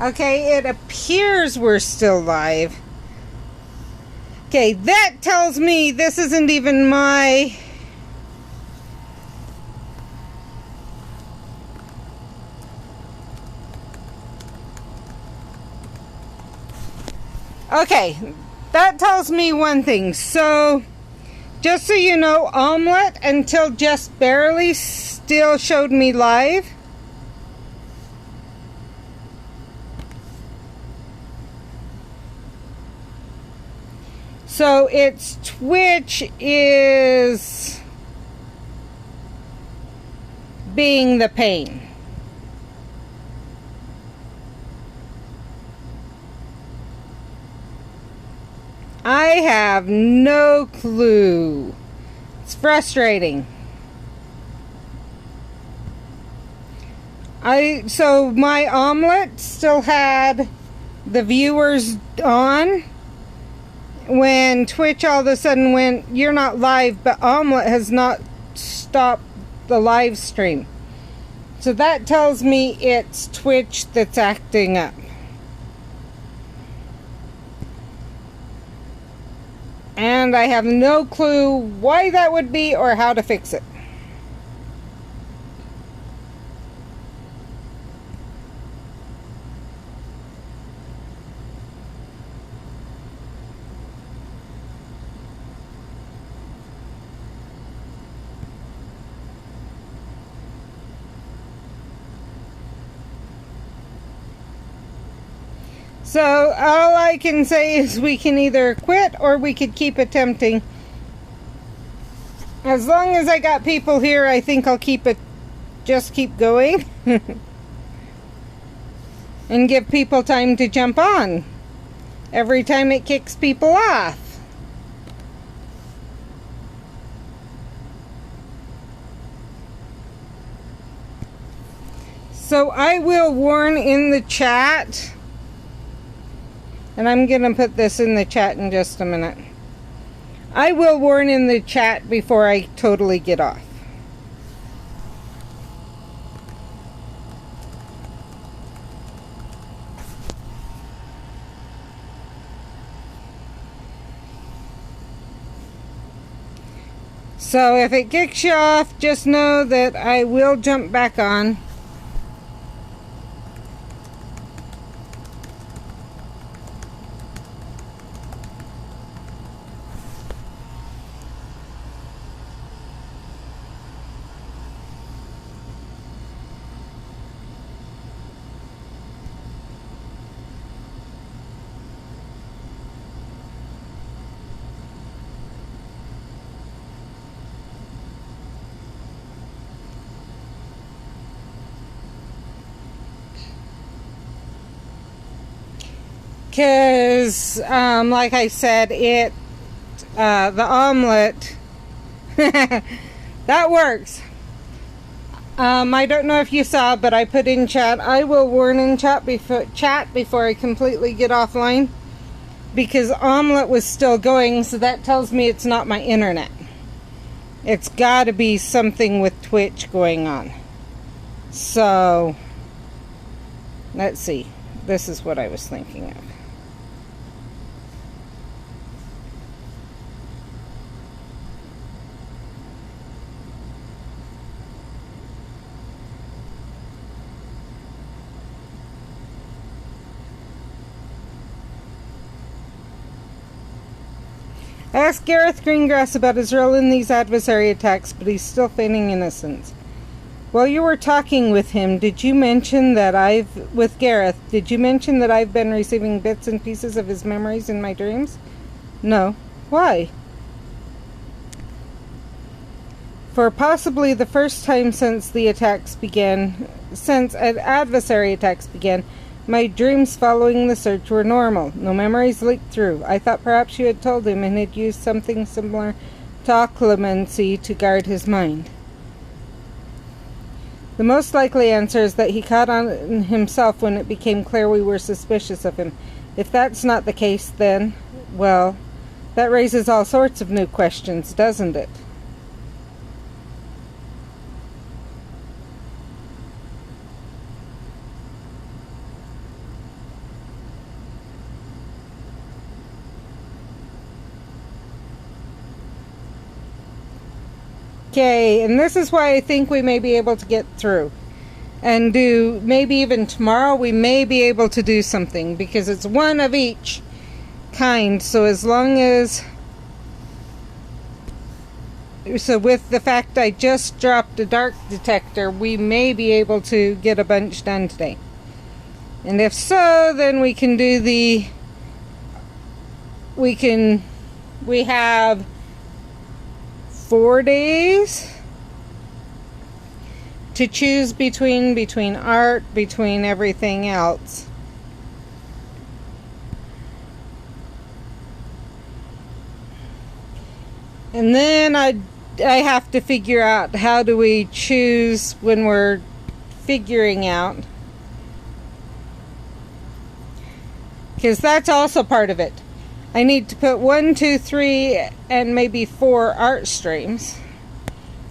Okay, it appears we're still live. Okay, that tells me this isn't even my... Okay, that tells me one thing. So, just so you know, Omelette, until just barely, still showed me live. So, its Twitch is being the pain. I have no clue. It's frustrating. So my Omelette still had the viewers on when Twitch all of a sudden went, you're not live, but Omelette has not stopped the live stream. So that tells me it's Twitch that's acting up. And I have no clue why that would be or how to fix it. So all I can say is we can either quit or we could keep attempting. As long as I got people here, I think I'll keep going. And give people time to jump on. Every time it kicks people off. So I will warn in the chat. And I'm going to put this in the chat in just a minute. I will warn in the chat before I totally get off. So if it kicks you off, just know that I will jump back on. Because, like I said, the Omelette, that works. I don't know if you saw, but I put in chat, I will warn in chat before I completely get offline. Because Omelette was still going, so that tells me it's not my internet. It's got to be something with Twitch going on. So, let's see. This is what I was thinking of. Ask Gareth Greengrass about his role in these adversary attacks, but he's still feigning innocence. While you were talking with him, did you mention that I've been receiving bits and pieces of his memories in my dreams? No. Why? For possibly the first time since adversary attacks began, my dreams following the search were normal. No memories leaked through. I thought perhaps you had told him and had used something similar to occlumency to guard his mind. The most likely answer is that he caught on himself when it became clear we were suspicious of him. If that's not the case, then, well, that raises all sorts of new questions, doesn't it? Okay, and this is why I think we may be able to get through. And do, maybe even tomorrow, we may be able to do something. Because it's one of each kind. So as long as... So with the fact I just dropped a dark detector, we may be able to get a bunch done today. And if so, then we can do the... We have 4 days to choose between art, between everything else. And then I have to figure out how do we choose when we're figuring out. Because that's also part of it. I need to put 1, 2, 3, and maybe 4 art streams.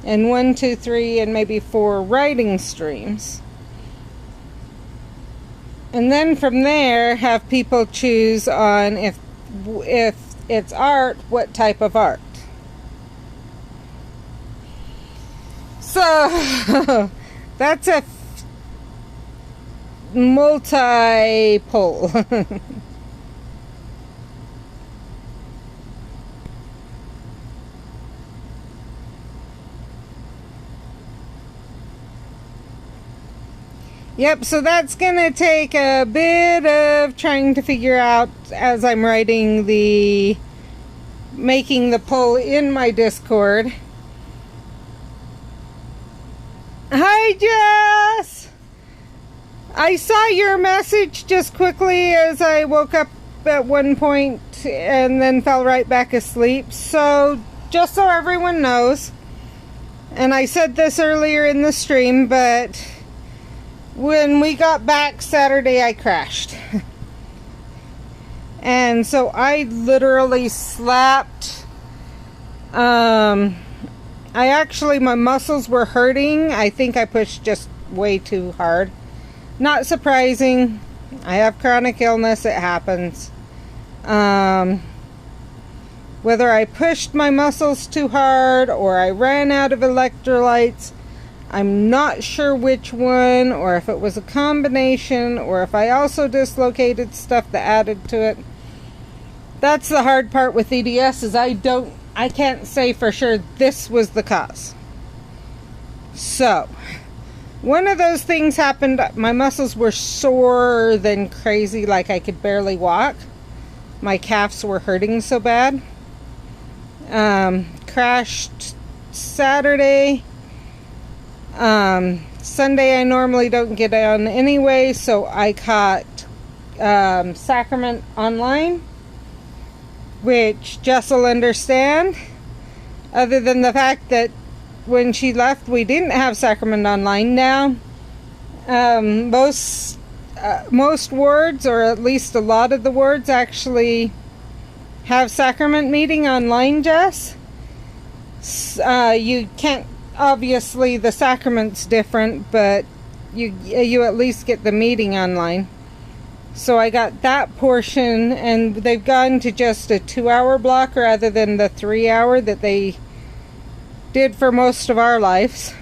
And 1, 2, 3, and maybe 4 writing streams. And then from there, have people choose on if it's art, what type of art. So, that's a multi-poll. Yep, so that's going to take a bit of trying to figure out as I'm making the poll in my Discord. Hi, Jess! I saw your message just quickly as I woke up at one point and then fell right back asleep. So, just so everyone knows, and I said this earlier in the stream, but when we got back Saturday, I crashed. And so I literally slept. My muscles were hurting. I think I pushed just way too hard. Not surprising. I have chronic illness. It happens. Whether I pushed my muscles too hard or I ran out of electrolytes, I'm not sure which one, or if it was a combination, or if I also dislocated stuff that added to it. That's the hard part with EDS, is I can't say for sure this was the cause. So, one of those things happened. My muscles were sore than crazy, like I could barely walk. My calves were hurting so bad. Crashed Saturday. Sunday I normally don't get on anyway, so I caught Sacrament online, which Jess will understand, other than the fact that when she left we didn't have Sacrament online. Now most wards, or at least a lot of the wards, actually have Sacrament meeting online, Jess. You can't, obviously the sacrament's different, but you at least get the meeting online. So I got that portion, and they've gone to just a 2-hour block rather than the 3-hour that they did for most of our lives.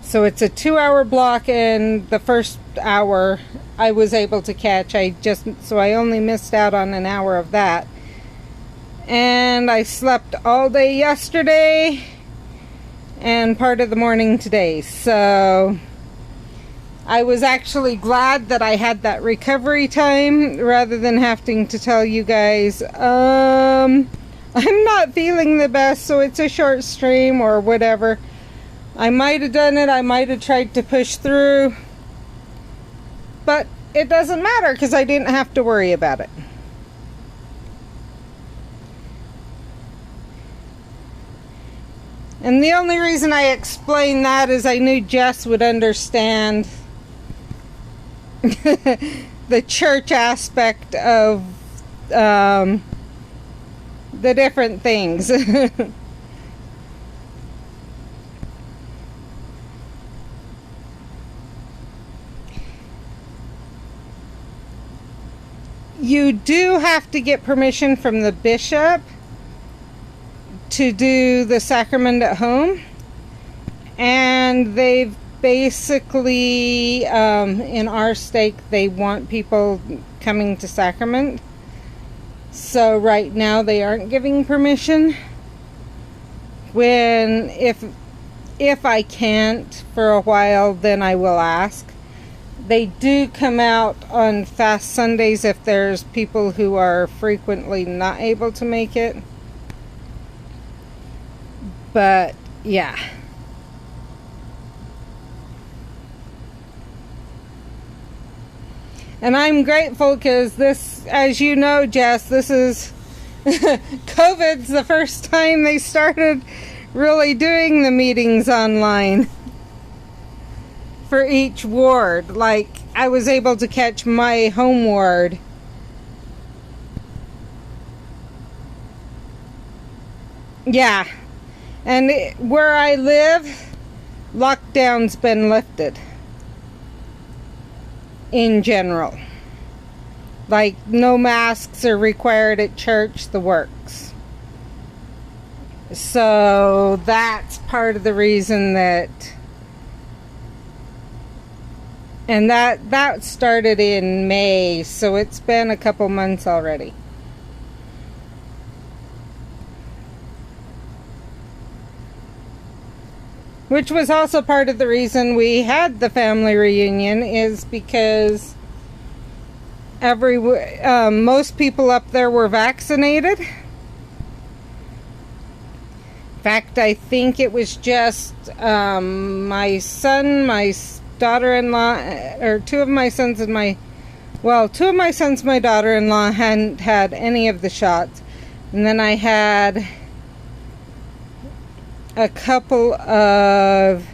So it's a 2-hour block, and the first hour I was able to catch. So I only missed out on an hour of that. And I slept all day yesterday and part of the morning today. So I was actually glad that I had that recovery time rather than having to tell you guys, I'm not feeling the best, so it's a short stream or whatever. I might have done it. I might have tried to push through. But it doesn't matter because I didn't have to worry about it. And the only reason I explained that is I knew Jess would understand the church aspect of the different things. You do have to get permission from the bishop, to do the sacrament at home, and they've basically, in our stake, they want people coming to sacrament. So right now they aren't giving permission. If I can't for a while, then I will ask. They do come out on fast Sundays if there's people who are frequently not able to make it. But yeah. And I'm grateful because this, as you know, Jess, this is COVID's the first time they started really doing the meetings online for each ward. Like, I was able to catch my home ward. Yeah. And where I live, lockdown's been lifted. In general. Like, no masks are required at church, the works. So that's part of the reason that, and that started in May, so it's been a couple months already. Which was also part of the reason we had the family reunion, is because most people up there were vaccinated. In fact, I think it was just my son, my daughter-in-law, or two of my sons, my daughter-in-law hadn't had any of the shots. And then I had a couple of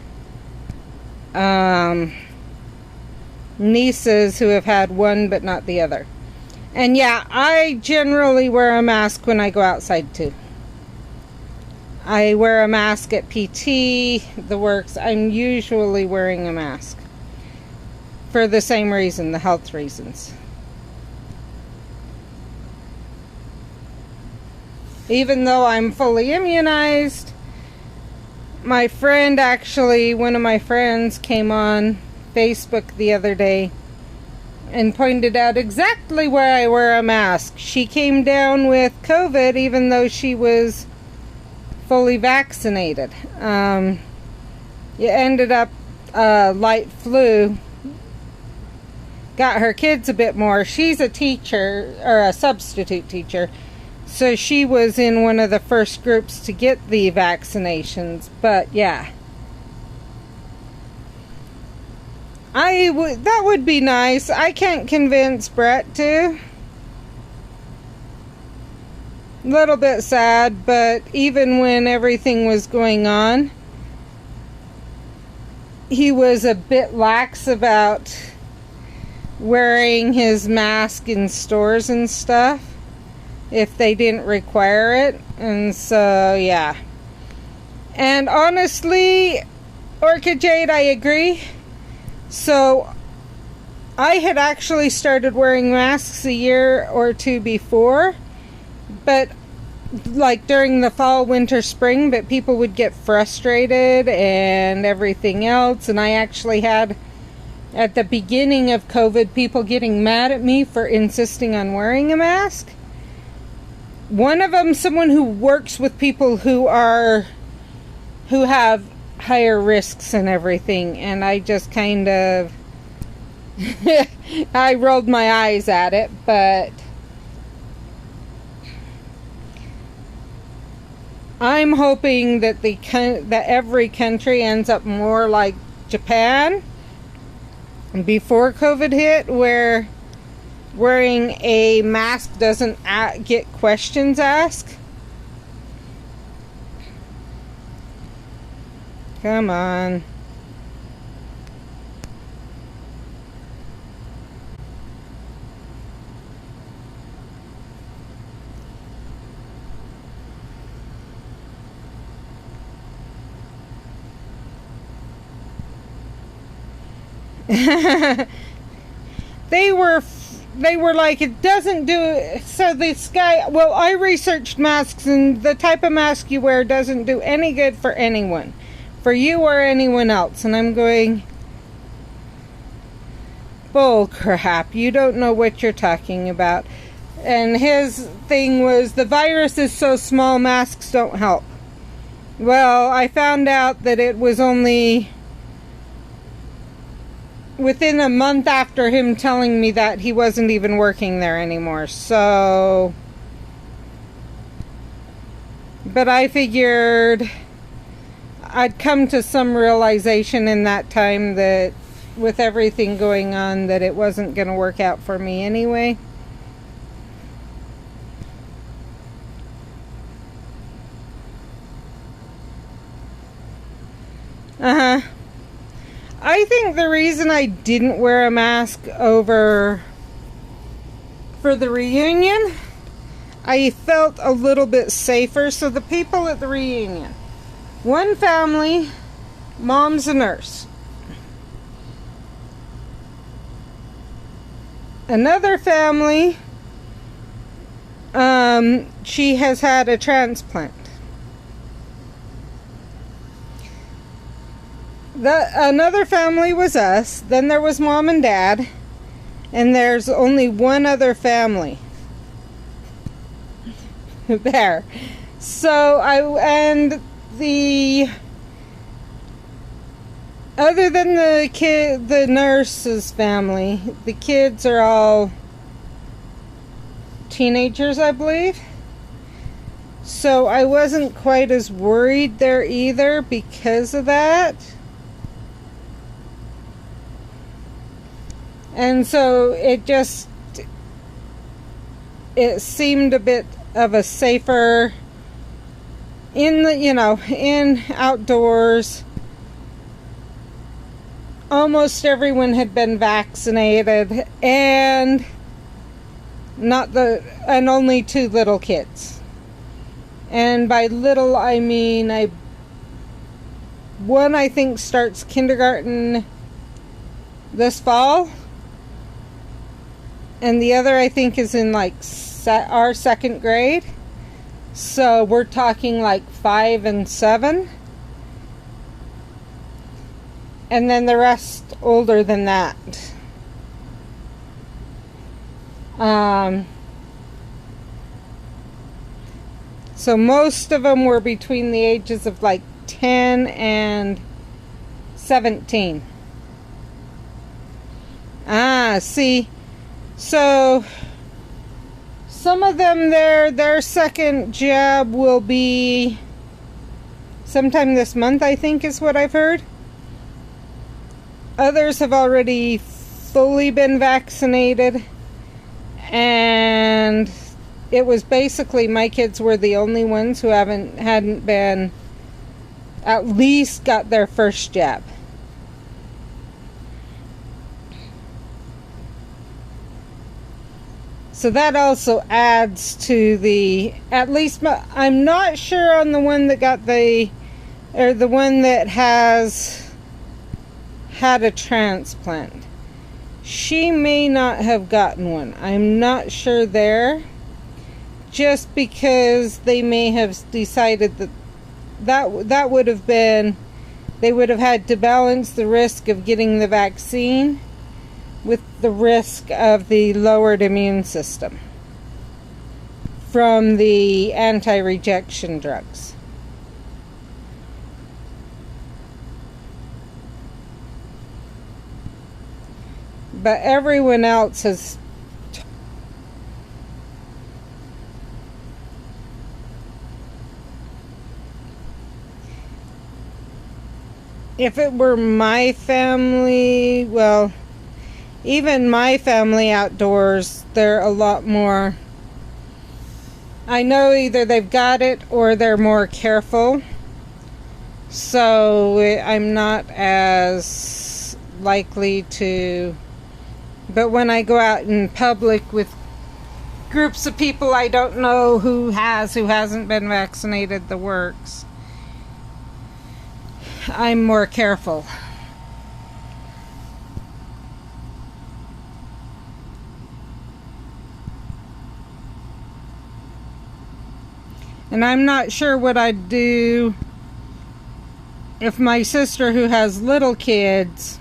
nieces who have had one but not the other. And yeah, I generally wear a mask when I go outside too. I wear a mask at PT, the works. I'm usually wearing a mask for the same reason, the health reasons. Even though I'm fully immunized, my friend, actually, one of my friends came on Facebook the other day and pointed out exactly where I wear a mask. She came down with COVID even though she was fully vaccinated. It ended up light flu. Got her kids a bit more. She's a teacher, or a substitute teacher. So she was in one of the first groups to get the vaccinations. But yeah, that would be nice. I can't convince Brett to. A little bit sad, but even when everything was going on, he was a bit lax about wearing his mask in stores and stuff if they didn't require it. And so yeah, and honestly, Orchid Jade, I agree. So I had actually started wearing masks a year or two before, but like during the fall, winter, spring, but people would get frustrated and everything else. And I actually had, at the beginning of COVID, people getting mad at me for insisting on wearing a mask. One of them, someone who works with people who have higher risks and everything, and I just kind of I rolled my eyes at it, but I'm hoping that that every country ends up more like Japan before COVID hit, where wearing a mask doesn't get questions asked. Come on. they were like, it doesn't do, so this guy, well, I researched masks, and the type of mask you wear doesn't do any good for anyone, for you or anyone else. And I'm going, bull crap, you don't know what you're talking about. And his thing was, the virus is so small, masks don't help. Well, I found out that it was only within a month after him telling me that he wasn't even working there anymore. So, but I figured I'd come to some realization in that time that with everything going on, that it wasn't going to work out for me anyway. I think the reason I didn't wear a mask over for the reunion, I felt a little bit safer. So the people at the reunion, one family, mom's a nurse. Another family, she has had a transplant. Another family was us. Then there was mom and dad, and there's only one other family there. So other than the nurse's family, the kids are all teenagers, I believe. So I wasn't quite as worried there either because of that. And so it seemed a bit of a safer in outdoors. Almost everyone had been vaccinated, and only 2 little kids. And by little, I mean one I think starts kindergarten this fall, and the other I think is in like our 2nd grade. So we're talking like 5 and 7. And then the rest older than that. So most of them were between the ages of like 10 and 17. See, so some of them their second jab will be sometime this month, I think is what I've heard. Others have already fully been vaccinated, and it was basically my kids were the only ones who hadn't been, at least got their first jab. So that also adds to at least I'm not sure on the one that got the one that has had a transplant. She may not have gotten one. I'm not sure there. Just because they may have decided that would have been, they would have had to balance the risk of getting the vaccine with the risk of the lowered immune system from the anti-rejection drugs. But everyone else has if it were my family, well, even my family outdoors, they're a lot more, I know either they've got it or they're more careful. So I'm not as likely to, but when I go out in public with groups of people I don't know who hasn't been vaccinated, the works, I'm more careful. And I'm not sure what I'd do if my sister, who has little kids,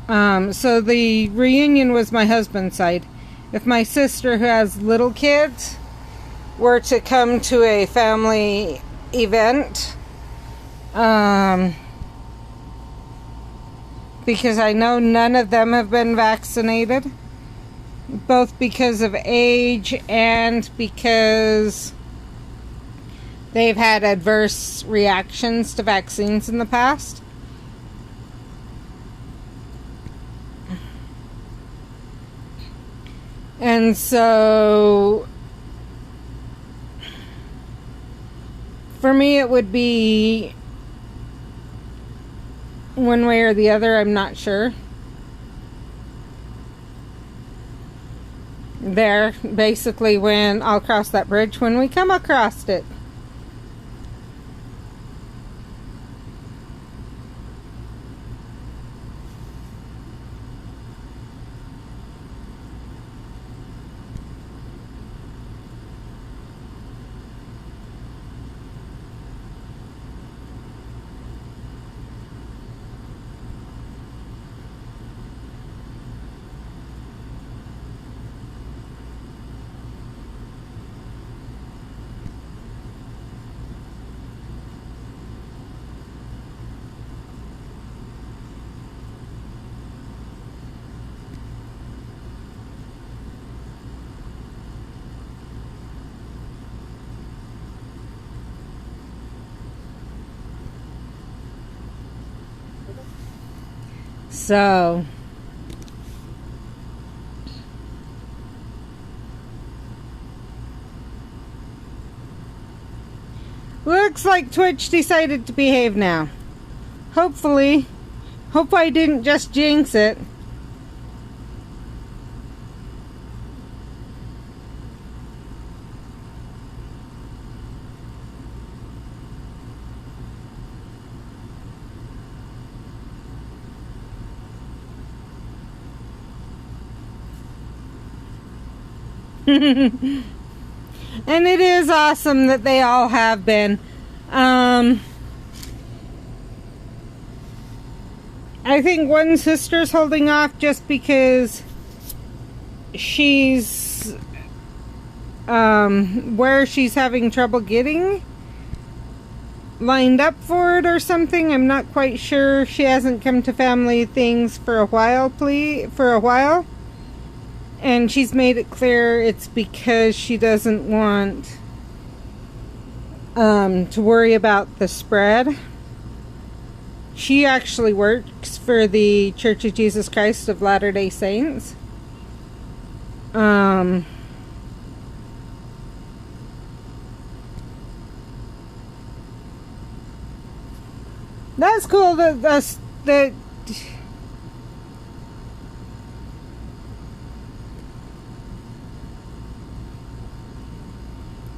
so the reunion was my husband's side. If my sister, who has little kids, were to come to a family event, because I know none of them have been vaccinated, both because of age and because they've had adverse reactions to vaccines in the past. And so for me it would be one way or the other, I'm not sure. There, basically, when I'll cross that bridge when we come across it. So looks like Twitch decided to behave now. Hopefully. Hope I didn't just jinx it. And it is awesome that they all have been. I think one sister's holding off just because she's where she's having trouble getting lined up for it or something. I'm not quite sure. She hasn't come to family things for a while, and she's made it clear it's because she doesn't want to worry about the spread. She actually works for the Church of Jesus Christ of Latter-day Saints. That's cool that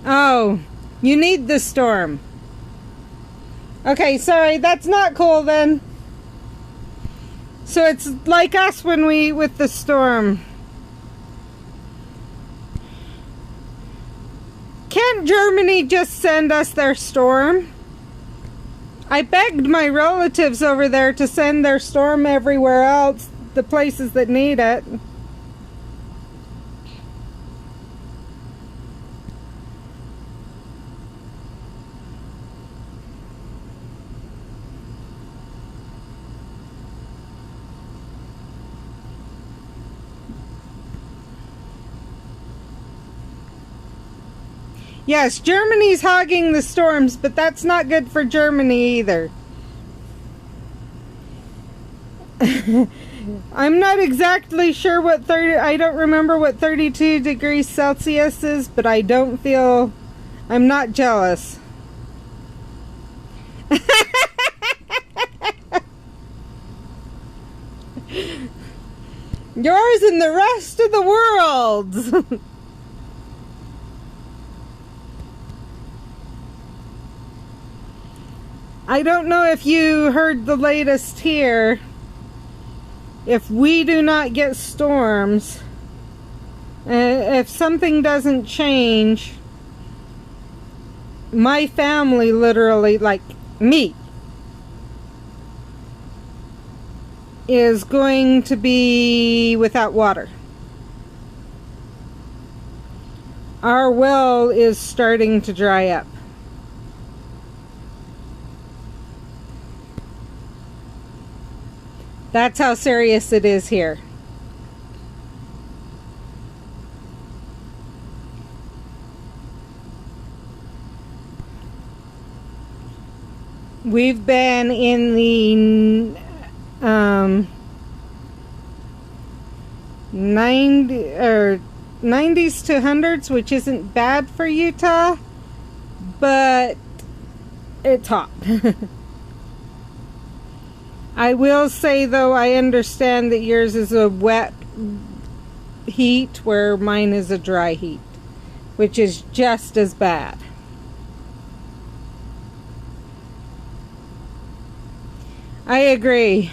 oh, you need the storm. Okay, sorry, that's not cool then. So it's like us when we with the storm. Can't Germany just send us their storm? I begged my relatives over there to send their storm everywhere else, the places that need it. Yes, Germany's hogging the storms, but that's not good for Germany either. I'm not exactly sure what I don't remember what 32 degrees Celsius is, but I'm not jealous. Yours and the rest of the world. I don't know if you heard the latest here. If we do not get storms, If something doesn't change, my family, literally, like me, is going to be without water. Our well is starting to dry up. That's how serious it is here. We've been in the 90s to hundreds, which isn't bad for Utah, but it's hot. I will say, though, I understand that yours is a wet heat where mine is a dry heat, which is just as bad. I agree.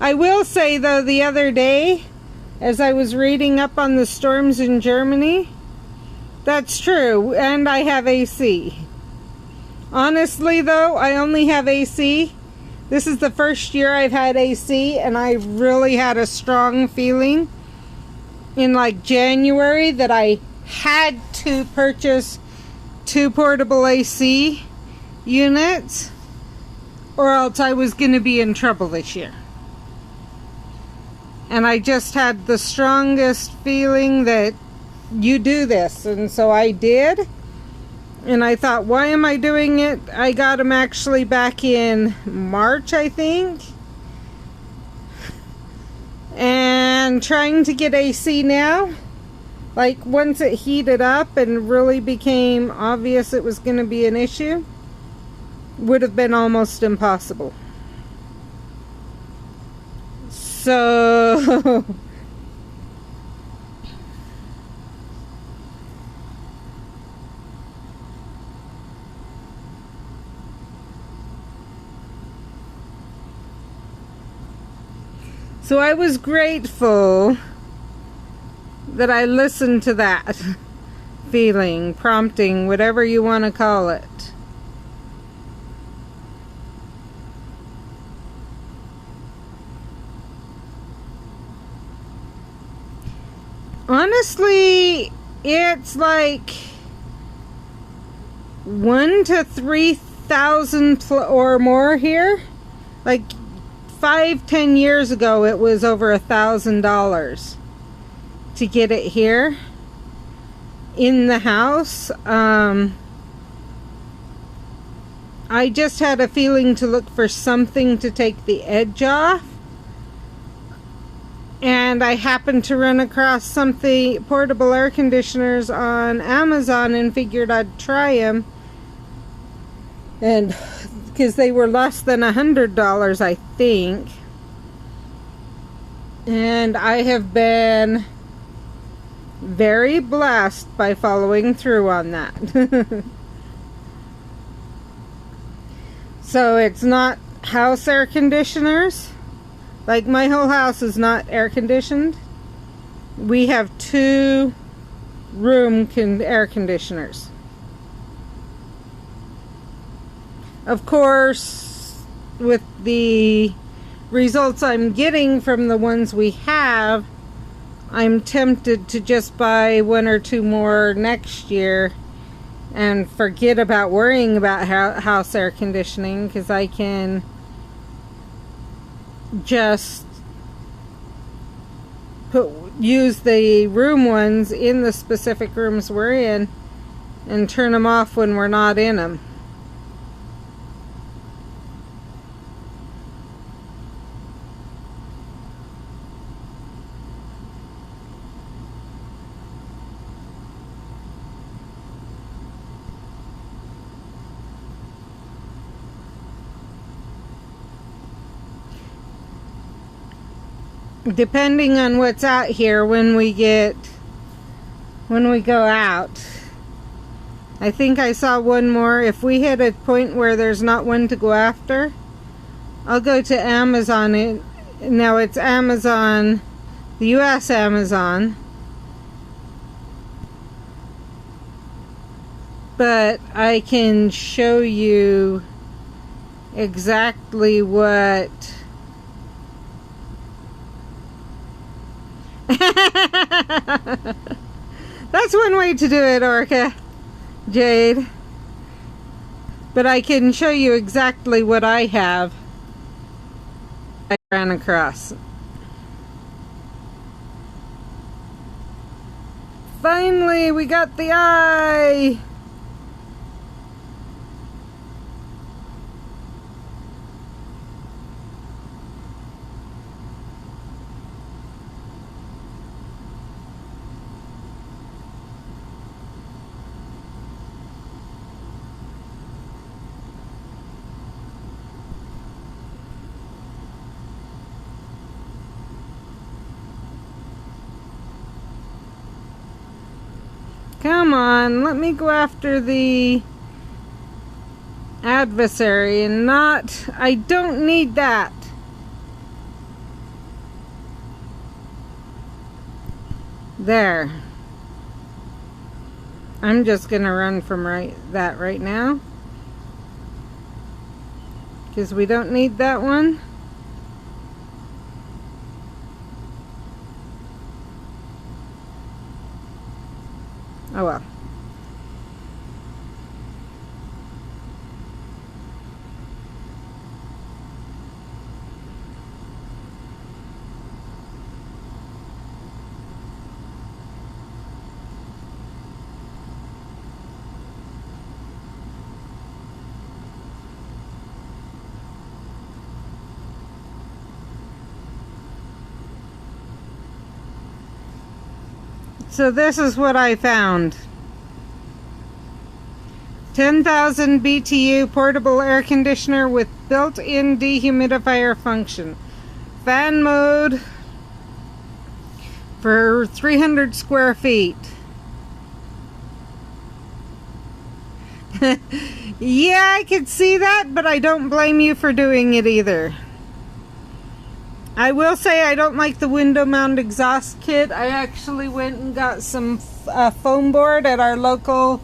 I will say, though, the other day, as I was reading up on the storms in Germany, that's true, and I have AC. Honestly, though, I only have AC. This is the first year I've had AC, and I really had a strong feeling in like January that I had to purchase 2 portable AC units, or else I was going to be in trouble this year. And I just had the strongest feeling that you do this, and so I did. And I thought, why am I doing it? I got them actually back in March, I think. And trying to get AC now, like once it heated up and really became obvious it was going to be an issue, would have been almost impossible. So So I was grateful that I listened to that feeling, prompting, whatever you want to call it. Honestly, it's like 1,000 to 3,000 or more here. Like 5-10 years ago, it was over $1,000 to get it here in the house. I just had a feeling to look for something to take the edge off, and I happened to run across something, portable air conditioners on Amazon, and figured I'd try them, and because they were less than $100, I think. And I have been very blessed by following through on that. So it's not house air conditioners. Like, my whole house is not air conditioned. We have 2 room air conditioners. Of course, with the results I'm getting from the ones we have, I'm tempted to just buy 1 or 2 more next year and forget about worrying about house air conditioning, because I can just use the room ones in the specific rooms we're in and turn them off when we're not in them. Depending on what's out here when we go out. I think I saw one more. If we hit a point where there's not one to go after, I'll go to Amazon. Now it's Amazon, the US Amazon, but I can show you exactly what that's one way to do it, Orca Jade, but I can show you exactly what I have. I ran across. Finally, we got the eye! Come on, let me go after the adversary and not... I don't need that. There. I'm just gonna run from that right now, because we don't need that one. Oh well. So this is what I found. 10,000 BTU portable air conditioner with built-in dehumidifier function. Fan mode for 300 square feet. Yeah, I could see that, but I don't blame you for doing it either. I will say I don't like the window mount exhaust kit. I actually went and got some foam board at our local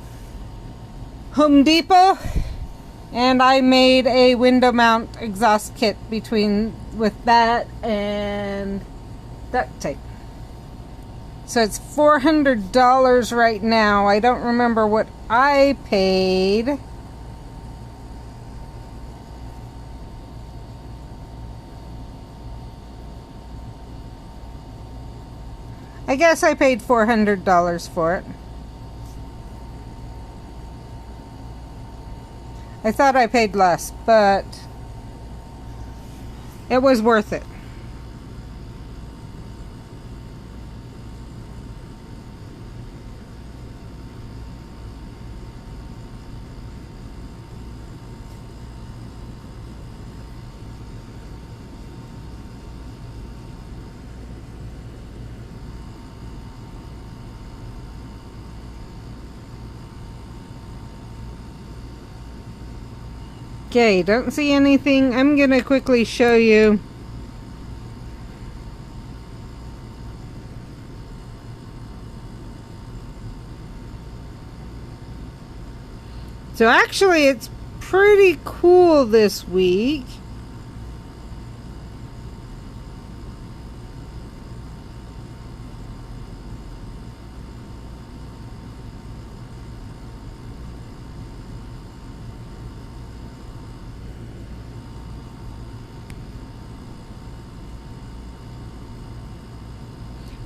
Home Depot, and I made a window mount exhaust kit with that and duct tape. So it's $400 right now. I don't remember what I paid. I guess I paid $400 for it. I thought I paid less, but it was worth it. Okay, don't see anything. I'm gonna quickly show you. So actually it's pretty cool this week.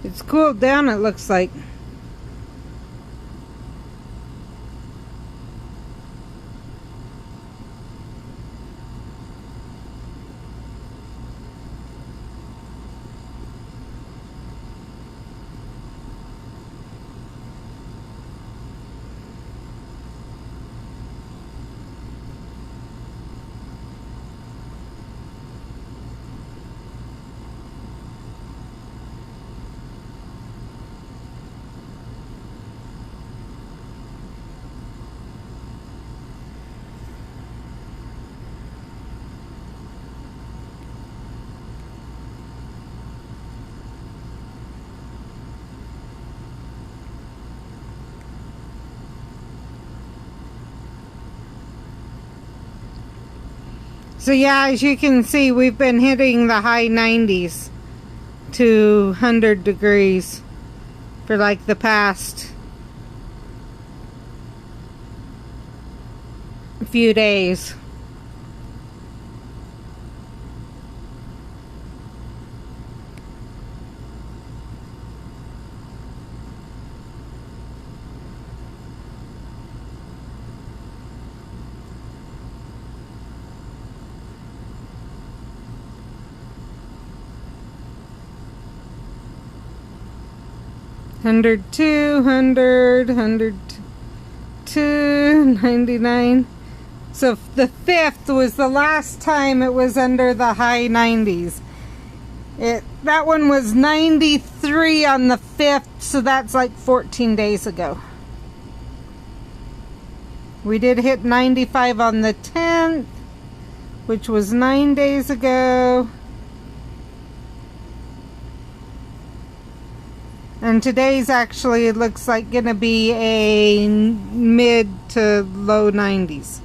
It's cooled down, it looks like. So yeah, as you can see, we've been hitting the high 90s to 100 degrees for like the past few days. Hundred two, 99. So the 5th was the last time it was under the high 90s. That one was 93 on the 5th, so that's like 14 days ago. We did hit 95 on the 10th, which was 9 days ago. And today's actually, it looks like gonna be a mid to low 90s.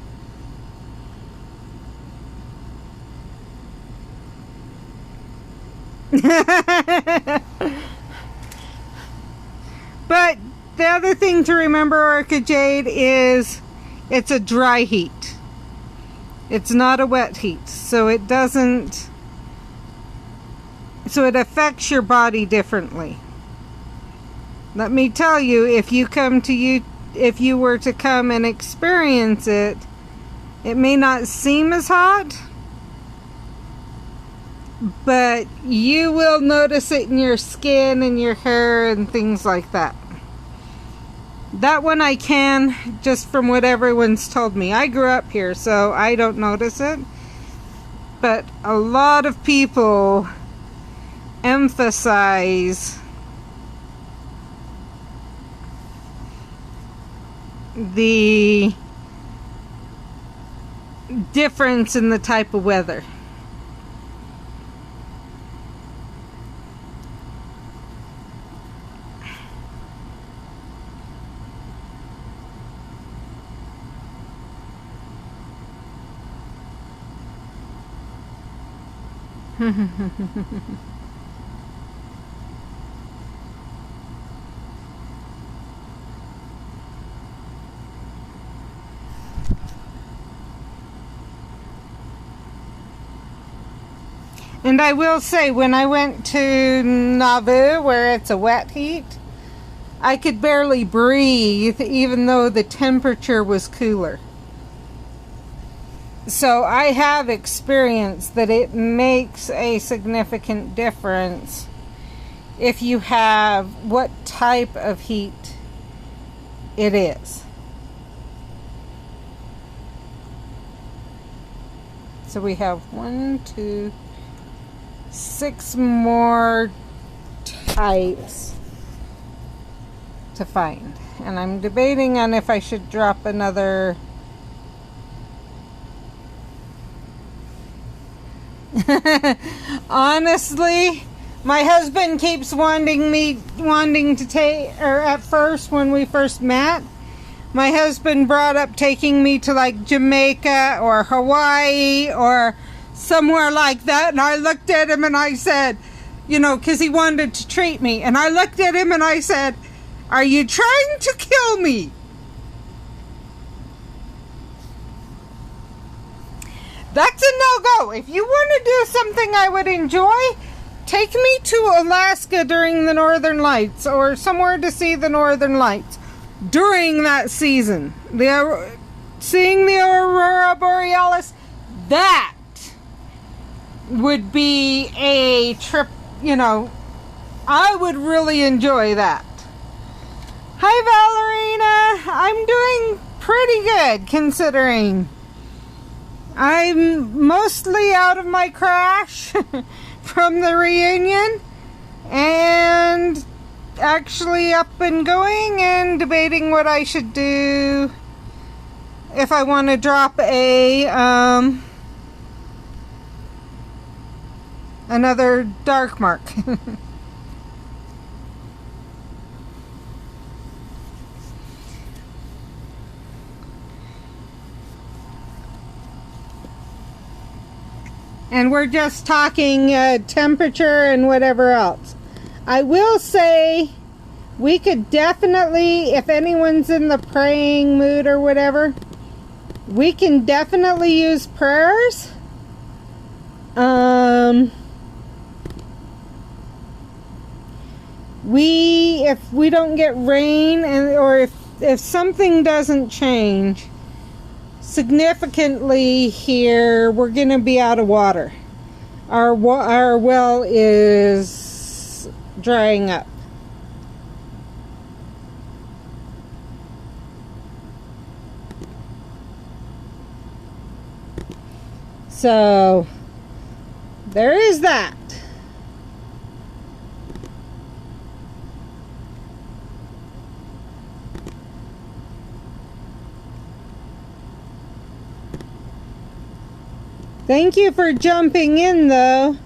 But the other thing to remember, Orchid Jade, is it's a dry heat. It's not a wet heat, so it affects your body differently. Let me tell you, if you were to come and experience it, it may not seem as hot, but you will notice it in your skin and your hair and things like that. That one I can, just from what everyone's told me. I grew up here, so I don't notice it. But a lot of people emphasize the difference in the type of weather. And I will say, when I went to Nauvoo, where it's a wet heat, I could barely breathe, even though the temperature was cooler. So I have experienced that it makes a significant difference if you have what type of heat it is. So we have 6 more types to find. And I'm debating on if I should drop another honestly, my husband keeps wanting to take, or at first when we first met, my husband brought up taking me to like Jamaica or Hawaii or somewhere like that, and I looked at him and I said, because he wanted to treat me, and I looked at him and I said, "Are you trying to kill me?" That's a no-go. If you want to do something I would enjoy, take me to Alaska during the Northern Lights, or somewhere to see the Northern Lights during that season. Seeing the Aurora Borealis, that would be a trip, I would really enjoy that. Hi, Valerina. I'm doing pretty good, considering I'm mostly out of my crash from the reunion, and actually up and going and debating what I should do if I want to drop another dark mark. And we're just talking temperature and whatever else. I will say we could definitely, if anyone's in the praying mood or whatever, we can definitely use prayers. If we don't get rain, or if something doesn't change significantly here, we're going to be out of water. Our well is drying up. So there is that. Thank you for jumping in, though.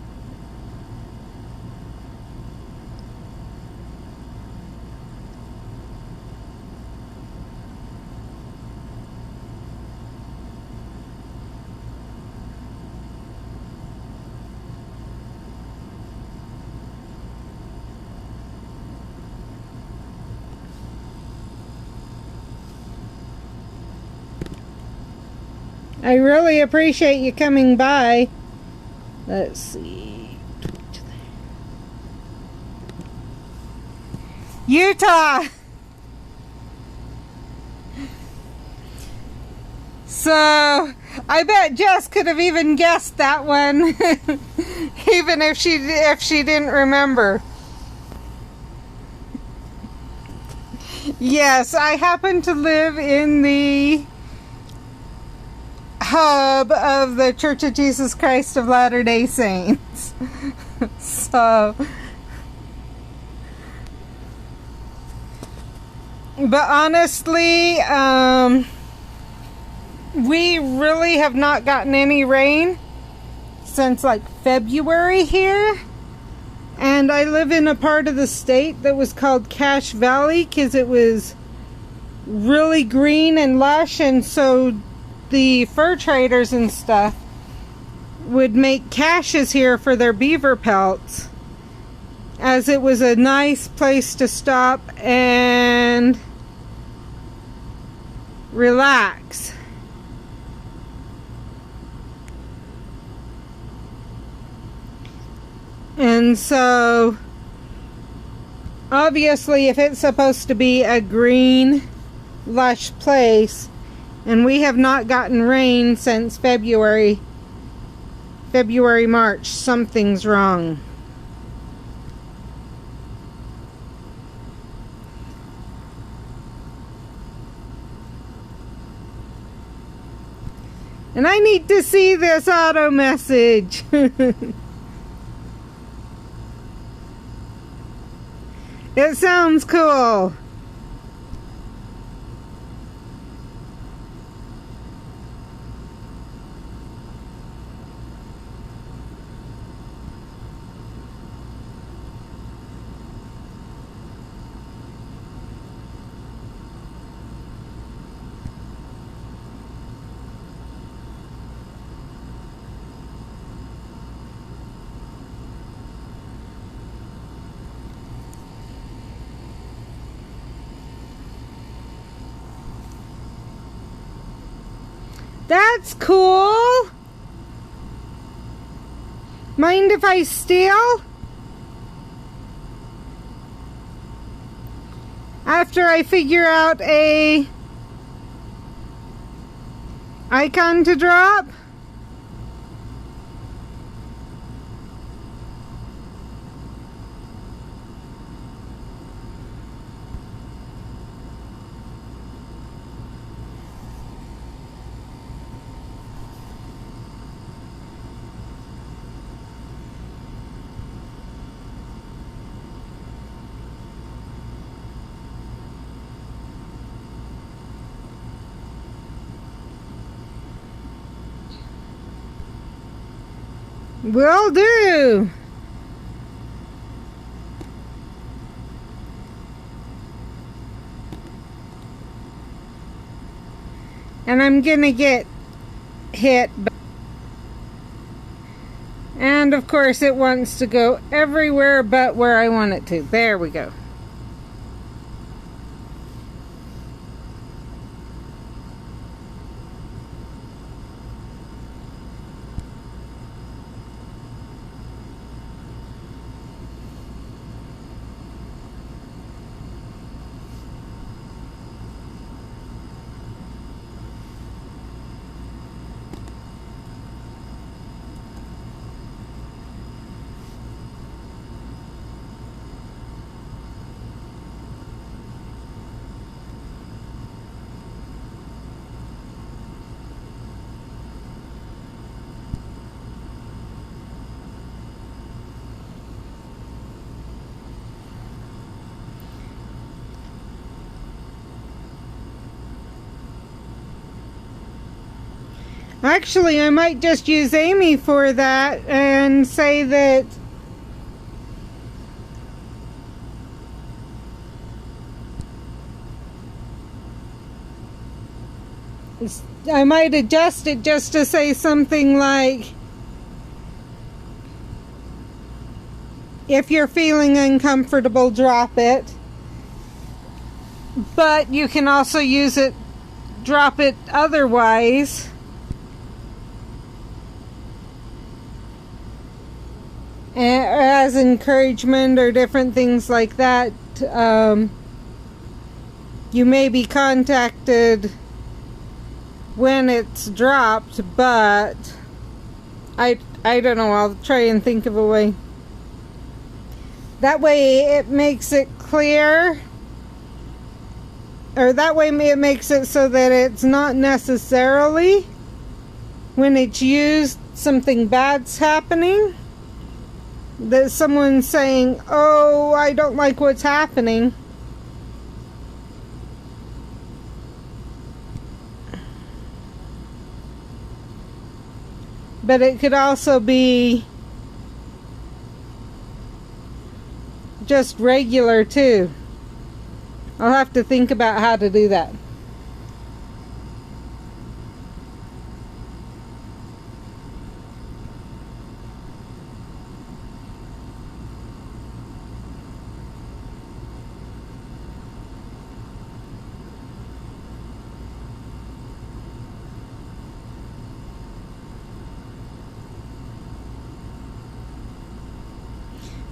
I really appreciate you coming by. Let's see. Utah! So, I bet Jess could have even guessed that one, even if she didn't remember. Yes, I happen to live in the hub of the Church of Jesus Christ of Latter-day Saints. So, but honestly, we really have not gotten any rain since like February here. And I live in a part of the state that was called Cache Valley because it was really green and lush, and so the fur traders and stuff would make caches here for their beaver pelts, as it was a nice place to stop and relax. And so obviously if it's supposed to be a green lush place, and we have not gotten rain since February, March, something's wrong. And I need to see this auto message. It sounds cool. That's cool. Mind if I steal? After I figure out a icon to drop? Will do. And I'm gonna get hit. And of course it wants to go everywhere but where I want it to. There we go. Actually, I might just use Amy for that and say that I might adjust it just to say something like, if you're feeling uncomfortable, drop it. But you can also use it, drop it otherwise. As encouragement or different things like that. You may be contacted when it's dropped, but I don't know, I'll try and think of a way. That way it makes it clear, or that way it makes it so that it's not necessarily when it's used something bad's happening, that someone's saying, oh, I don't like what's happening. But it could also be just regular too. I'll have to think about how to do that.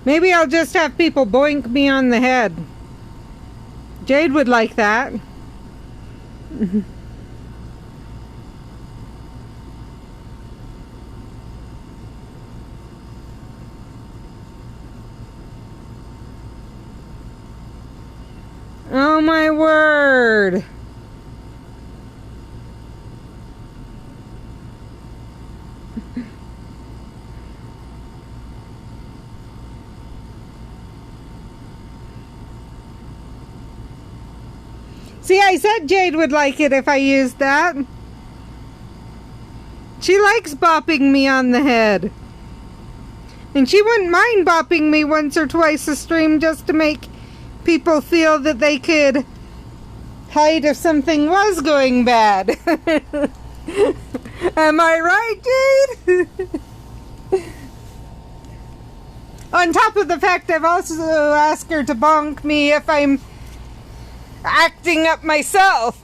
Maybe I'll just have people boink me on the head. Jade would like that. Oh my word. See, I said Jade would like it if I used that. She likes bopping me on the head. And she wouldn't mind bopping me once or twice a stream just to make people feel that they could hide if something was going bad. Am I right, Jade? On top of the fact I've also asked her to bonk me if I'm acting up myself.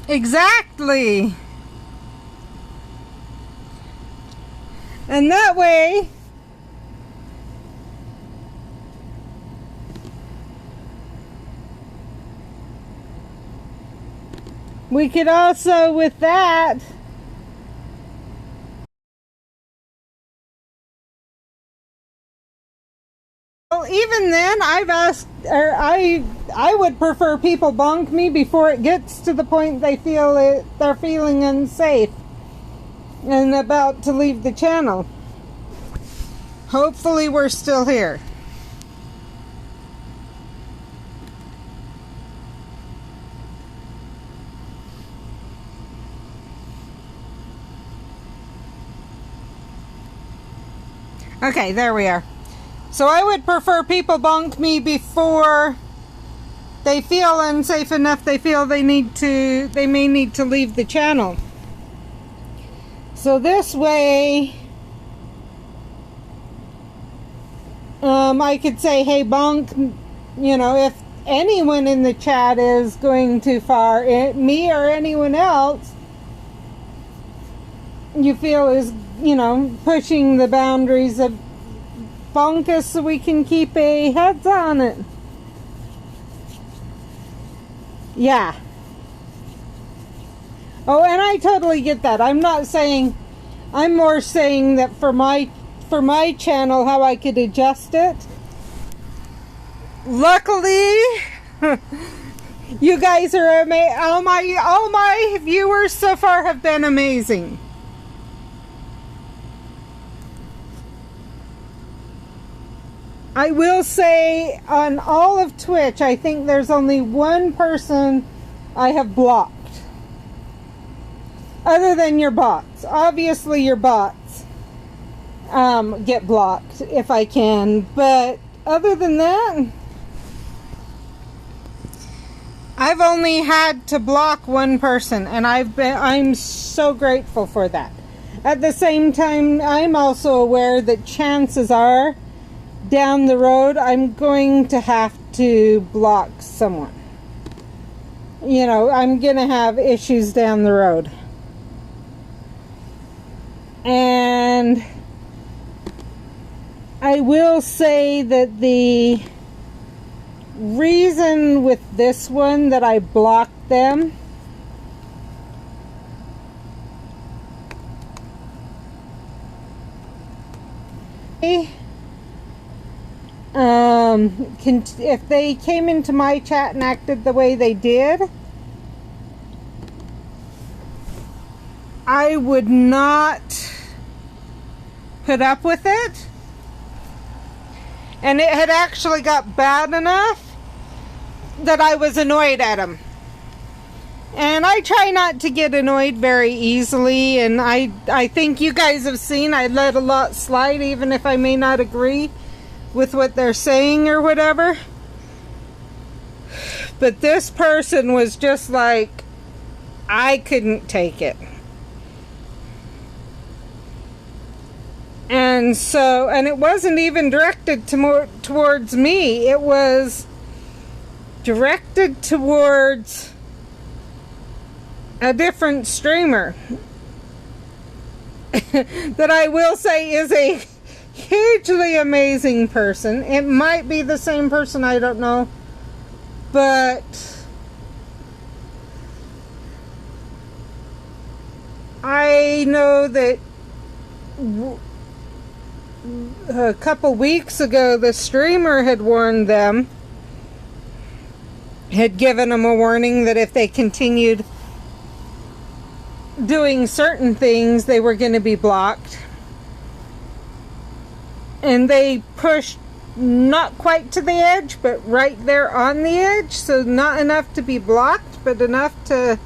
Exactly. And that way, we could also, with that, well, even then, I've asked, or I would prefer people bonk me before it gets to the point they feel it, they're feeling unsafe and about to leave the channel. Hopefully we're still here. Okay, there we are. So I would prefer people bonk me before they feel unsafe enough they feel they may need to leave the channel. So this way, I could say, hey, bonk, you know, if anyone in the chat is going too far, me or anyone else you feel is, you know, pushing the boundaries of bonk us so we can keep a heads on it. Yeah. Oh, and I totally get that. I'm not saying, I'm more saying that for my channel, how I could adjust it. Luckily, you guys are amazing. All my viewers so far have been amazing. I will say on all of Twitch, I think there's only one person I have blocked. Other than your bots. Obviously your bots get blocked if I can. But other than that, I've only had to block one person, and I'm so grateful for that. At the same time, I'm also aware that chances are down the road I'm going to have to block someone. You know, I'm gonna have issues down the road. And I will say that the reason with this one that I blocked them if they came into my chat and acted the way they did, I would not put up with it. And it had actually got bad enough that I was annoyed at them. And I try not to get annoyed very easily, and I think you guys have seen I let a lot slide even if I may not agree with what they're saying or whatever. But this person was just like, I couldn't take it. And so, and it wasn't even directed towards me. It was directed towards a different streamer that I will say is a hugely amazing person. It might be the same person, I don't know, but I know that a couple weeks ago the streamer had warned them, had given them a warning that if they continued doing certain things they were going to be blocked. And they pushed not quite to the edge, but right there on the edge. So not enough to be blocked, but enough to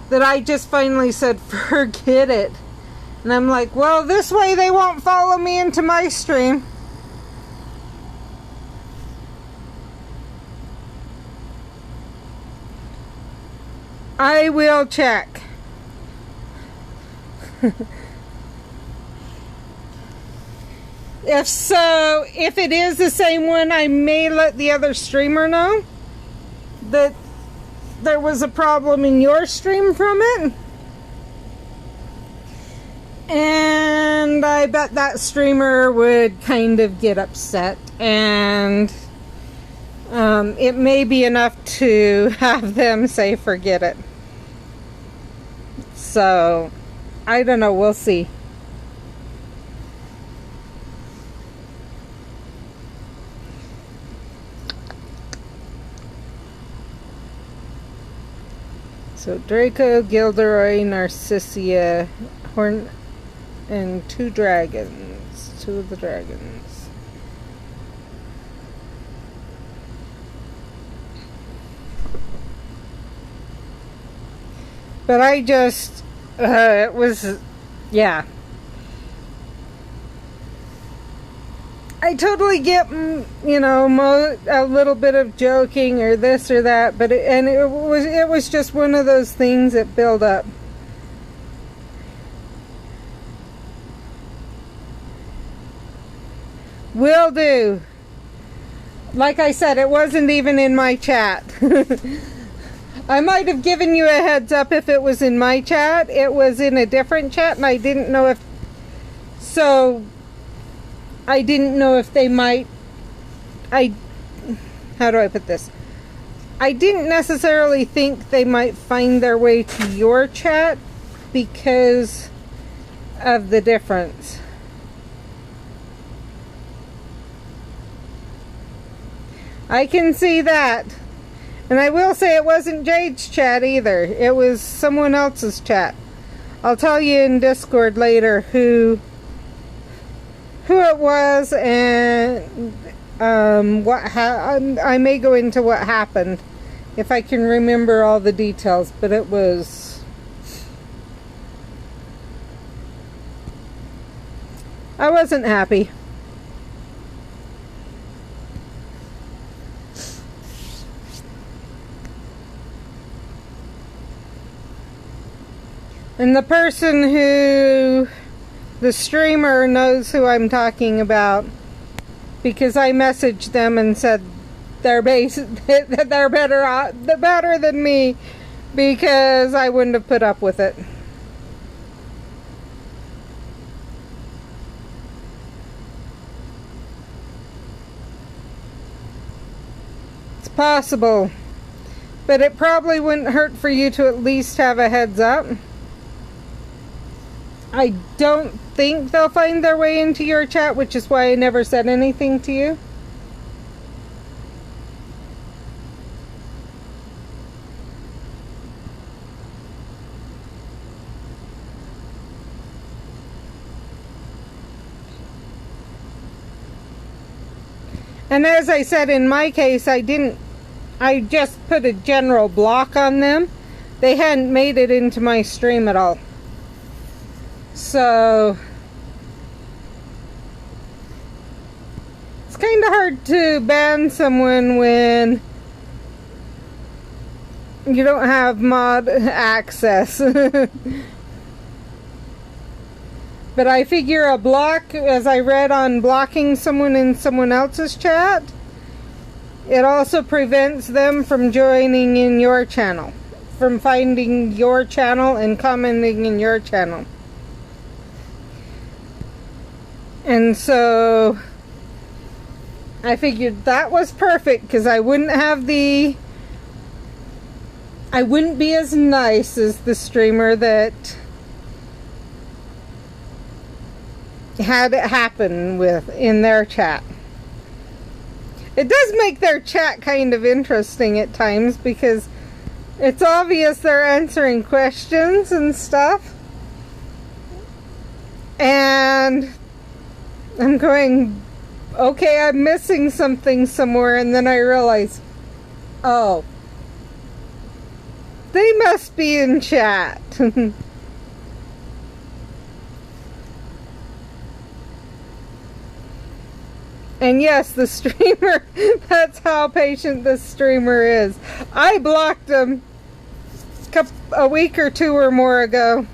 that I just finally said, forget it. And I'm like, well, this way they won't follow me into my stream. I will check. If so, if it is the same one, I may let the other streamer know that there was a problem in your stream from it. And I bet that streamer would kind of get upset, and it may be enough to have them say forget it. So I don't know, we'll see. So Draco, Gilderoy, Narcissia, Horn, and two dragons. Two of the dragons. But I just, it was, yeah. I totally get, you know, a little bit of joking or this or that, but it was just one of those things that build up. Will do. Like I said, it wasn't even in my chat. I might have given you a heads up if it was in my chat. It was in a different chat, and I didn't know if... So, I didn't know if they might... How do I put this? I didn't necessarily think they might find their way to your chat because of the difference. I can see that. And I will say it wasn't Jade's chat either. It was someone else's chat. I'll tell you in Discord later who it was and I may go into what happened if I can remember all the details, but it was... I wasn't happy. And the person who, the streamer knows who I'm talking about because I messaged them and said they're better than me because I wouldn't have put up with it. It's possible, but it probably wouldn't hurt for you to at least have a heads up. I don't think they'll find their way into your chat, which is why I never said anything to you. And as I said, in my case, I just put a general block on them. They hadn't made it into my stream at all. So it's kind of hard to ban someone when you don't have mod access. But I figure a block, as I read on blocking someone in someone else's chat, it also prevents them from joining in your channel, from finding your channel and commenting in your channel. And so I figured that was perfect because I wouldn't be as nice as the streamer that had it happen with in their chat. It does make their chat kind of interesting at times because it's obvious they're answering questions and stuff. And I'm going, okay, I'm missing something somewhere, and then I realize, oh, they must be in chat. And yes, the streamer, that's how patient the streamer is. I blocked him a week or two or more ago.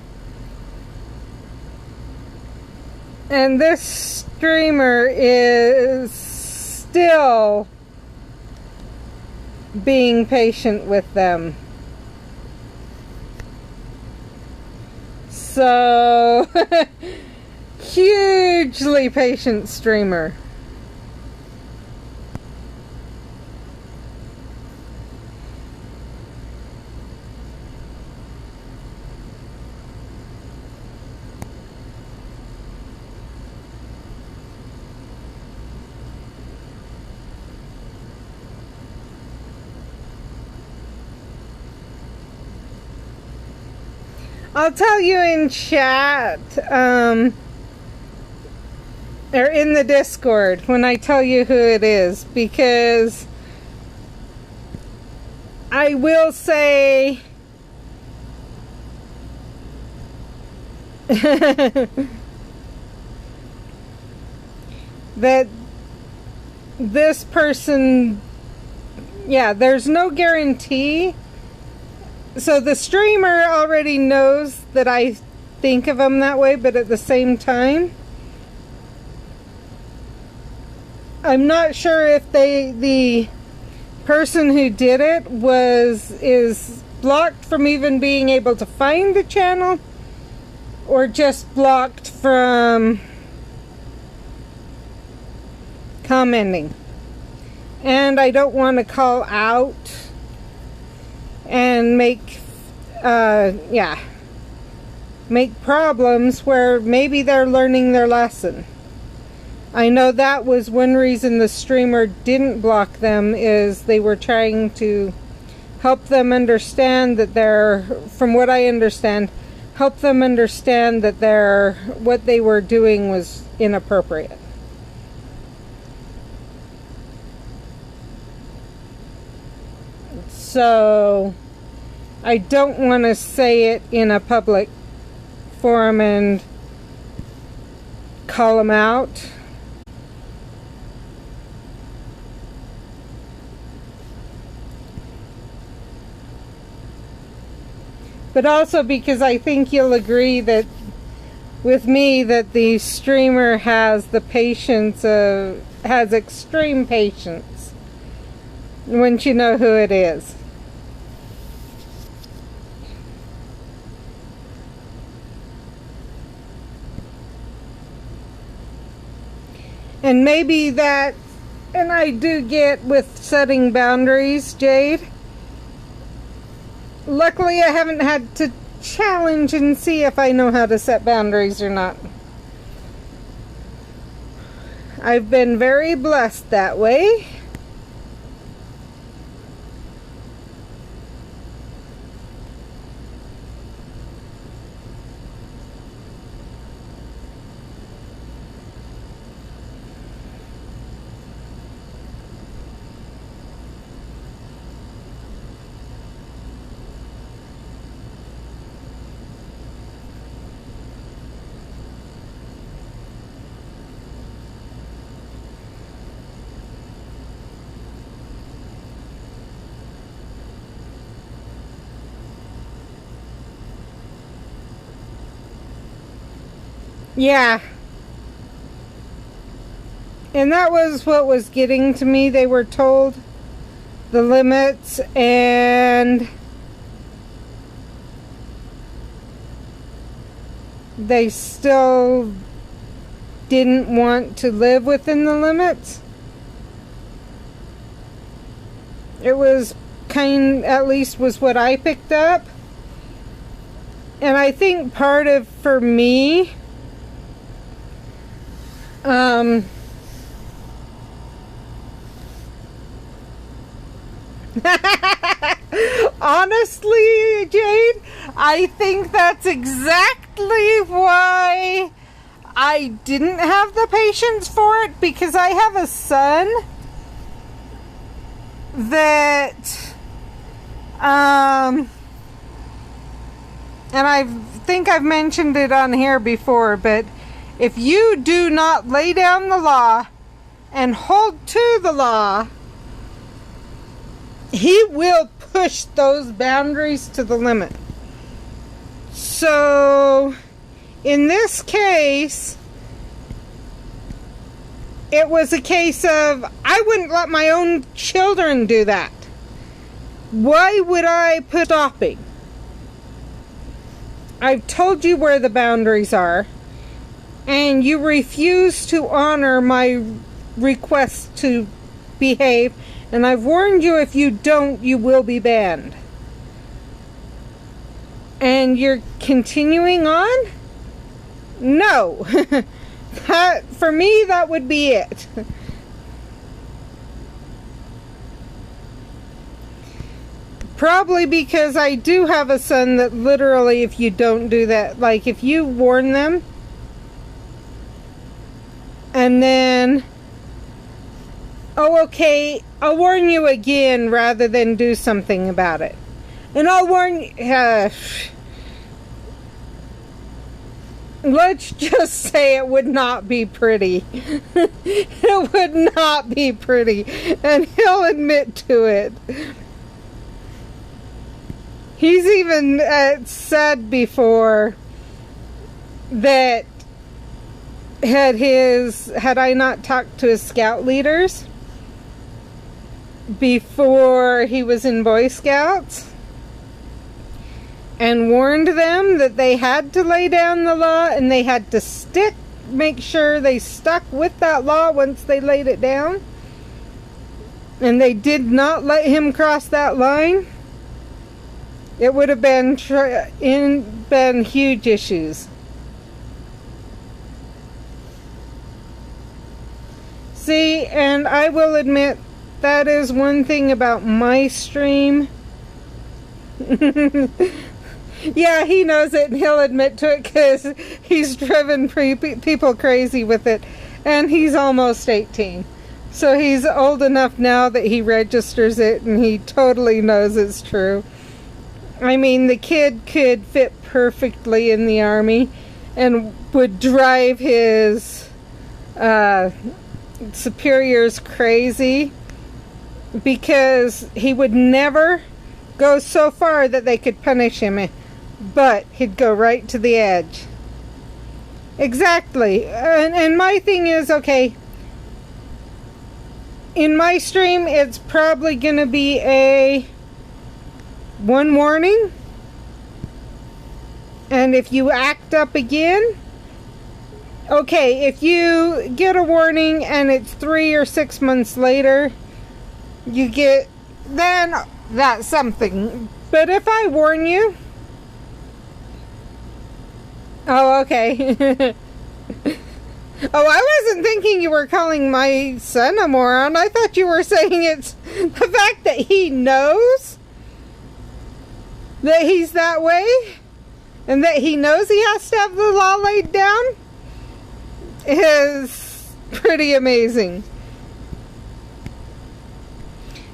And this streamer is still being patient with them. So, hugely patient streamer. I'll tell you in chat, or in the Discord, when I tell you who it is, because I will say that this person, yeah, there's no guarantee. So the streamer already knows that I think of them that way, but at the same time, I'm not sure if the person who did it is blocked from even being able to find the channel, or just blocked from commenting. And I don't want to call out and make problems where maybe they're learning their lesson. I know that was one reason the streamer didn't block them, is they were trying to help them understand that from what I understand, help them understand that what they were doing was inappropriate. So I don't want to say it in a public forum and call them out. But also because I think you'll agree that with me that the streamer has the patience has extreme patience once you know who it is. And maybe that, and I do get with setting boundaries, Jade. Luckily, I haven't had to challenge and see if I know how to set boundaries or not. I've been very blessed that way. Yeah. And that was what was getting to me. They were told the limits, and they still didn't want to live within the limits. It was at least was what I picked up. And I think part of, for me, honestly, Jade, I think that's exactly why I didn't have the patience for it, because I have a son that, and I think I've mentioned it on here before, but if you do not lay down the law and hold to the law, he will push those boundaries to the limit. So, in this case, it was a case of, I wouldn't let my own children do that. Why would I put stopping? I've told you where the boundaries are, and you refuse to honor my request to behave, and I've warned you, if you don't, you will be banned. And you're continuing on? No. For me, that would be it. Probably because I do have a son that literally, if you don't do that, like if you warn them, and then, oh, okay, I'll warn you again rather than do something about it. And I'll warn you, let's just say it would not be pretty. It would not be pretty. And he'll admit to it. He's even said before that had I not talked to his scout leaders before he was in Boy Scouts and warned them that they had to lay down the law and they had to make sure they stuck with that law once they laid it down, and they did not let him cross that line, it would have been huge issues. See, and I will admit that is one thing about my stream. Yeah, he knows it and he'll admit to it because he's driven people crazy with it. And he's almost 18. So he's old enough now that he registers it and he totally knows it's true. I mean, the kid could fit perfectly in the Army and would drive his superiors crazy because he would never go so far that they could punish him, but he'd go right to the edge. Exactly. And my thing is, okay, in my stream it's probably gonna be a one warning, and if you act up again, okay, if you get a warning and it's 3 or 6 months later, then that's something. But if I warn you, oh, okay. Oh, I wasn't thinking you were calling my son a moron. I thought you were saying it's the fact that he knows that he's that way and that he knows he has to have the law laid down is pretty amazing.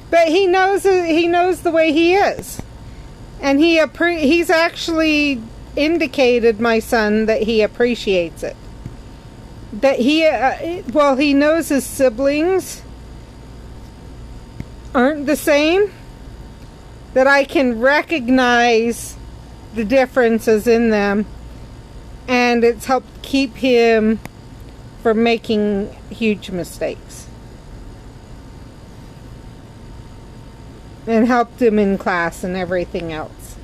But he knows the way he is, and he's actually indicated, my son, that he appreciates it. That he knows his siblings aren't the same, that I can recognize the differences in them, and it's helped keep him from making huge mistakes. And helped him in class and everything else.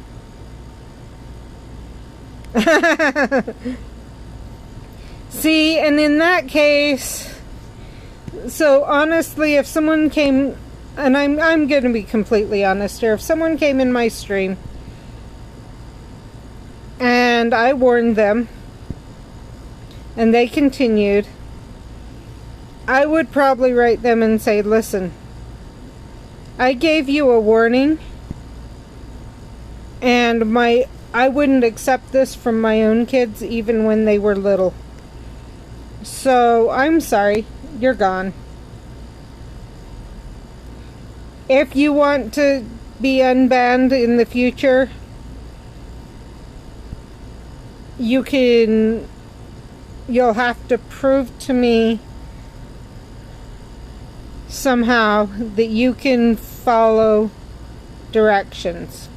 See, and in that case, so honestly, if someone came, and I'm going to be completely honest here, if someone came in my stream and I warned them and they continued, I would probably write them and say, listen, I gave you a warning, and I wouldn't accept this from my own kids even when they were little. So I'm sorry, you're gone. If you want to be unbanned in the future, you'll have to prove to me somehow that you can follow directions.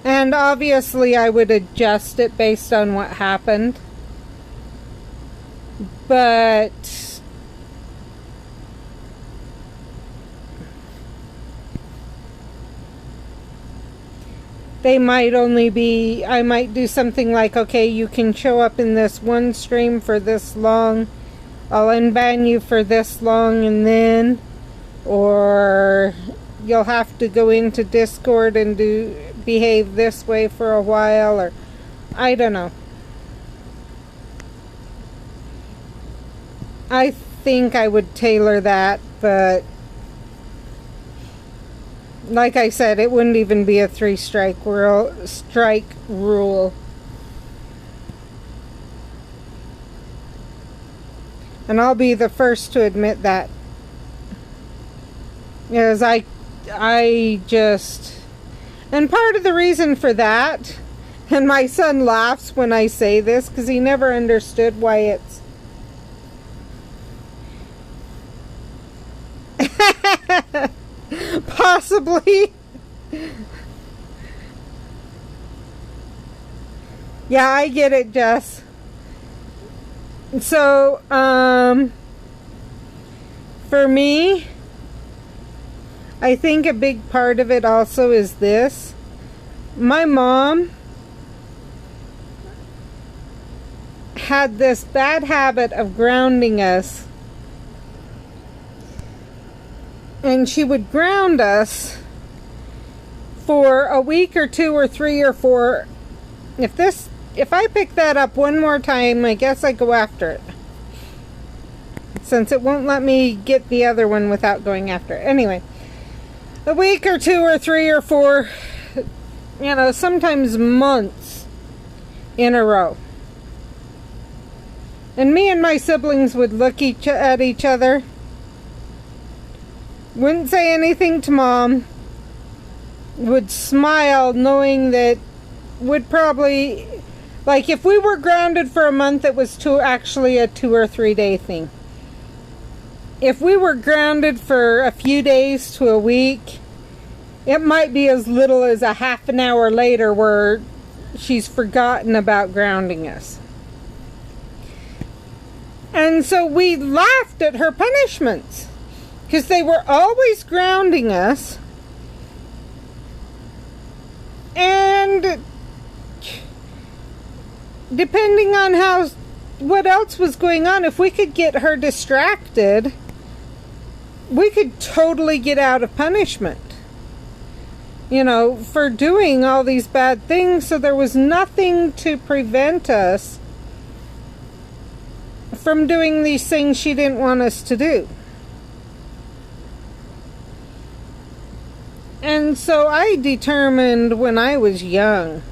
And obviously I would adjust it based on what happened. But they might only be, I might do something like, okay, you can show up in this one stream for this long, I'll unban you for this long, and then, or you'll have to go into Discord and behave this way for a while, or I don't know. I think I would tailor that, but like I said, it wouldn't even be a 3-strike rule. And I'll be the first to admit that. Because I just, And part of the reason for that, and my son laughs when I say this because he never understood why it's possibly. Yeah, I get it, Jess. So, for me, I think a big part of it also is this. My mom had this bad habit of grounding us. And she would ground us for a week or 2 or 3 or 4. If I pick that up one more time, I guess I go after it. Since it won't let me get the other one without going after it. Anyway, a week or 2 or 3 or 4, sometimes months in a row. And me and my siblings would look at each other. Wouldn't say anything to Mom. Would smile knowing that would probably, like if we were grounded for a month, it was actually a 2 or 3 day thing. If we were grounded for a few days to a week, it might be as little as a half an hour later where she's forgotten about grounding us. And so we laughed at her punishments. Because they were always grounding us. And depending on what else was going on, if we could get her distracted, we could totally get out of punishment. For doing all these bad things. So there was nothing to prevent us from doing these things she didn't want us to do. And so I determined when I was young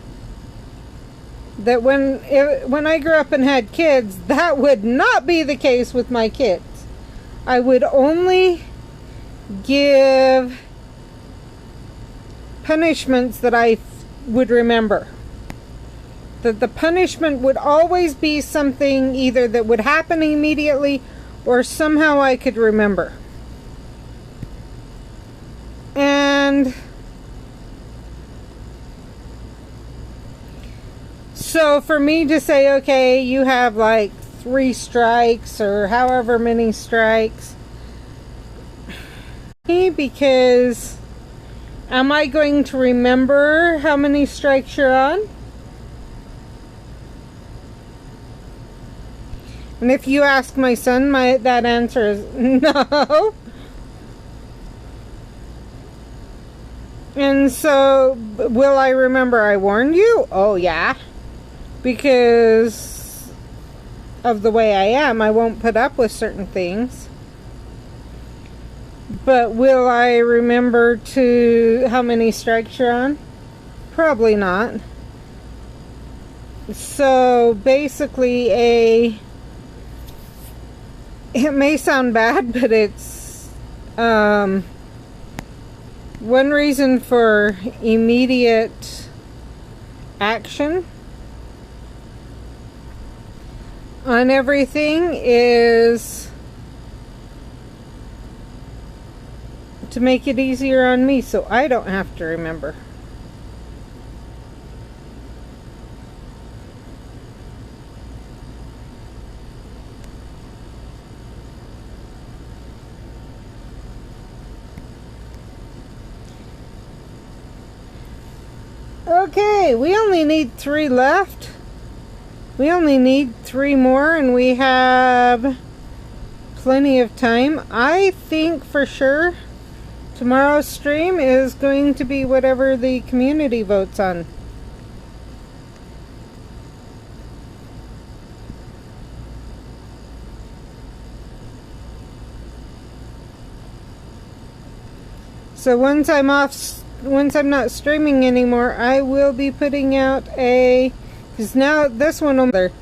that when I grew up and had kids, that would not be the case with my kids. I would only give punishments that I would remember. That the punishment would always be something either that would happen immediately or somehow I could remember. And so for me to say, okay, you have like 3 strikes or however many strikes, because am I going to remember how many strikes you're on? And if you ask my son, that answer is no. And so, will I remember I warned you? Oh, yeah. Because of the way I am, I won't put up with certain things. But will I remember how many strikes you're on? Probably not. So, basically it may sound bad, but it's, one reason for immediate action on everything is to make it easier on me so I don't have to remember. Okay, we only need 3 left. We only need 3 more and we have plenty of time. I think for sure tomorrow's stream is going to be whatever the community votes on. So once I'm not streaming anymore, I will be putting out because now this one over.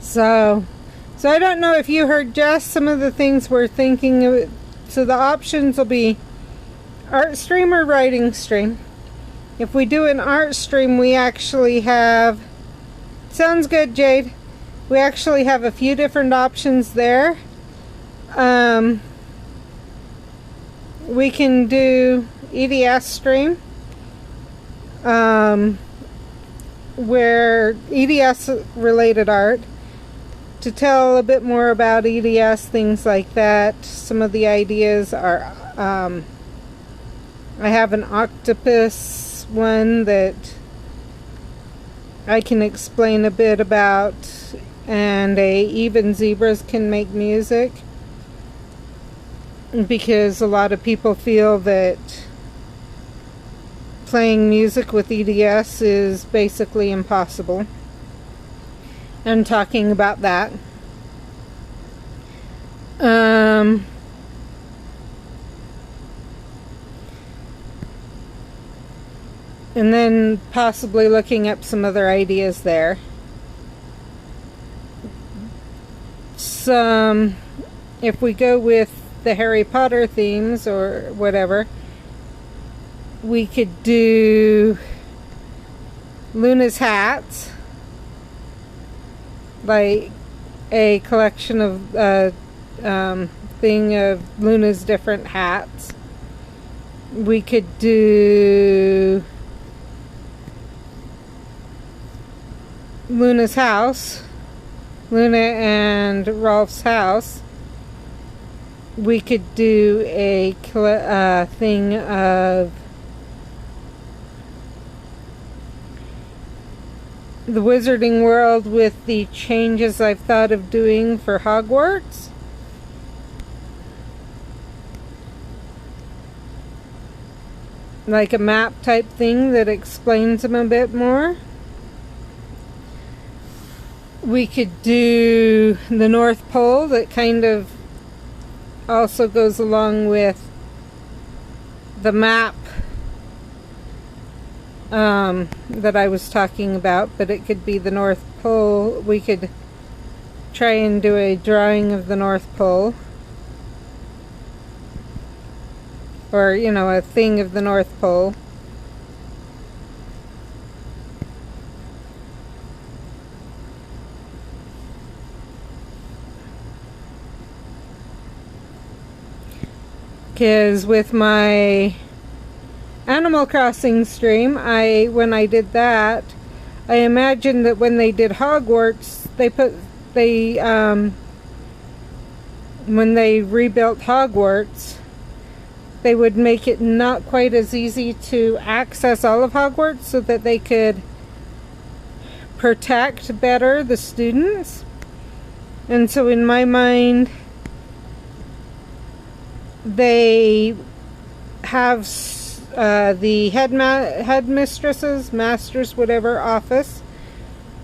So I don't know if you heard just some of the things we're thinking of. So the options will be art stream or writing stream. If we do an art stream, we actually have, sounds good, Jade. We actually have a few different options there. We can do EDS stream, where EDS related art, to tell a bit more about EDS, things like that. Some of the ideas are, I have an octopus one that I can explain a bit about, and even zebras can make music, because a lot of people feel that playing music with EDS is basically impossible, and talking about that. And then possibly looking up some other ideas there. If we go with the Harry Potter themes or whatever, we could do Luna's hats, like a collection of thing of Luna's different hats. We could do Luna's house, Luna and Rolf's house. We could do a thing of the Wizarding World with the changes I've thought of doing for Hogwarts. Like a map type thing that explains them a bit more. We could do the North Pole, that kind of also goes along with the map that I was talking about, but it could be the North Pole. We could try and do a drawing of the North Pole, or, you know, a thing of the North Pole. Because with my Animal Crossing stream, when I did that, I imagined that when they did Hogwarts, when they rebuilt Hogwarts, they would make it not quite as easy to access all of Hogwarts, so that they could protect better the students. And so in my mind, they have the headmistresses, masters, whatever, office,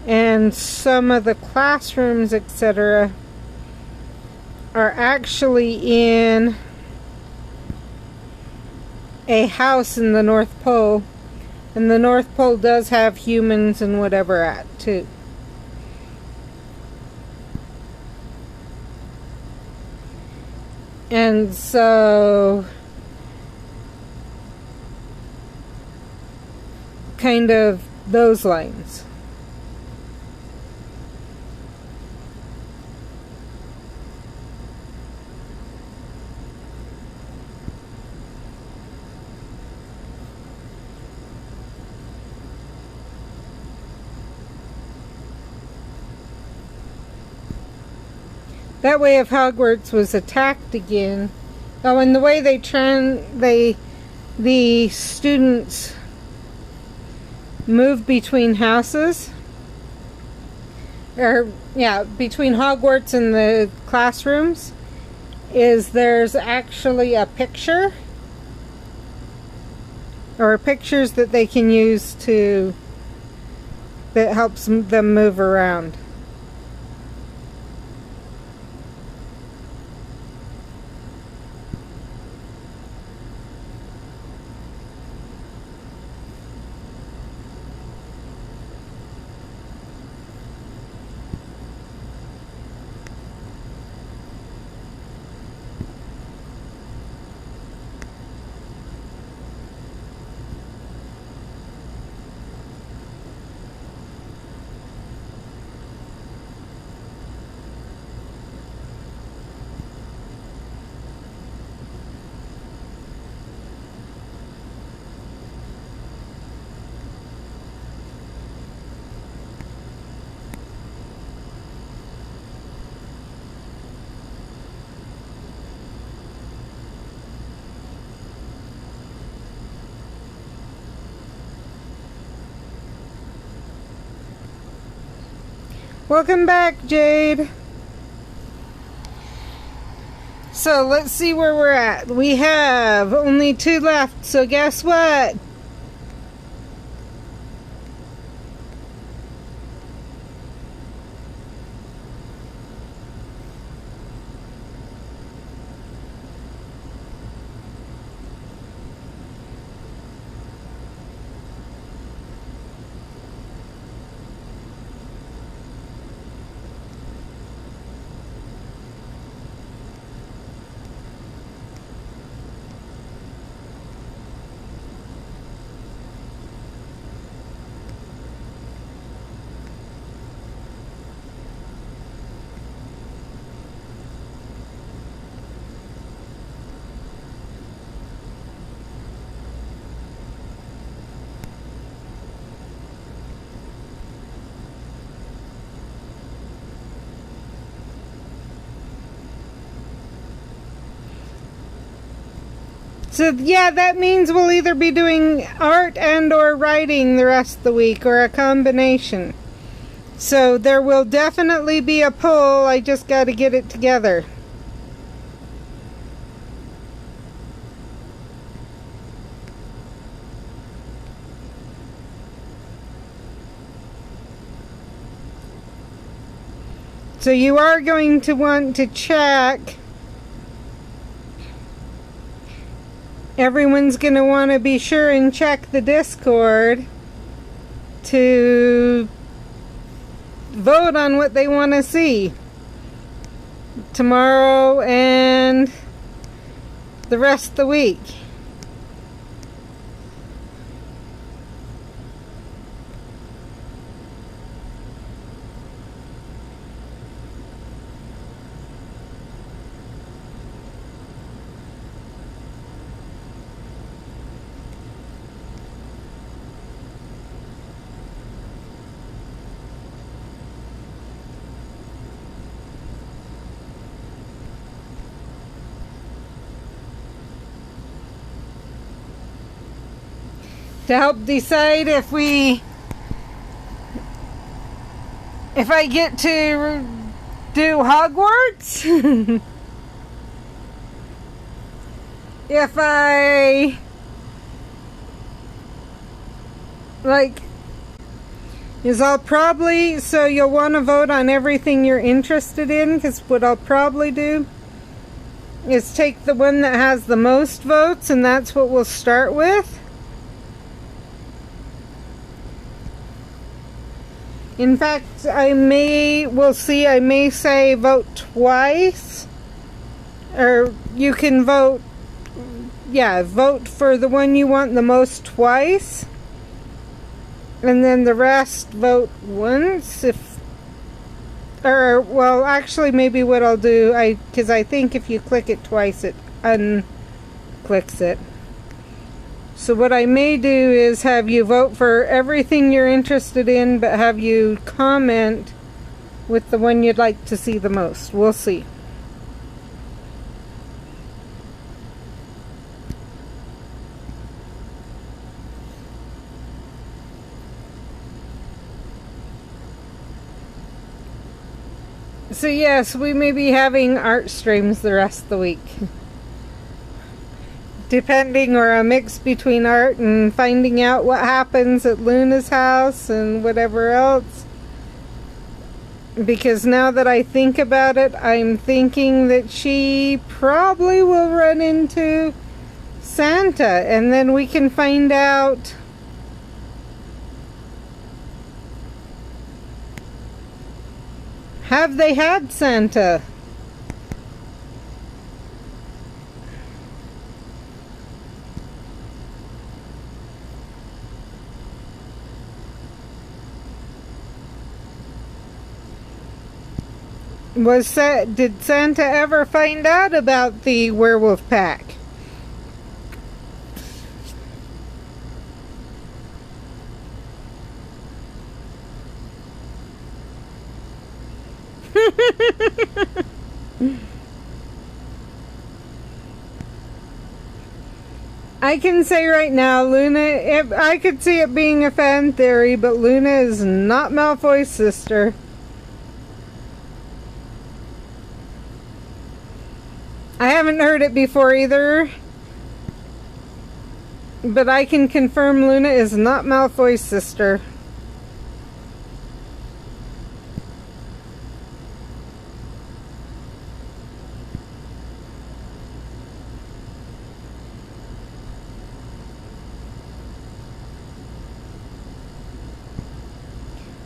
and some of the classrooms, etc., are actually in a house in the North Pole, and the North Pole does have humans and whatever at too. And so, kind of those lines. That way, if Hogwarts was attacked again, oh, and the way the students move between houses, or yeah, between Hogwarts and the classrooms, is there's actually a picture, or pictures that they can use that helps them move around. Welcome back, Jade. So let's see where we're at. We have only 2 left, so guess what? So yeah, that means we'll either be doing art and or writing the rest of the week, or a combination. So there will definitely be a poll, I just got to get it together. So you are going to want to check. Everyone's going to want to be sure and check the Discord to vote on what they want to see tomorrow and the rest of the week. To help decide if I get to do Hogwarts, if I is I'll probably, so you'll want to vote on everything you're interested in, because what I'll probably do is take the one that has the most votes, and that's what we'll start with. In fact, we'll see, I may say vote twice, or you can vote, yeah, vote for the one you want the most twice, and then the rest vote once, well, actually, maybe what I'll do, because I think if you click it twice, it unclicks it. So what I may do is have you vote for everything you're interested in, but have you comment with the one you'd like to see the most. We'll see. So yes, we may be having art streams the rest of the week. Depending, or a mix between art and finding out what happens at Luna's house and whatever else. Because now that I think about it, I'm thinking that she probably will run into Santa, and then we can find out have they had Santa? Did Santa ever find out about the werewolf pack? I can say right now, Luna, I could see it being a fan theory, but Luna is not Malfoy's sister. I haven't heard it before either. But I can confirm Luna is not Malfoy's sister.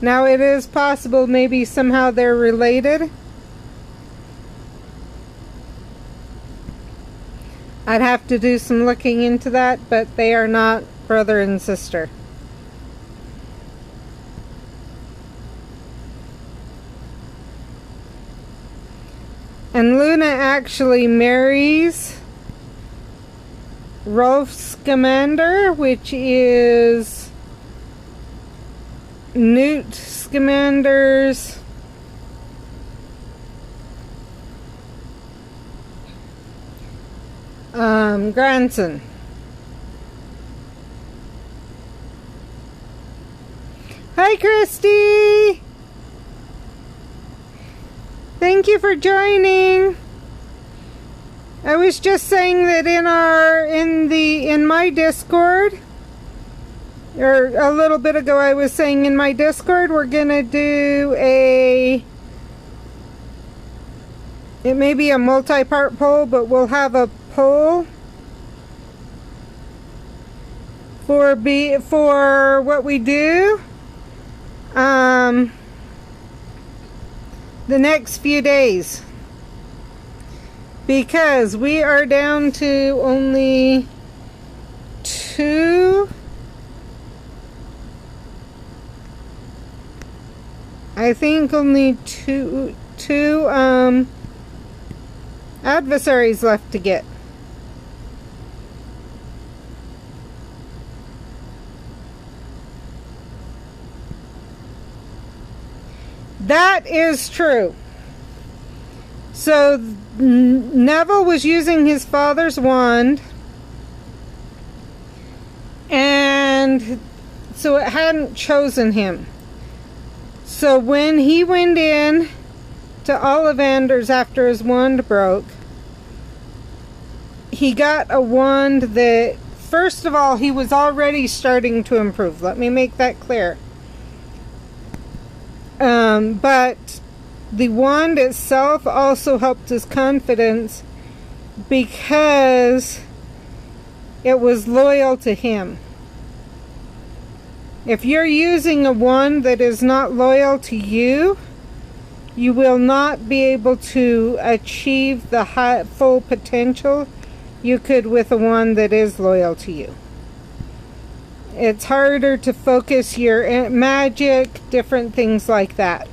Now it is possible maybe somehow they're related. I'd have to do some looking into that, but they are not brother and sister. And Luna actually marries Rolf Scamander, which is Newt Scamander's grandson. Hi, Christy! Thank you for joining. I was just saying that in my Discord, or a little bit ago I was saying in my Discord, we're gonna do it may be a multi-part poll, but we'll have a poll for what we do the next few days, because we are down to only two adversaries left to get. That is true. So Neville was using his father's wand, and so it hadn't chosen him. So when he went in to Ollivander's after his wand broke, he got a wand that, first of all, he was already starting to improve. Let me make that clear. But the wand itself also helped his confidence because it was loyal to him. If you're using a wand that is not loyal to you, you will not be able to achieve the full potential you could with a wand that is loyal to you. It's harder to focus your magic, different things like that.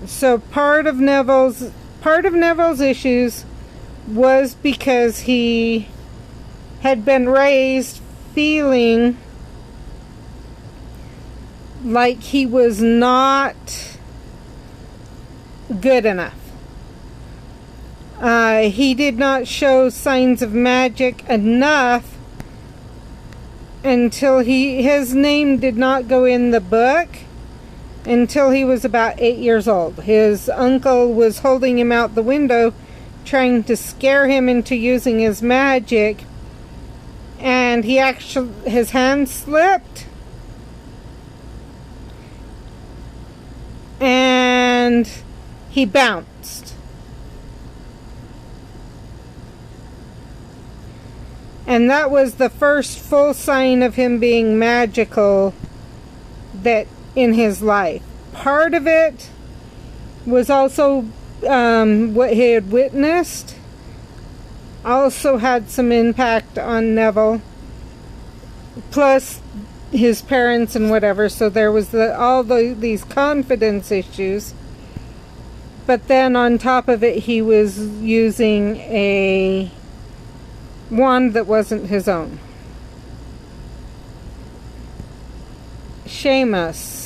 So part of Neville's issues was because he had been raised feeling like he was not good enough. He did not show signs of magic enough until his name did not go in the book until he was about 8 years old. His uncle was holding him out the window trying to scare him into using his magic, and his hand slipped and he bounced. And that was the first full sign of him being magical that in his life. Part of it was also what he had witnessed also had some impact on Neville, plus his parents and whatever. So there was these confidence issues, but then on top of it he was using a wand that wasn't his own. Seamus.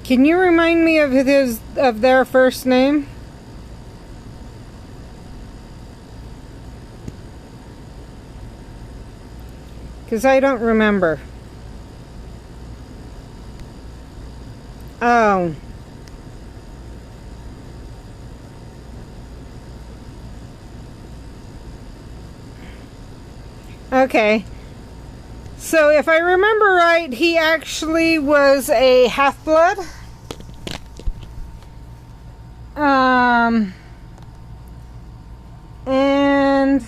Can you remind me of their first name? Because I don't remember. Oh. Okay. So if I remember right, he actually was a half-blood. And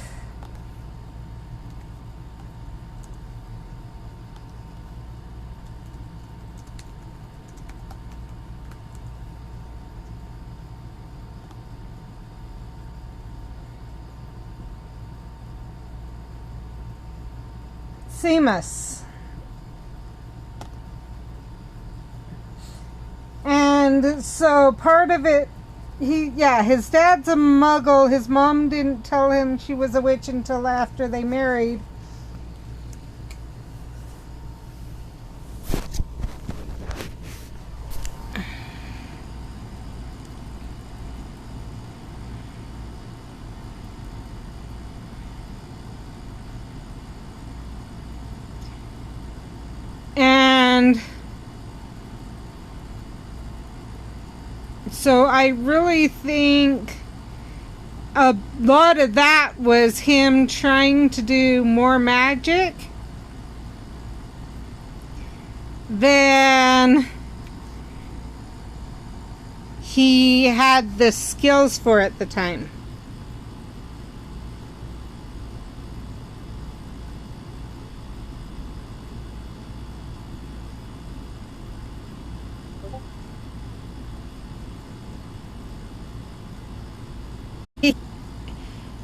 Seamus. And so part of it, his dad's a muggle. His mom didn't tell him she was a witch until after they married. And so I really think a lot of that was him trying to do more magic than he had the skills for at the time.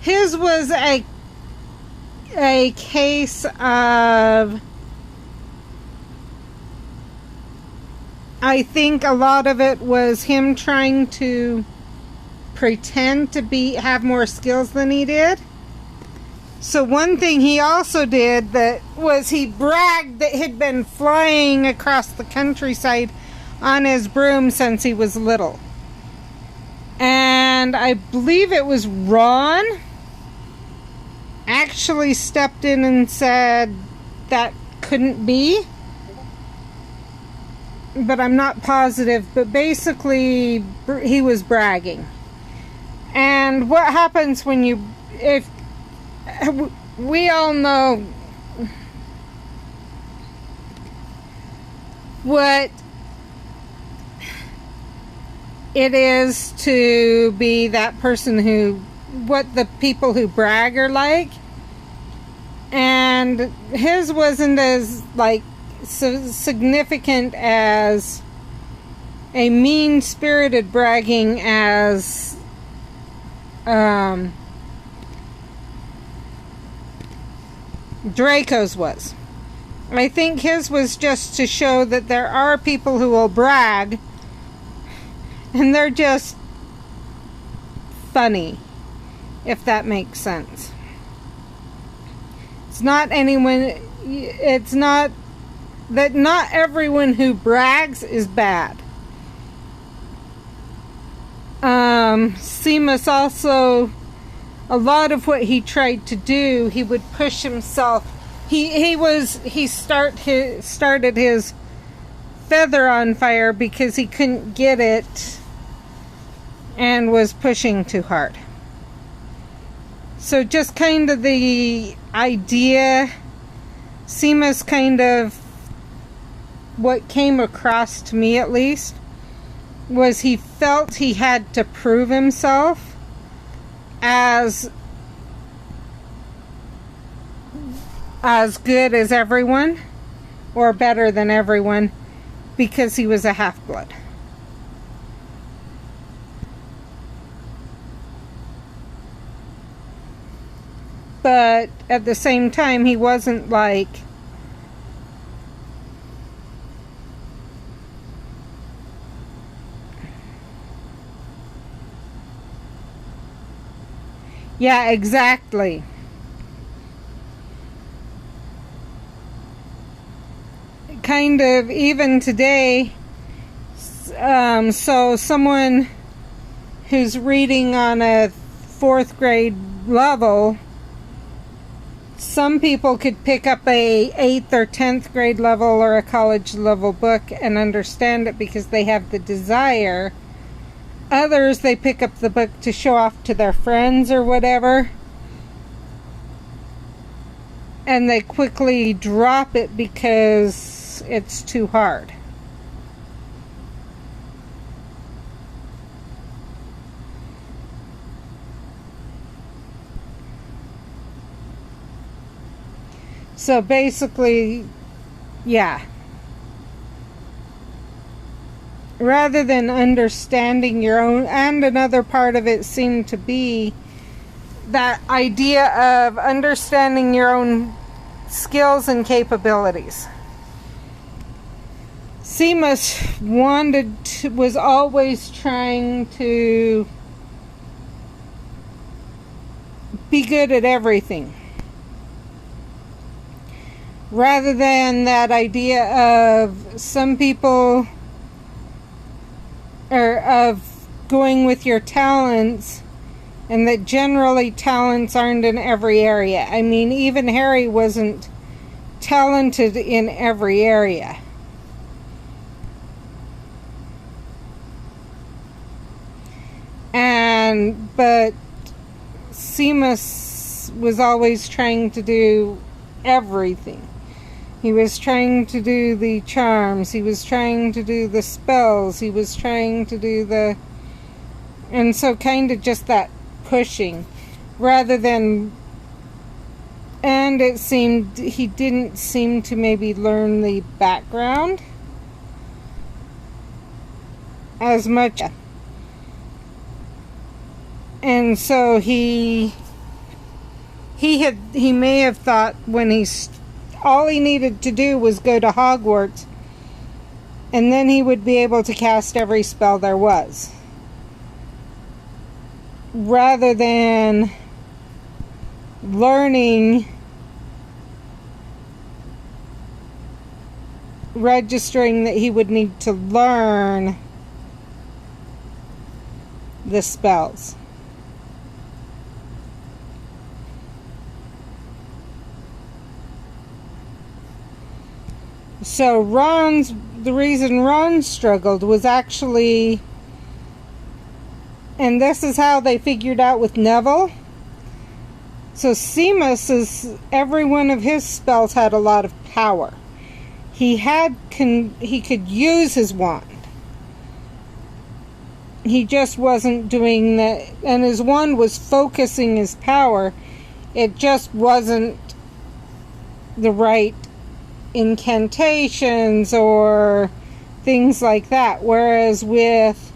His was a case of, I think a lot of it was him trying to pretend to have more skills than he did. So one thing he also did that was he bragged that he'd been flying across the countryside on his broom since he was little. And I believe it was Ron actually stepped in and said that couldn't be, but I'm not positive. But basically he was bragging. And what happens when if we all know what it is to be that person what the people who brag are like. And his wasn't as so significant as a mean-spirited bragging as Draco's was. I think his was just to show that there are people who will brag and they're just funny, if that makes sense. It's not that not everyone who brags is bad. Seamus also, a lot of what he tried to do, he would push himself. He started his feather on fire because he couldn't get it and was pushing too hard. So just kind of the idea, Seamus kind of, what came across to me at least, was he felt he had to prove himself as good as everyone or better than everyone because he was a half-blood. But at the same time, he wasn't like, yeah, exactly. Kind of even today, so someone who's reading on a 4th grade level some people could pick up a 8th or 10th grade level or a college level book and understand it because they have the desire. Others, they pick up the book to show off to their friends or whatever, and they quickly drop it because it's too hard. So basically, yeah. Rather than understanding your own, and another part of it seemed to be that idea of understanding your own skills and capabilities. Seamus was always trying to be good at everything. Rather than that idea of some people, or of going with your talents, and that generally talents aren't in every area. I mean, even Harry wasn't talented in every area. But Seamus was always trying to do everything. He was trying to do the charms. He was trying to do the spells. He was trying to do the... And so kind of just that pushing. Rather than... And it seemed he didn't seem to maybe learn the background as much. And so he may have thought when all he needed to do was go to Hogwarts, and then he would be able to cast every spell there was. Rather than registering that he would need to learn the spells. So the reason Ron struggled was actually, and this is how they figured out with Neville. So Seamus, every one of his spells had a lot of power. He could use his wand. He just wasn't doing that, and his wand was focusing his power. It just wasn't the right incantations or things like that. Whereas with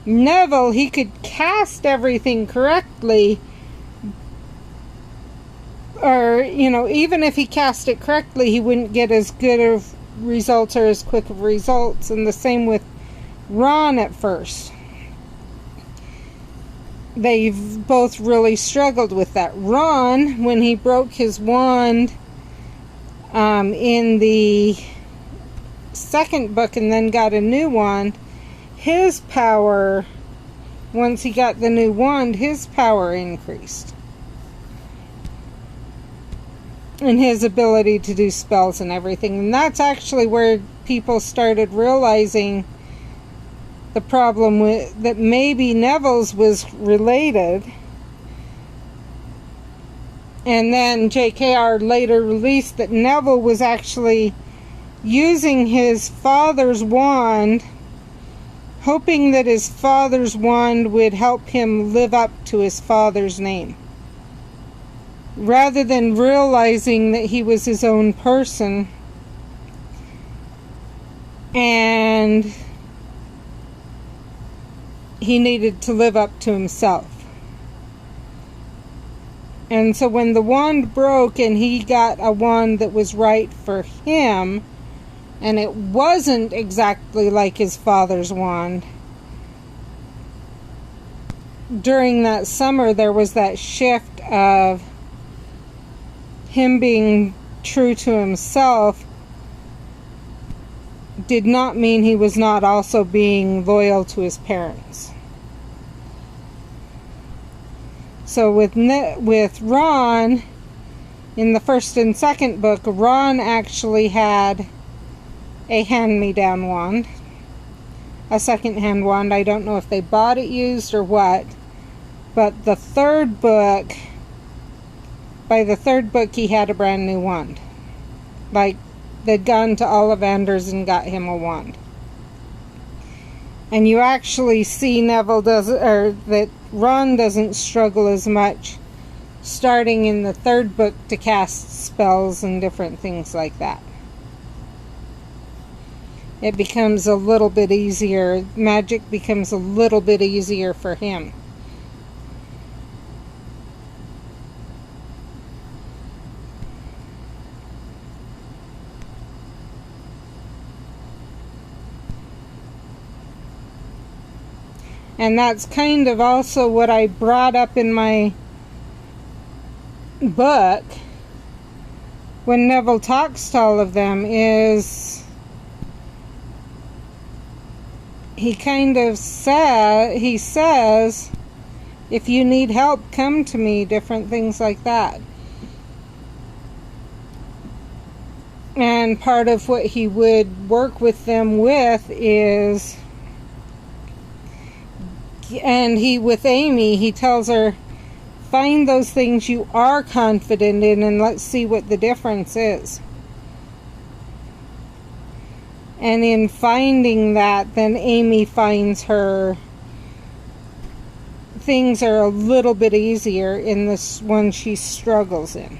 Neville, he could cast everything correctly, or even if he cast it correctly, he wouldn't get as good of results or as quick of results. And the same with Ron at first. They've both really struggled with that. Ron, when he broke his wand in the second book and then got a new wand, his power, once he got the new wand, his power increased. And his ability to do spells and everything. And that's actually where people started realizing the problem with that maybe Neville's was related. And then JKR later released that Neville was actually using his father's wand, hoping that his father's wand would help him live up to his father's name, rather than realizing that he was his own person and he needed to live up to himself. And so when the wand broke and he got a wand that was right for him, and it wasn't exactly like his father's wand, during that summer there was that shift of him being true to himself did not mean he was not also being loyal to his parents. So with Ron, In the first and second book, Ron actually had a hand-me-down wand, a second-hand wand. I don't know if they bought it used or what, but the third book, by the third book, he had a brand new wand. Like, they'd gone to Ollivander's and got him a wand. And you actually see that Ron doesn't struggle as much starting in the third book to cast spells and different things like that. It becomes a little bit easier. Magic becomes a little bit easier for him. And that's kind of also what I brought up in my book when Neville talks to all of them, is he kind of says, if you need help, come to me, different things like that. And part of what he would work with them with is, and with Amy, he tells her, find those things you are confident in and let's see what the difference is. And in finding that, then Amy finds her things are a little bit easier in this one she struggles in.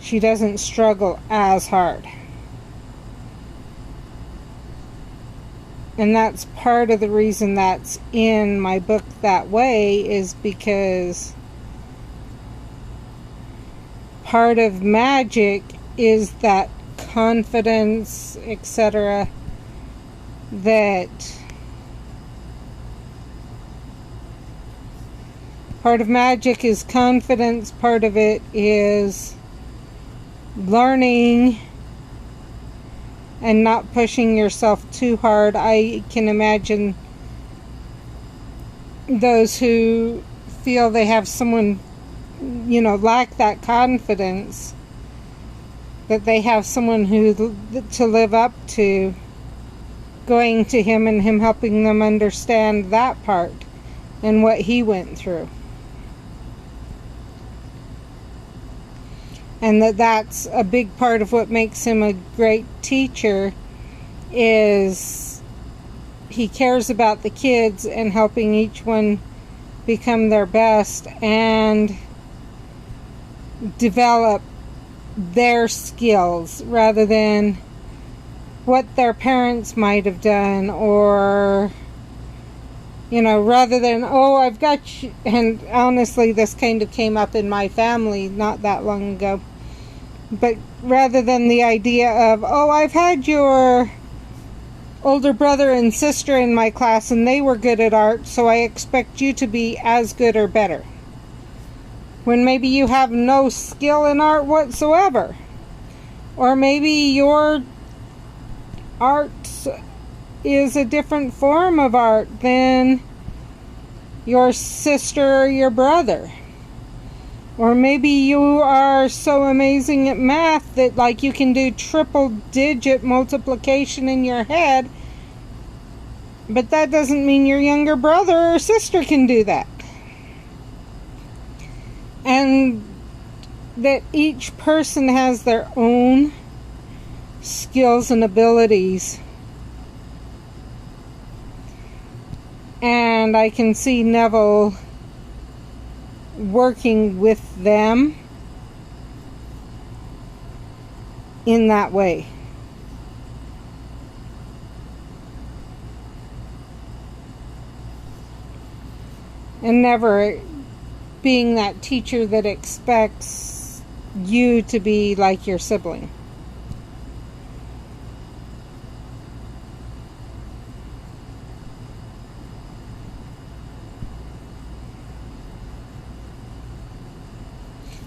She doesn't struggle as hard. And that's part of the reason that's in my book that way, is because part of magic is that confidence, etc. That part of magic is confidence, part of it is learning and not pushing yourself too hard. I can imagine those who feel they have someone, lack that confidence, that they have someone to live up to, going to him and him helping them understand that part and what he went through. And that's a big part of what makes him a great teacher, is he cares about the kids and helping each one become their best and develop their skills rather than what their parents might have done, or rather than, oh, I've got you. And honestly, this kind of came up in my family not that long ago. But rather than the idea of, oh, I've had your older brother and sister in my class and they were good at art, so I expect you to be as good or better. When maybe you have no skill in art whatsoever. Or maybe your art is a different form of art than your sister or your brother. Or maybe you are so amazing at math that you can do triple digit multiplication in your head, but that doesn't mean your younger brother or sister can do that. And that each person has their own skills and abilities. And I can see Neville working with them in that way. And never being that teacher that expects you to be like your sibling.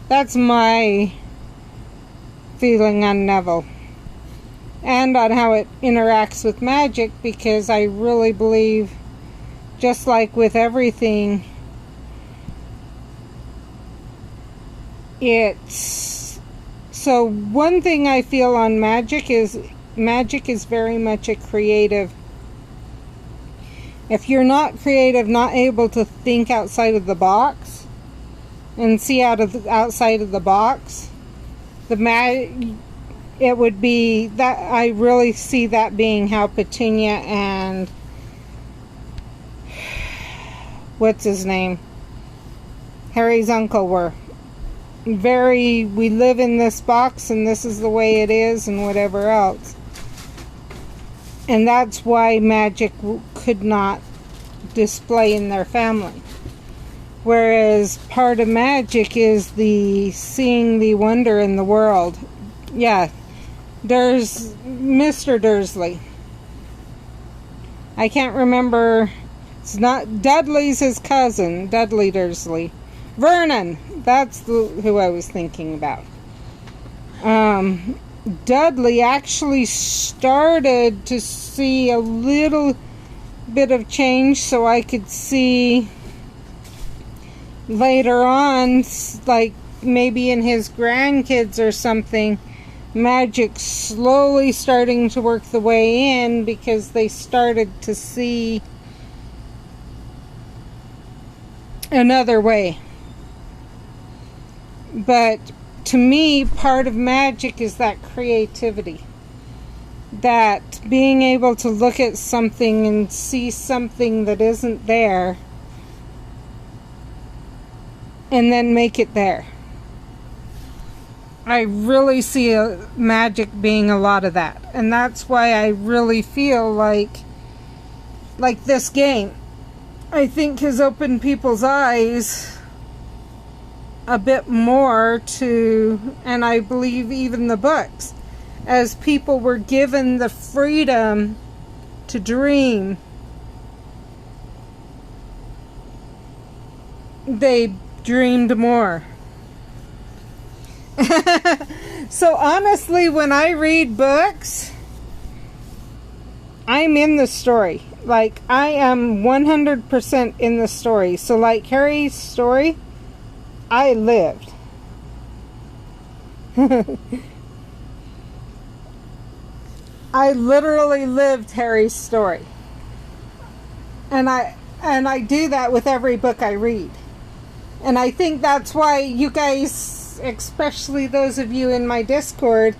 That's my feeling on Neville. And on how it interacts with magic, because I really believe, just like with everything, it's So one thing I feel on magic is very much a creative. If you're not creative, not able to think outside of the box and see outside of the box, it would be that. I really see that being how Petunia and what's his name, Harry's uncle were. We live in this box and this is the way it is and whatever else. And that's why magic could not display in their family. Whereas part of magic is the seeing the wonder in the world. Yeah, there's Mr. Dursley. I can't remember. It's not Dudley's his cousin, Dudley Dursley. Vernon, that's who I was thinking about. Dudley actually started to see a little bit of change, so I could see later on, like maybe in his grandkids or something, magic slowly starting to work the way in because they started to see another way. But to me, part of magic is that creativity. That being able to look at something and see something that isn't there and then make it there. I really see magic being a lot of that. And that's why I really feel like this game, I think, has opened people's eyes a bit more to, and I believe even the books, as people were given the freedom to dream, they dreamed more. So honestly, when I read books, I'm in the story. Like, I am 100% in the story. So like Harry's story, I lived. I literally lived Harry's story. And I do that with every book I read. And I think that's why you guys, especially those of you in my Discord,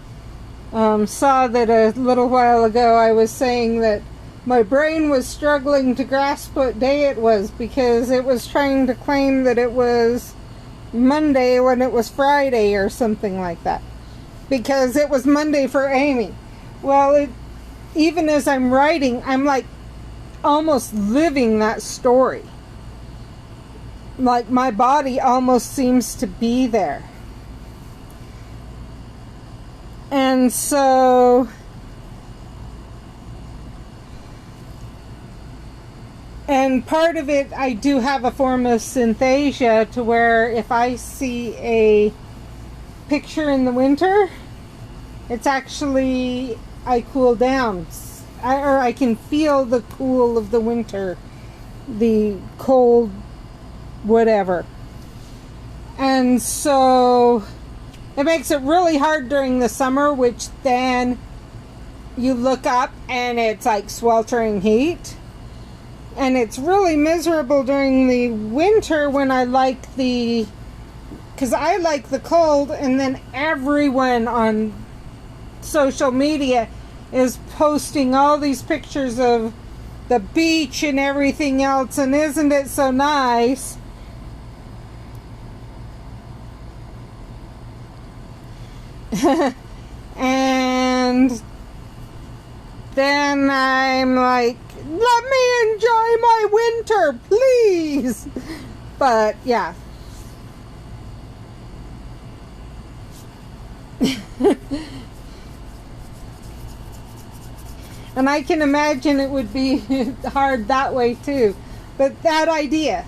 saw that a little while ago I was saying that my brain was struggling to grasp what day it was because it was trying to claim that it was Monday when it was Friday or something like that, because it was Monday for Amy. Well, even as I'm writing, I'm like almost living that story. Like my body almost seems to be there. And so, and part of it, I do have a form of synesthesia to where if I see a picture in the winter, it's actually, I cool down. Or I can feel the cool of the winter, the cold, whatever. And so it makes it really hard during the summer, which then you look up and it's like sweltering heat. And it's really miserable during the winter when I like because I like the cold, and then everyone on social media is posting all these pictures of the beach and everything else, and isn't it so nice? And then I'm like, let me enjoy my winter, please. But yeah. And I can imagine it would be hard that way too. But that idea.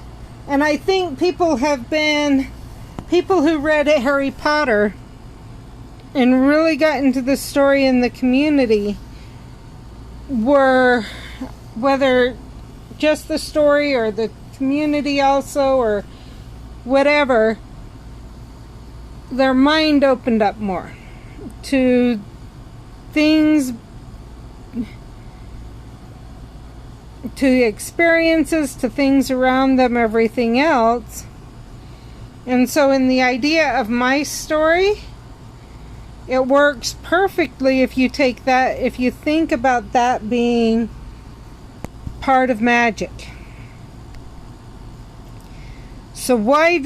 And I think people who read Harry Potter and really got into the story in the community were, whether just the story or the community also or whatever, their mind opened up more. to things, to experiences, to things around them, everything else. And so in the idea of my story, it works perfectly if you take that, if you think about that being part of magic. So why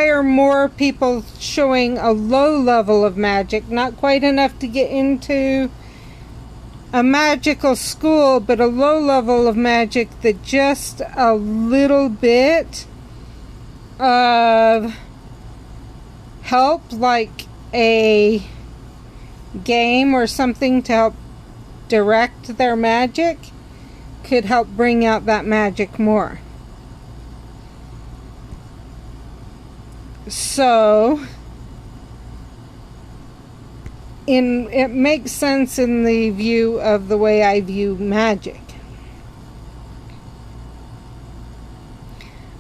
are more people showing a low level of magic? Not quite enough to get into a magical school, but a low level of magic that just a little bit of help, like a game or something to help direct their magic, could help bring out that magic more. So it makes sense in the view of the way I view magic.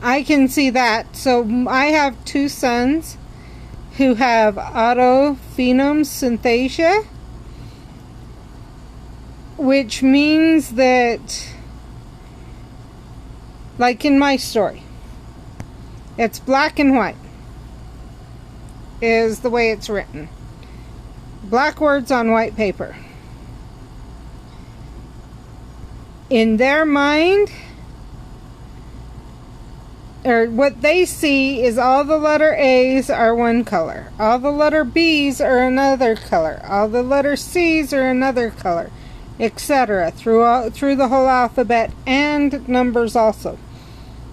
I can see that. So I have two sons who have autophenome synthesia, which means that, like in my story, it's black and white is the way it's written. Black words on white paper. In their mind, or what they see, is all the letter A's are one color, all the letter B's are another color, all the letter C's are another color, etc. through the whole alphabet, and numbers also.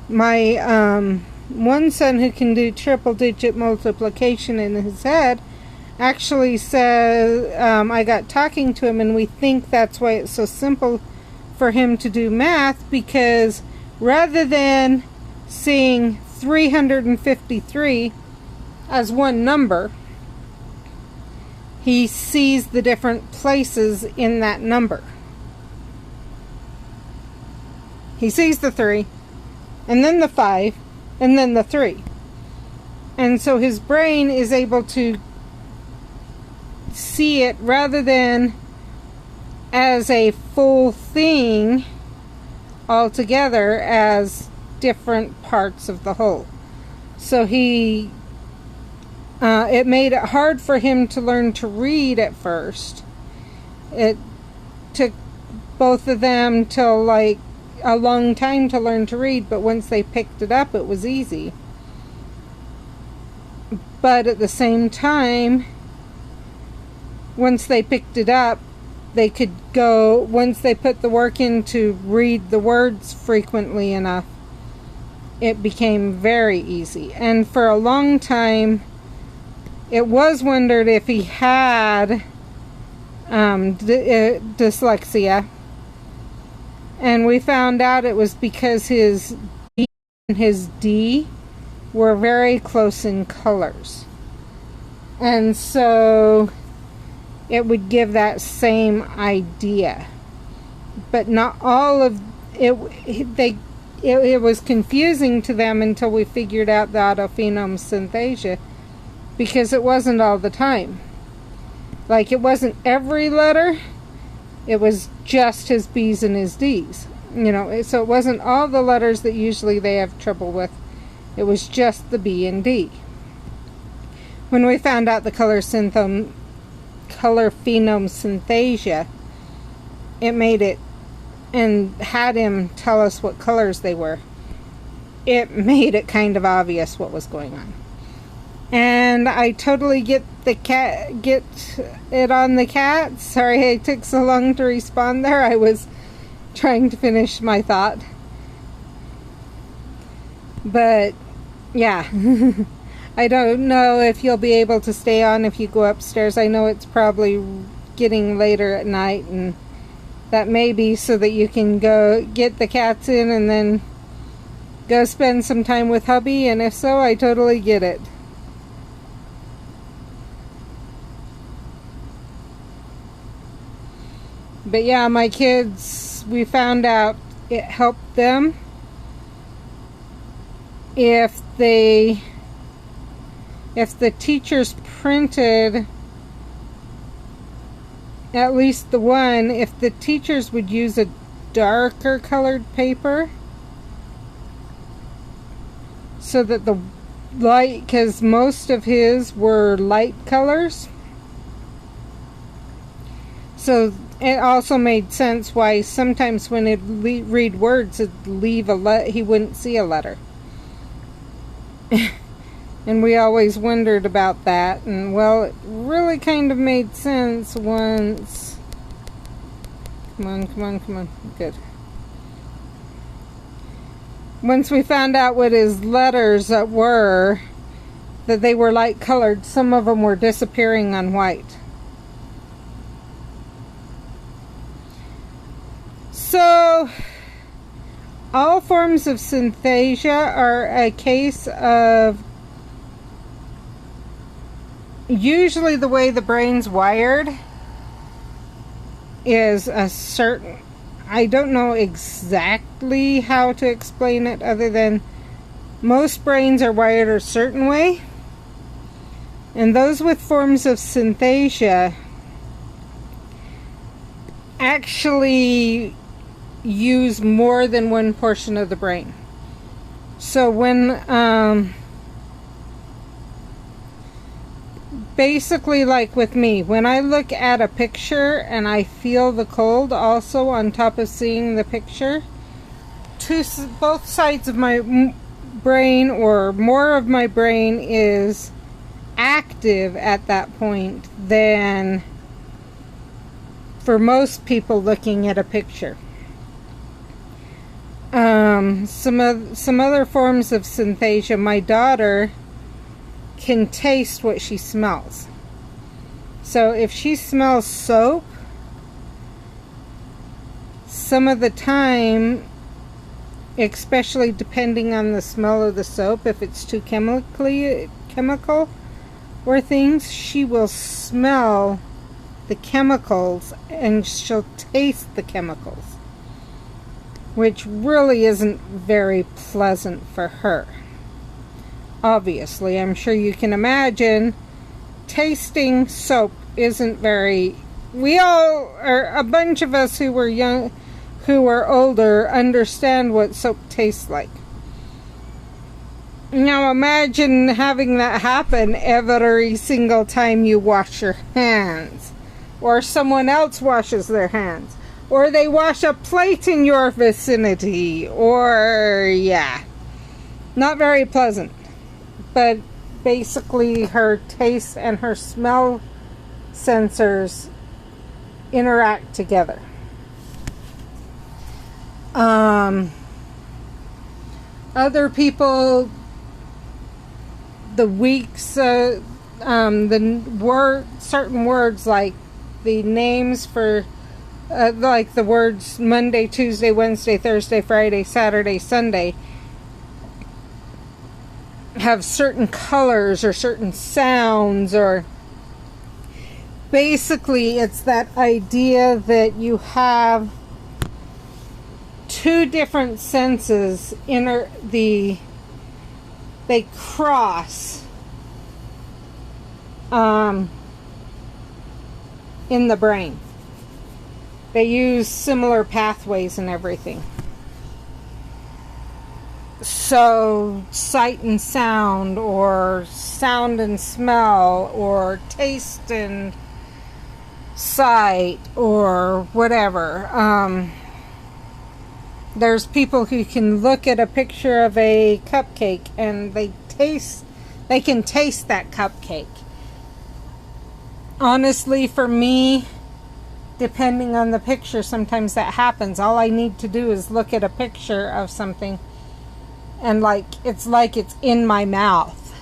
My one son, who can do triple digit multiplication in his head, actually says, I got talking to him, and we think that's why it's so simple for him to do math, because rather than seeing 353 as one number, he sees the different places in that number. He sees the 3, and then the 5, and then the 3. And so his brain is able to see it rather than as a full thing altogether, as different parts of the whole. So it made it hard for him to learn to read at first. It took both of them till like a long time to learn to read, but once they picked it up, it was easy. But at the same time, once they picked it up, they could go, once they put the work in to read the words frequently enough, it became very easy. And for a long time, it was wondered if he had dyslexia. And we found out it was because his B and his D were very close in colors. And so it would give that same idea. But not all of it. It was confusing to them until we figured out the autophenome synthesia, because it wasn't all the time. Like, it wasn't every letter. It was just his B's and his D's. You know, so it wasn't all the letters that usually they have trouble with. It was just the B and D. When we found out the color phenome synthesia, it made it, and had him tell us what colors they were, it made it kind of obvious what was going on. And I totally get it on the cat. Sorry it took so long to respond there. I was trying to finish my thought. But yeah, I don't know if you'll be able to stay on if you go upstairs. I know it's probably getting later at night, and that may be so that you can go get the cats in and then go spend some time with hubby, and if so, I totally get it. But yeah, my kids, we found out it helped them if the teachers printed at least the one, if the teachers would use a darker colored paper so that the light, because most of his were light colors, so it also made sense why sometimes when he'd read words, it'd leave he wouldn't see a letter. And we always wondered about that, and well, it really kind of made sense once. Come on, good. Once we found out what his letters were, that they were light colored, some of them were disappearing on white. So, all forms of synesthesia are a case of usually the way the brain's wired is a certain, I don't know exactly how to explain it other than most brains are wired a certain way, and those with forms of synesthesia actually use more than one portion of the brain. So when basically, like with me, when I look at a picture and I feel the cold also on top of seeing the picture, both sides of my brain, or more of my brain, is active at that point than for most people looking at a picture. Some other forms of synesthesia, my daughter can taste what she smells. So if she smells soap, some of the time, especially depending on the smell of the soap, if it's too chemical or things, she will smell the chemicals and she'll taste the chemicals, which really isn't very pleasant for her. Obviously, I'm sure you can imagine tasting soap isn't very... We all, or a bunch of us who were young, who were older, understand what soap tastes like. Now imagine having that happen every single time you wash your hands, or someone else washes their hands, or they wash a plate in your vicinity, or yeah, not very pleasant. But basically her taste and her smell sensors interact together. Other people, certain words, like the names for like the words Monday, Tuesday, Wednesday, Thursday, Friday, Saturday, Sunday, have certain colors or certain sounds, or basically it's that idea that you have two different senses they cross in the brain. They use similar pathways and everything. So sight and sound, or sound and smell, or taste and sight, or whatever. There's people who can look at a picture of a cupcake and they can taste that cupcake. Honestly, for me, depending on the picture, sometimes that happens. All I need to do is look at a picture of something and it's in my mouth.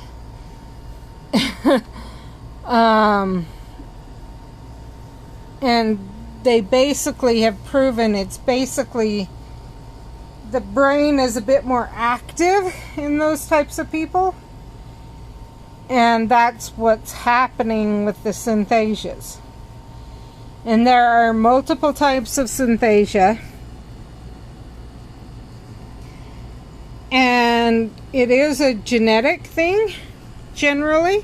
And they basically have proven it's basically the brain is a bit more active in those types of people. And that's what's happening with the synthesias. And there are multiple types of synesthesia. And it is a genetic thing, generally.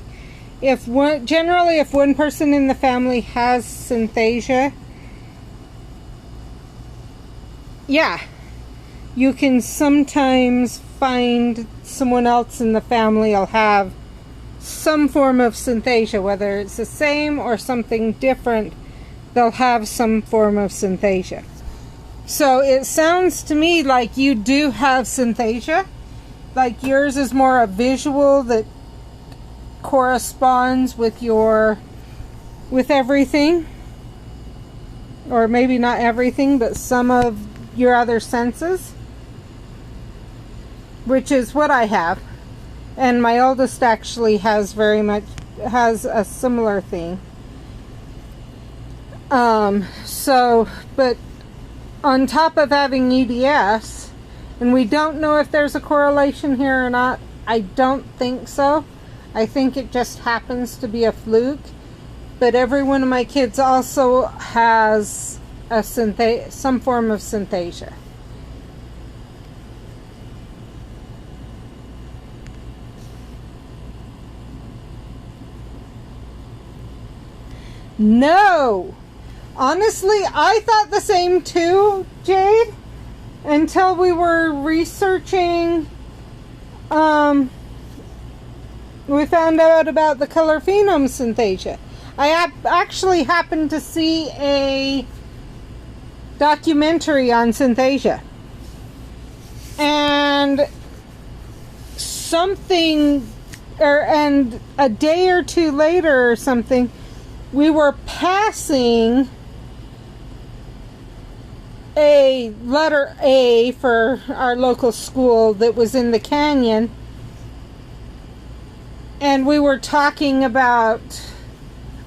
Generally, if one person in the family has synesthesia, yeah, you can sometimes find someone else in the family will have some form of synesthesia, whether it's the same or something different, they'll have some form of synesthesia. So it sounds to me like you do have synesthesia, like yours is more a visual that corresponds with everything, or maybe not everything, but some of your other senses, which is what I have. And my oldest actually has a similar thing. But on top of having EDS, and we don't know if there's a correlation here or not, I don't think so. I think it just happens to be a fluke. But every one of my kids also has some form of synesthesia. No! Honestly, I thought the same too, Jade, until we were researching. We found out about the color phenome synesthesia. I actually happened to see a documentary on synesthesia. And and a day or two later or something, we were passing a letter A for our local school that was in the canyon, and we were talking about,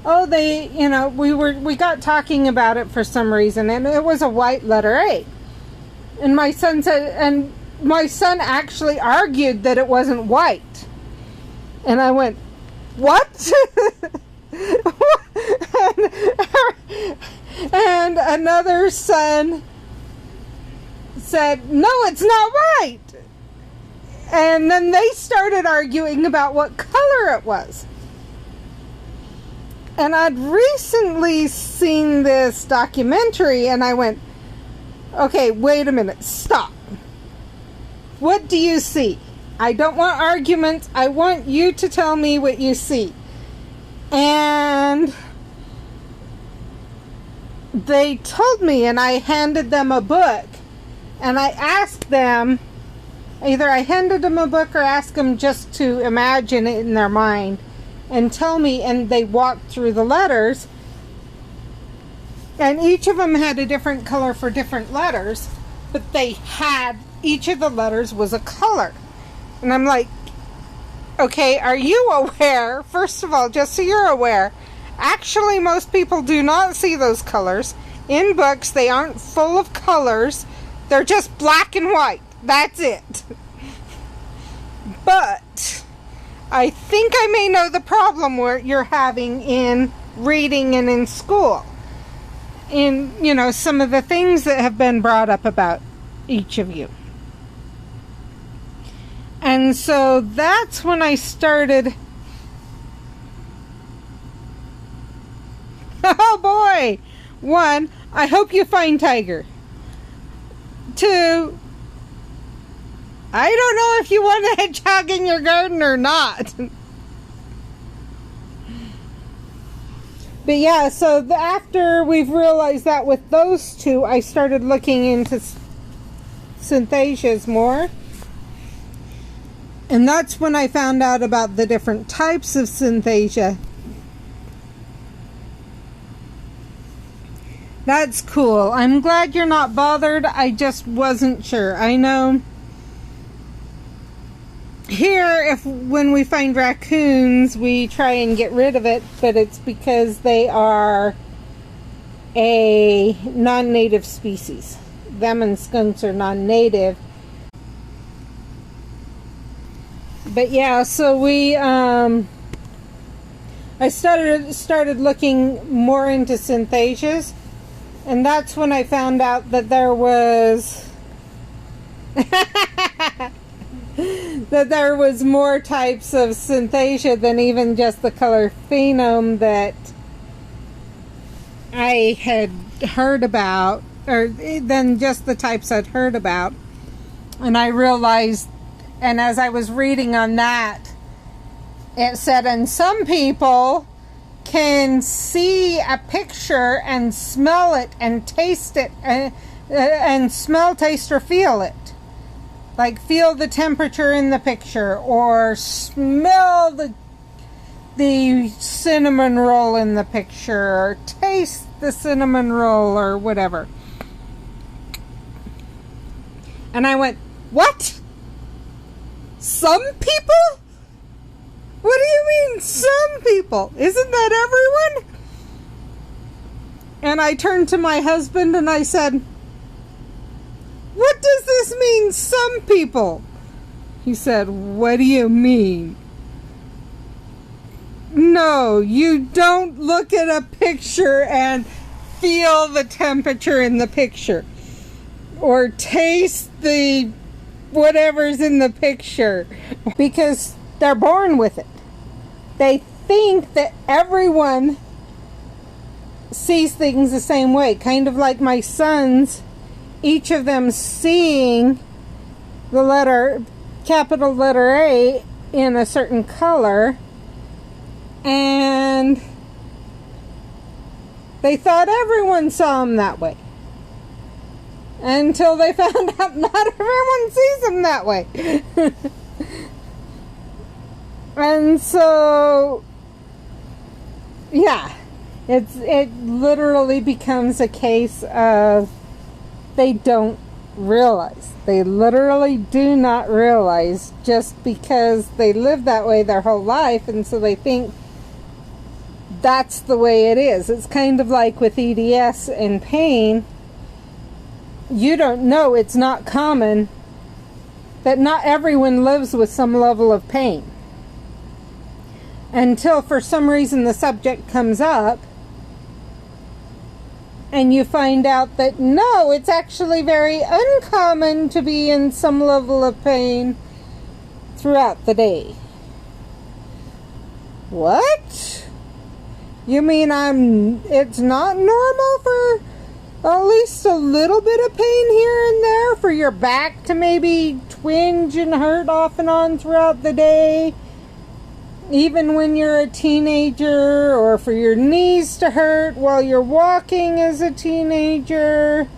we got talking about it for some reason, and it was a white letter A. And my son actually argued that it wasn't white. And I went, what? and another son said, no, it's not white. And then they started arguing about what color it was. And I'd recently seen this documentary, and I went, okay, wait a minute, stop. What do you see? I don't want arguments. I want you to tell me what you see. And they told me, and I handed them a book. And I asked them, either I handed them a book or asked them just to imagine it in their mind and tell me, and they walked through the letters. And each of them had a different color for different letters, but each of the letters was a color. And I'm like, okay, are you aware? First of all, just so you're aware, actually most people do not see those colors. In books, they aren't full of colors. They're just black and white. That's it. But I think I may know the problem where you're having in reading and in school. In, some of the things that have been brought up about each of you. And so that's when I started. Oh boy! 1, I hope you find Tiger. 2, I don't know if you want a hedgehog in your garden or not. But yeah, so after we've realized that with those two, I started looking into synthesias more. And that's when I found out about the different types of synesthesia. That's cool. I'm glad you're not bothered. I just wasn't sure. I know here, when we find raccoons, we try and get rid of it, but it's because they are a non-native species. Them and skunks are non-native. But yeah, so I started looking more into synthesias, and that's when I found out that there was that there was more types of synesthesia than even just the color phenome that I had heard about, or than just the types I'd heard about. And I realized, and as I was reading on that, it said, and some people can see a picture and smell it and taste it, and smell, taste, or feel it. Like feel the temperature in the picture, or smell the cinnamon roll in the picture, or taste the cinnamon roll, or whatever. And I went, what? Some people? What do you mean, some people? Isn't that everyone? And I turned to my husband and I said, what does this mean, some people? He said, what do you mean? No, you don't look at a picture and feel the temperature in the picture, or taste the whatever's in the picture, because they're born with it. They think that everyone sees things the same way, kind of like my sons, each of them seeing the letter, capital letter A, in a certain color, and they thought everyone saw them that way, until they found out not everyone sees them that way. And so, yeah, it literally becomes a case of they don't realize. They literally do not realize, just because they live that way their whole life, and so they think that's the way it is. It's kind of like with EDS and pain. You don't know, it's not common that not everyone lives with some level of pain, until for some reason the subject comes up and you find out that no, it's actually very uncommon to be in some level of pain throughout the day. What? You mean it's not normal for at least a little bit of pain here and there, for your back to maybe twinge and hurt off and on throughout the day, even when you're a teenager, or for your knees to hurt while you're walking as a teenager,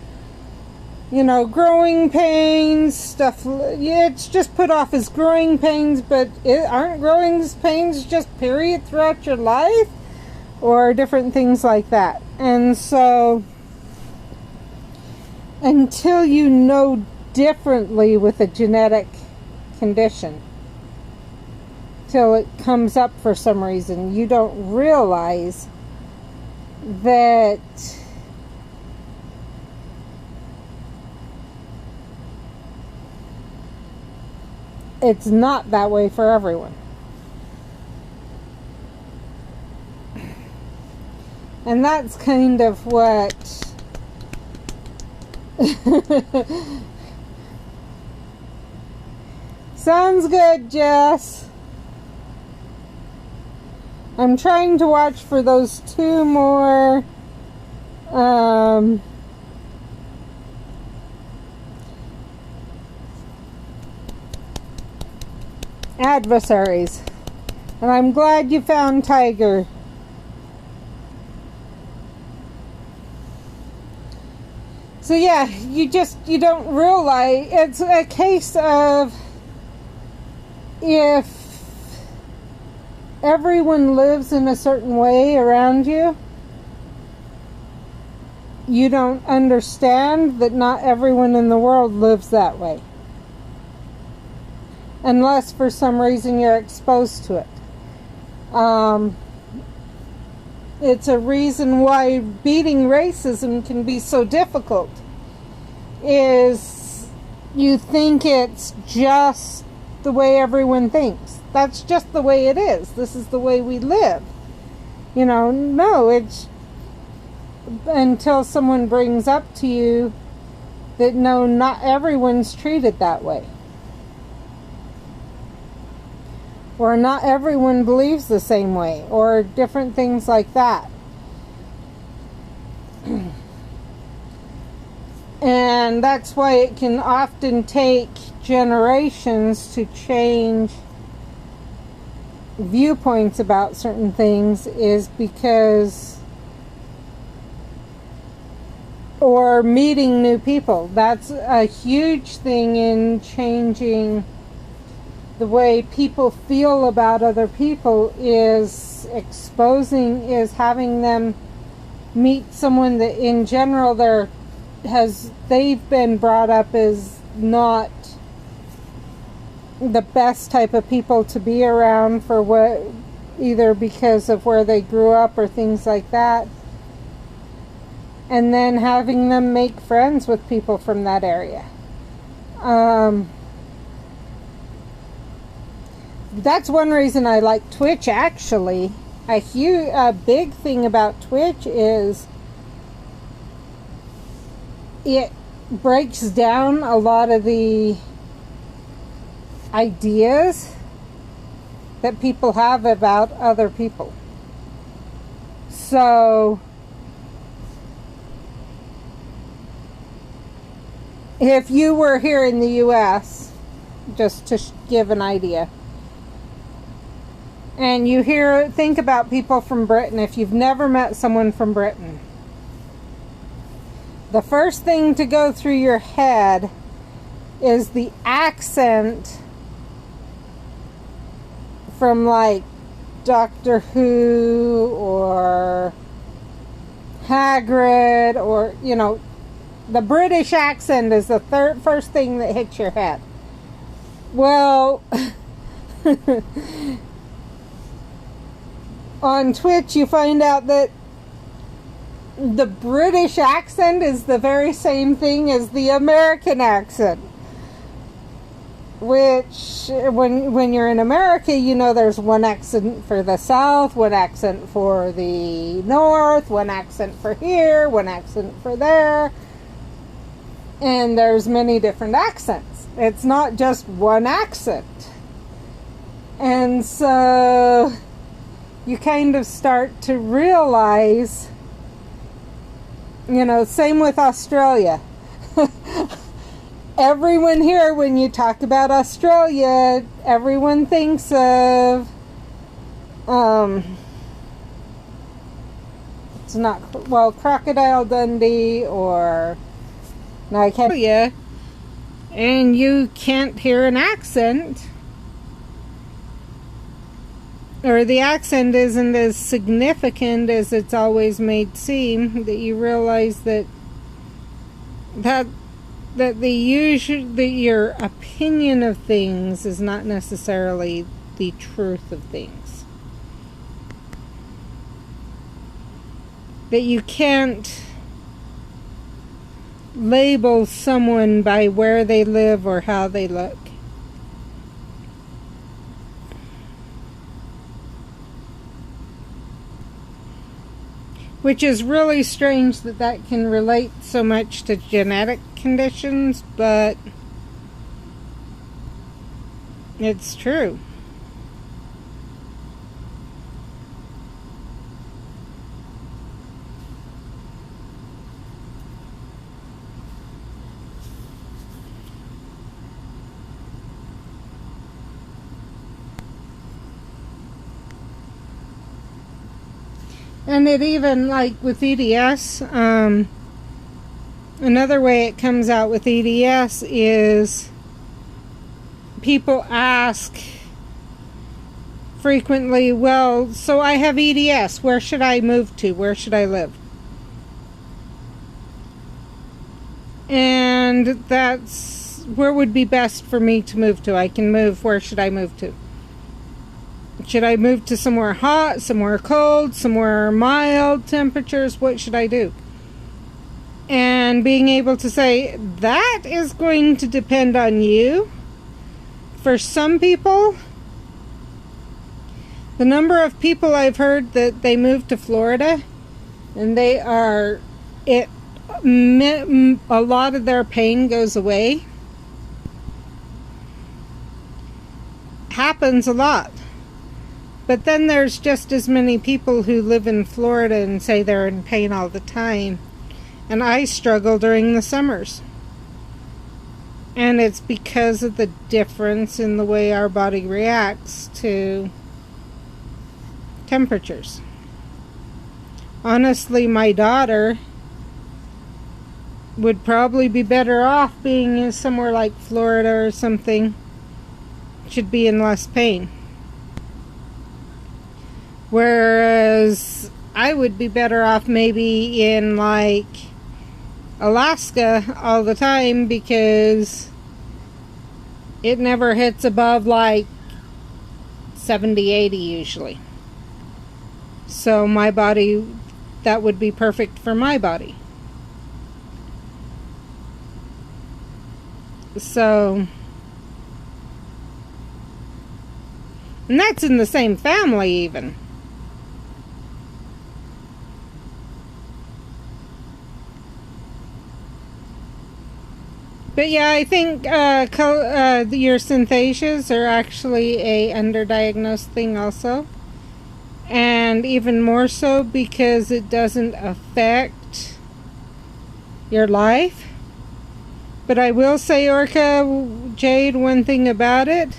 you know, growing pains, stuff. It's just put off as growing pains, but aren't growing pains just period throughout your life, or different things like that. And so, until you know differently with a genetic condition, till it comes up for some reason, you don't realize that it's not that way for everyone. And that's kind of what sounds good, Jess. I'm trying to watch for those two more adversaries. And I'm glad you found Tiger. So yeah, you don't realize. It's a case of, if everyone lives in a certain way around you, you don't understand that not everyone in the world lives that way. Unless for some reason you're exposed to it. It's a reason why beating racism can be so difficult, is you think it's just the way everyone thinks. That's just the way it is. This is the way we live. You know, no, it's until someone brings up to you that no, not everyone's treated that way. or not everyone believes the same way, or different things like that. And that's why it can often take generations to change viewpoints about certain things, is because, or meeting new people. That's a huge thing in changing the way people feel about other people, is having them meet someone that in general they've been brought up as not the best type of people to be around, for what, either because of where they grew up or things like that, and then having them make friends with people from that area. That's one reason I like Twitch, actually. A big thing about Twitch is it breaks down a lot of the ideas that people have about other people. So if you were here in the US, just to give an idea, and you think about people from Britain, if you've never met someone from Britain, the first thing to go through your head is the accent from like Doctor Who or Hagrid, or, the British accent is the first thing that hits your head. Well, on Twitch you find out that the British accent is the very same thing as the American accent. Which, when you're in America, there's one accent for the South, one accent for the North, one accent for here, one accent for there. And there's many different accents. It's not just one accent. And so you kind of start to realize, same with Australia. Everyone here, when you talk about Australia, everyone thinks of, it's not, Crocodile Dundee, or, no, I can't, and you can't hear an accent, or the accent isn't as significant as it's always made seem, that you realize that your opinion of things is not necessarily the truth of things. That you can't label someone by where they live or how they look. Which is really strange that can relate so much to genetic conditions, but it's true. And it even, like with EDS, another way it comes out with EDS is people ask frequently, well, so I have EDS, where should I move to? Where should I live? And that's where would be best for me to move to. I can move, where should I move to? Should I move to somewhere hot, somewhere cold, somewhere mild temperatures? What should I do? And being able to say, that is going to depend on you. For some people, the number of people I've heard that they moved to Florida, and a lot of their pain goes away. Happens a lot. But then there's just as many people who live in Florida and say they're in pain all the time. And I struggle during the summers. And it's because of the difference in the way our body reacts to temperatures. Honestly, my daughter would probably be better off being in somewhere like Florida or something. Should be in less pain. Whereas I would be better off maybe in like Alaska all the time, because it never hits above like 70, 80 usually. So my body, that would be perfect for my body. So, and that's in the same family even. But yeah, I think your synthesias are actually a underdiagnosed thing also. And even more so because it doesn't affect your life. But I will say, Orca, Jade, one thing about it,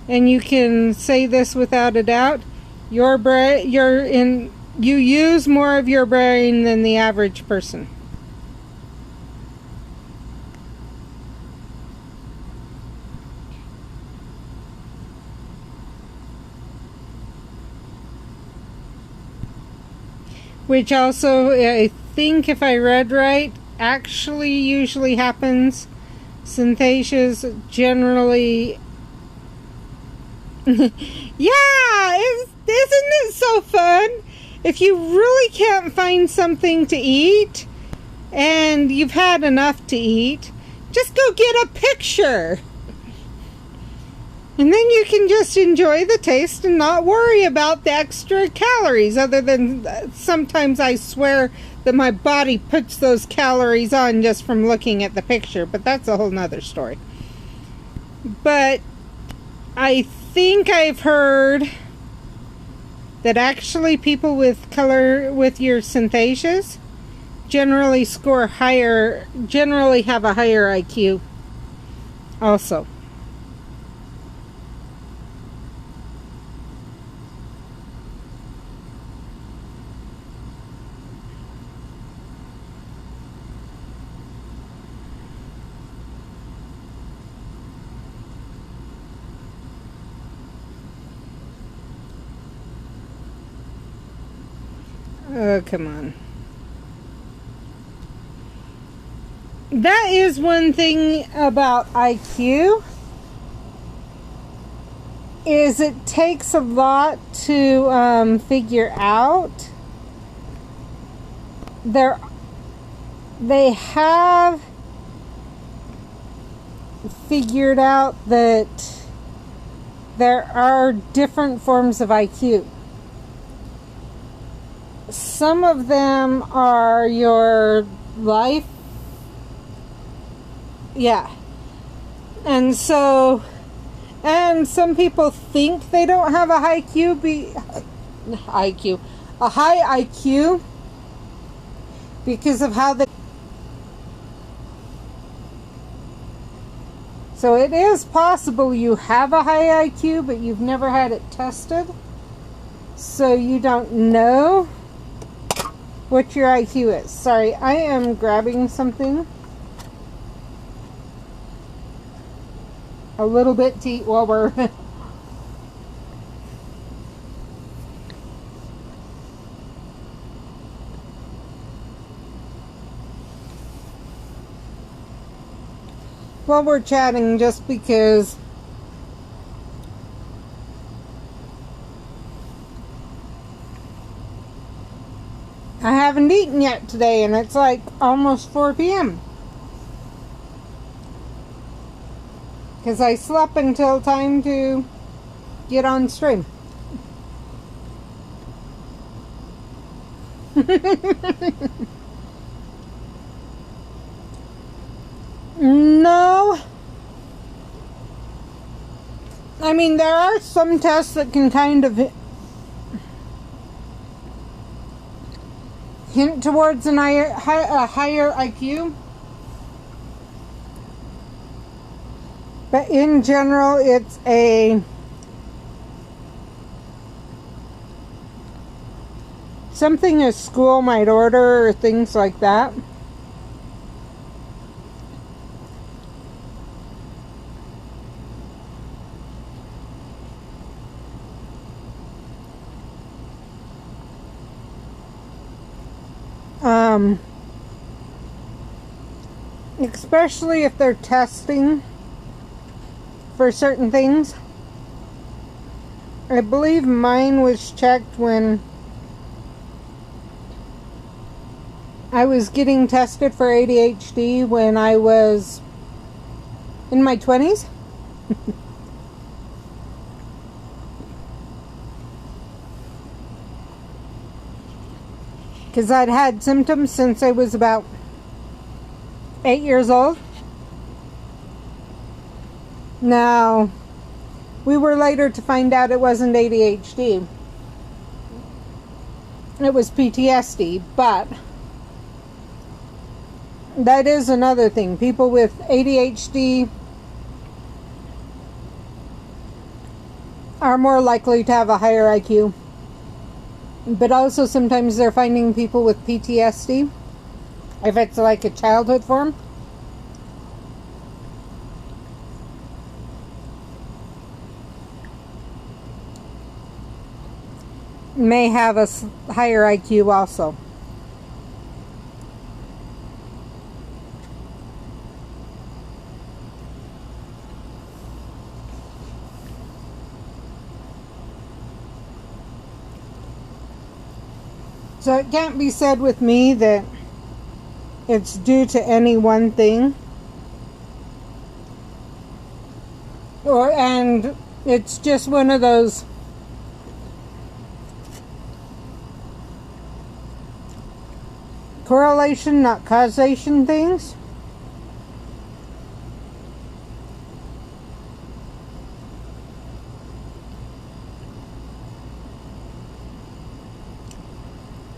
and you can say this without a doubt, you use more of your brain than the average person. Which also, I think if I read right, actually usually happens. Synthesias generally... Yeah! Isn't it so fun? If you really can't find something to eat, and you've had enough to eat, just go get a picture. And then you can just enjoy the taste and not worry about the extra calories, other than sometimes I swear that my body puts those calories on just from looking at the picture, but that's a whole nother story. But I think I've heard that actually people with your synthesias generally score higher, generally have a higher IQ also. Oh, come on. That is one thing about IQ, is it takes a lot to figure out. They have figured out that there are different forms of IQ. Some of them are your life. Yeah. And so, and some people think they don't have a high IQ because of how they... So it is possible you have a high IQ, but you've never had it tested. So you don't know what your IQ is. Sorry, I am grabbing something a little bit to eat while we're... while we're chatting, just because I haven't eaten yet today, and it's like almost 4 p.m. because I slept until time to get on stream. No, I mean, there are some tests that can kind of hint towards a higher IQ. But in general, it's something a school might order or things like that. Especially if they're testing for certain things. I believe mine was checked when I was getting tested for ADHD when I was in my 20s. Because I'd had symptoms since I was about 8 years old. Now, we were later to find out it wasn't ADHD. It was PTSD, but that is another thing. People with ADHD are more likely to have a higher IQ. But also sometimes they're finding people with PTSD, if it's like a childhood form. May have a higher IQ also. So it can't be said with me that it's due to any one thing. And it's just one of those correlation, not causation things.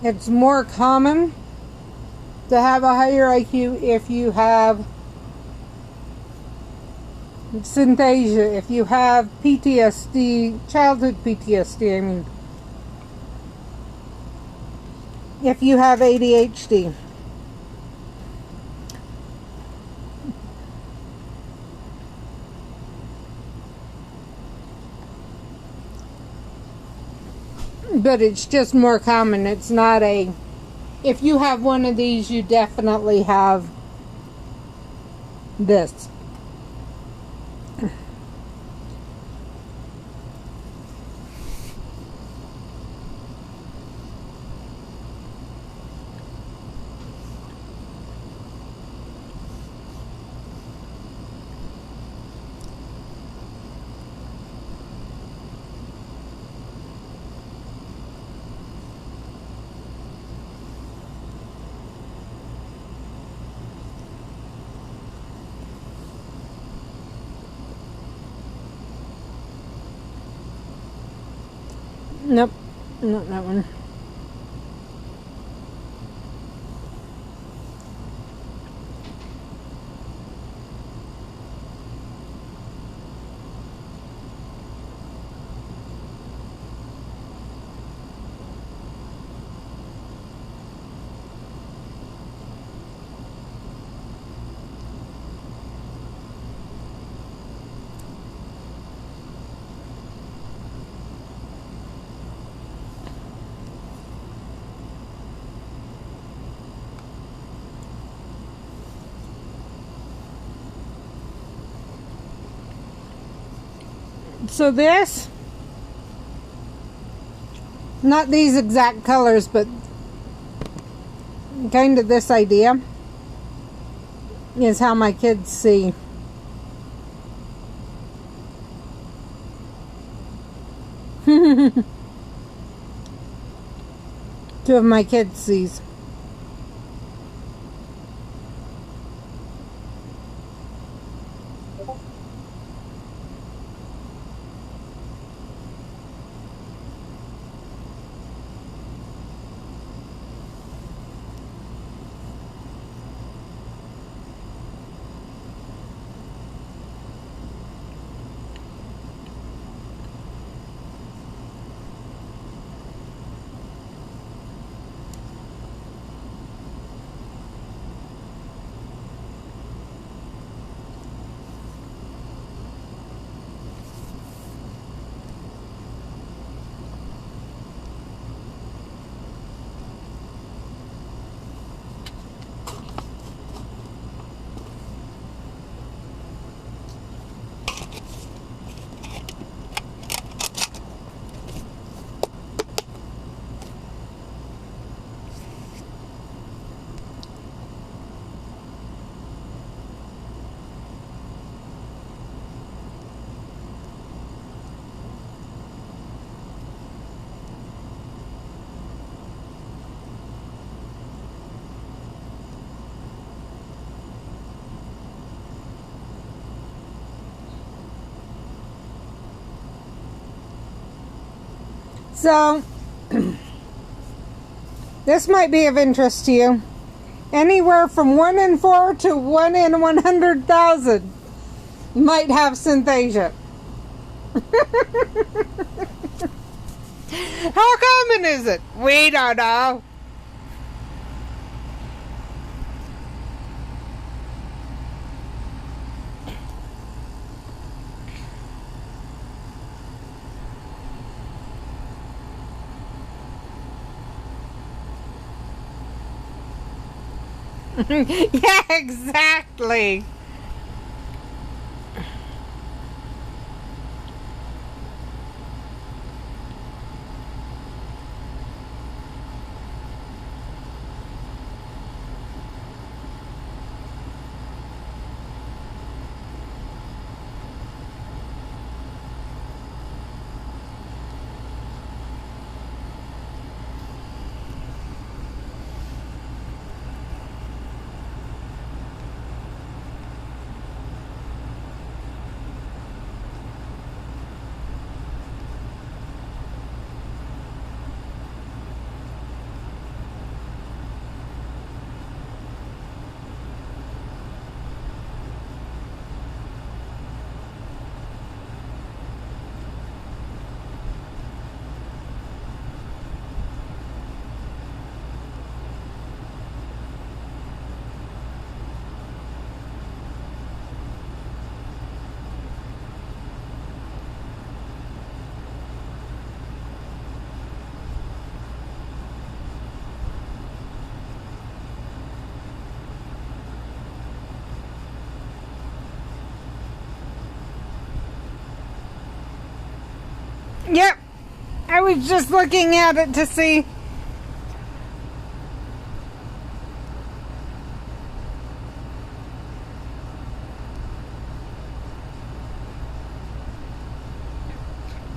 It's more common to have a higher IQ if you have synesthesia, if you have PTSD, childhood PTSD, I mean. If you have ADHD. But it's just more common. It's not a, if you have one of these, you definitely have this. Nope, not that one. So this, not these exact colors, but kind of this idea is how my kids see. Two of my kids sees. So, this might be of interest to you. Anywhere from 1 in 4 to 1 in 100,000 might have synthesia. How common is it? We don't know. Yeah, exactly. Yep. I was just looking at it to see.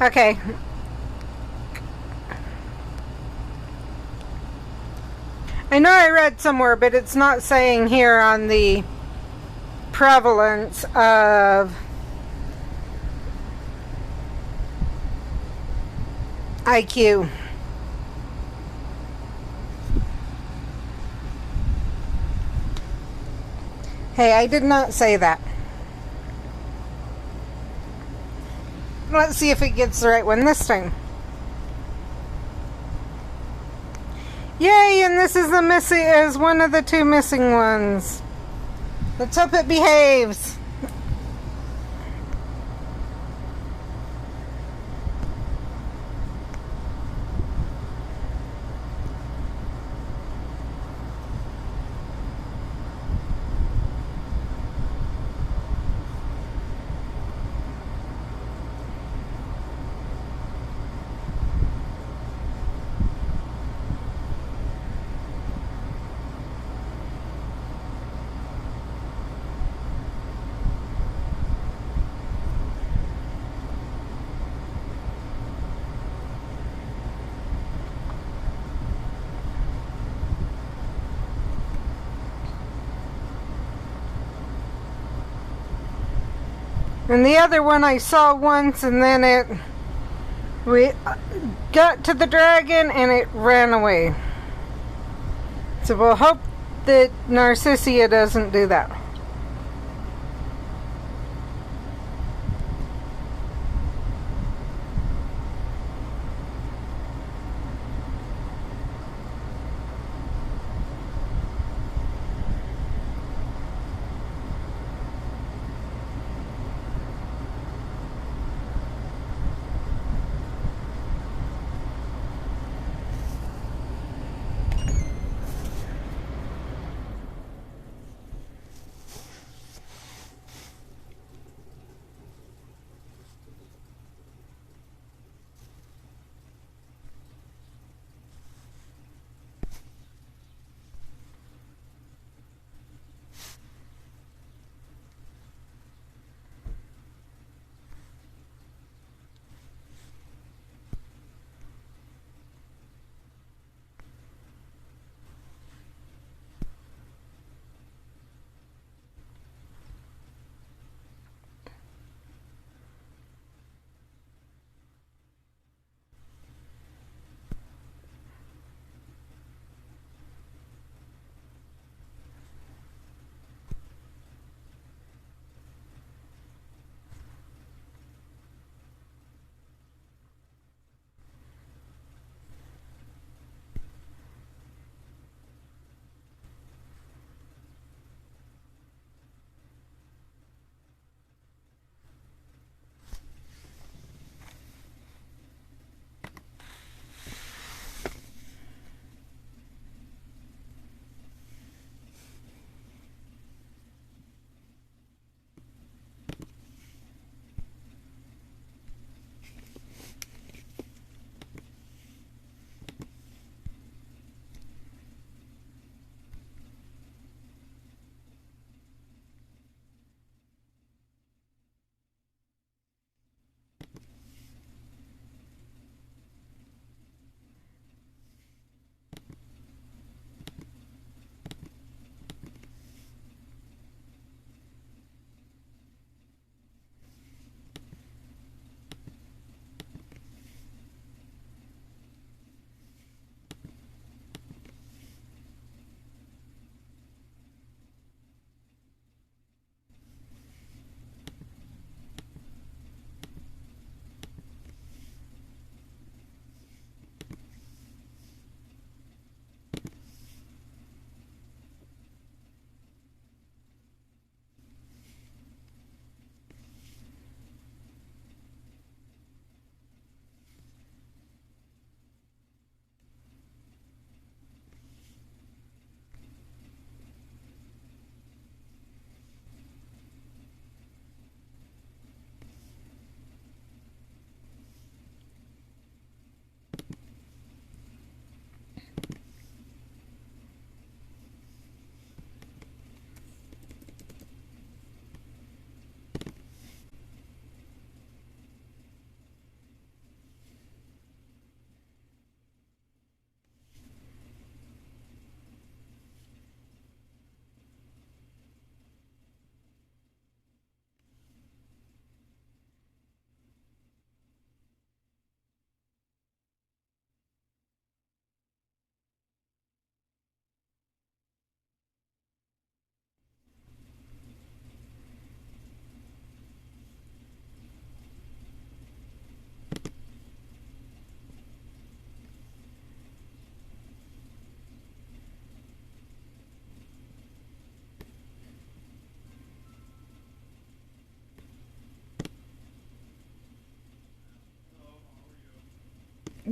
Okay. I know I read somewhere, but it's not saying here on the prevalence of IQ. Hey, I did not say that. Let's see if it gets the right one this time. Yay, and this is one of the 2 missing ones. Let's hope it behaves. And the other one I saw once, and then we got to the dragon and it ran away. So we'll hope that Narcissia doesn't do that.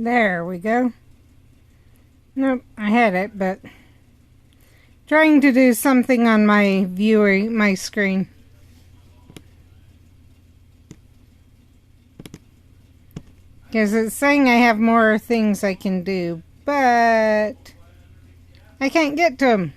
There we go. Nope, I had it, but trying to do something on my viewer, my screen. Because it's saying I have more things I can do, but I can't get to them.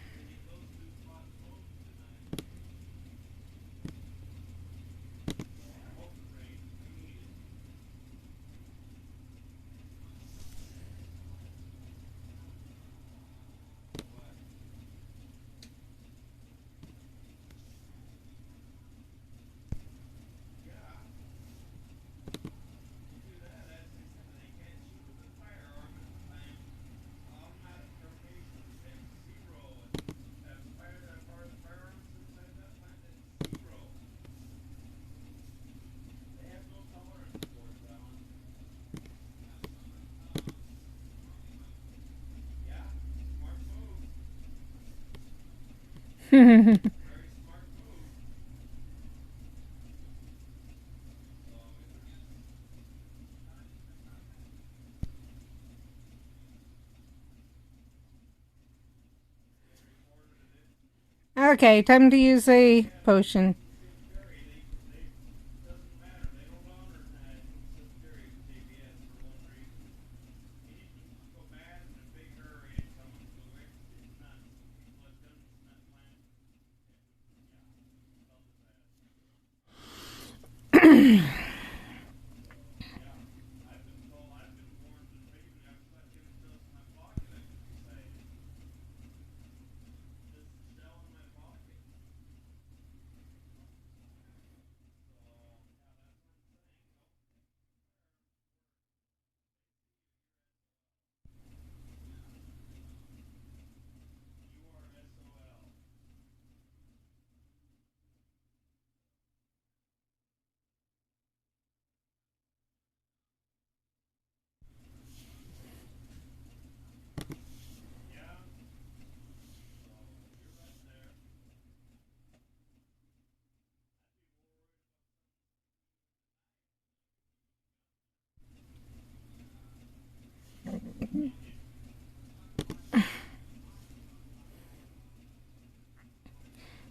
Okay, time to use a potion.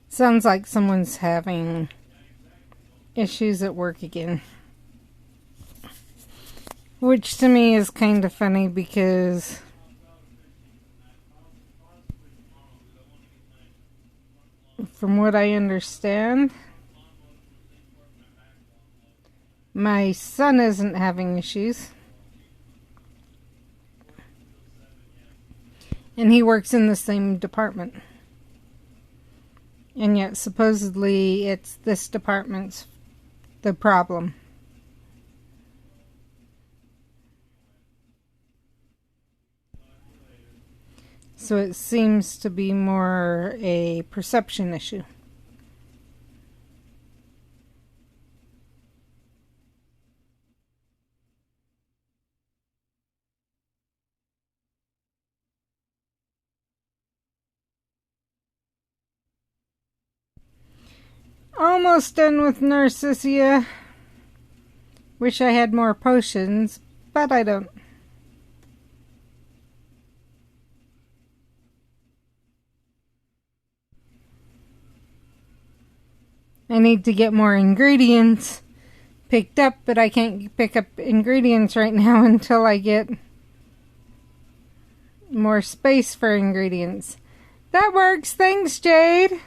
Sounds like someone's having issues at work again. Which to me is kind of funny because from what I understand, my son isn't having issues. And he works in the same department. And yet supposedly it's this department's the problem. So it seems to be more a perception issue. Almost done with Narcissia. Wish I had more potions, but I don't. I need to get more ingredients picked up, but I can't pick up ingredients right now until I get more space for ingredients. That works. Thanks, Jade.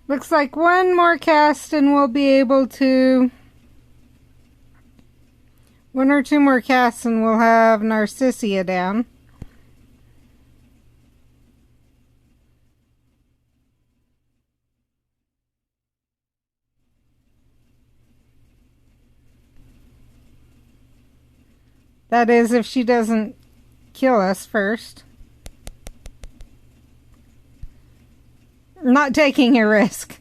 Looks like one more cast and we'll be able to... One or two more casts and we'll have Narcissia down. That is, if she doesn't kill us first. Not taking a risk.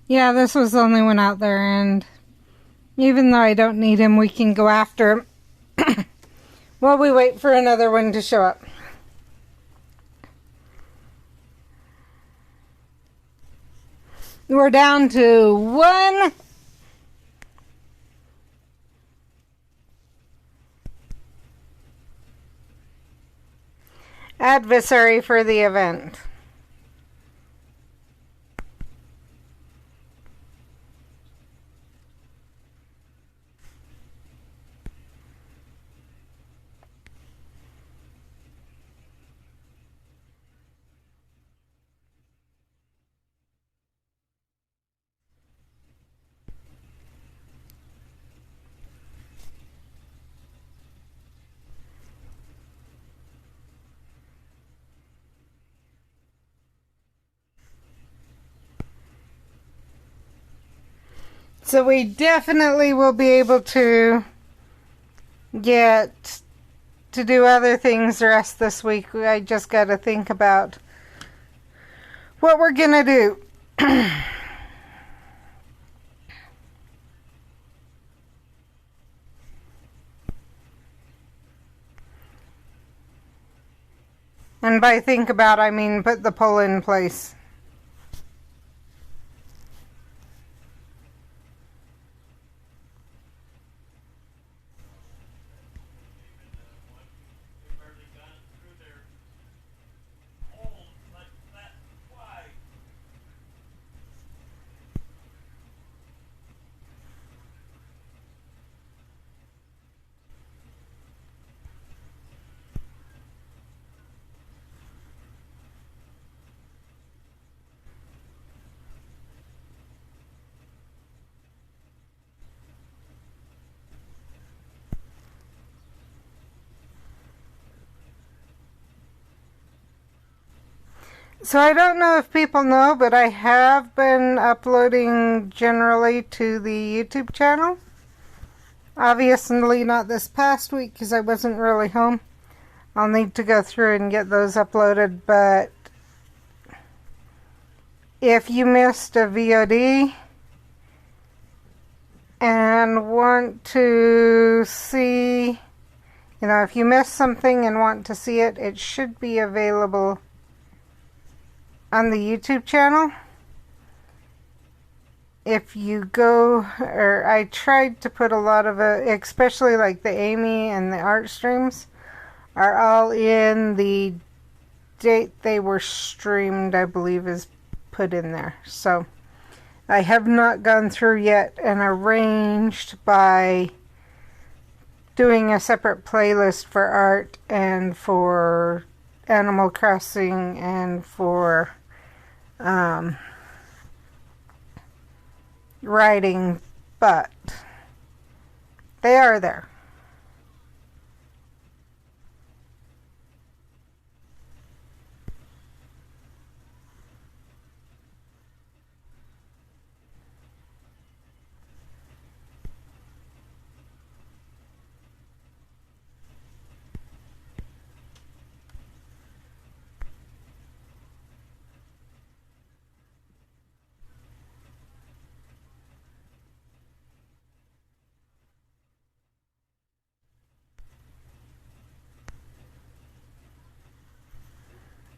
Yeah, this was the only one out there, and even though I don't need him, we can go after him while we wait for another one to show up. We're down to one. Adversary for the event. So we definitely will be able to get to do other things the rest of this week. I just got to think about what we're going to do. And by think about, I mean put the poll in place. So I don't know if people know, but I have been uploading generally to the YouTube channel. Obviously not this past week because I wasn't really home. I'll need to go through and get those uploaded, but if you missed a VOD and want to see, if you missed something and want to see it, it should be available on the YouTube channel. If you go, or I tried to put a lot of it, especially like the Amy and the art streams, are all in the date they were streamed, I believe is put in there. So I have not gone through yet and arranged by doing a separate playlist for art and for Animal Crossing and for writing, but they are there.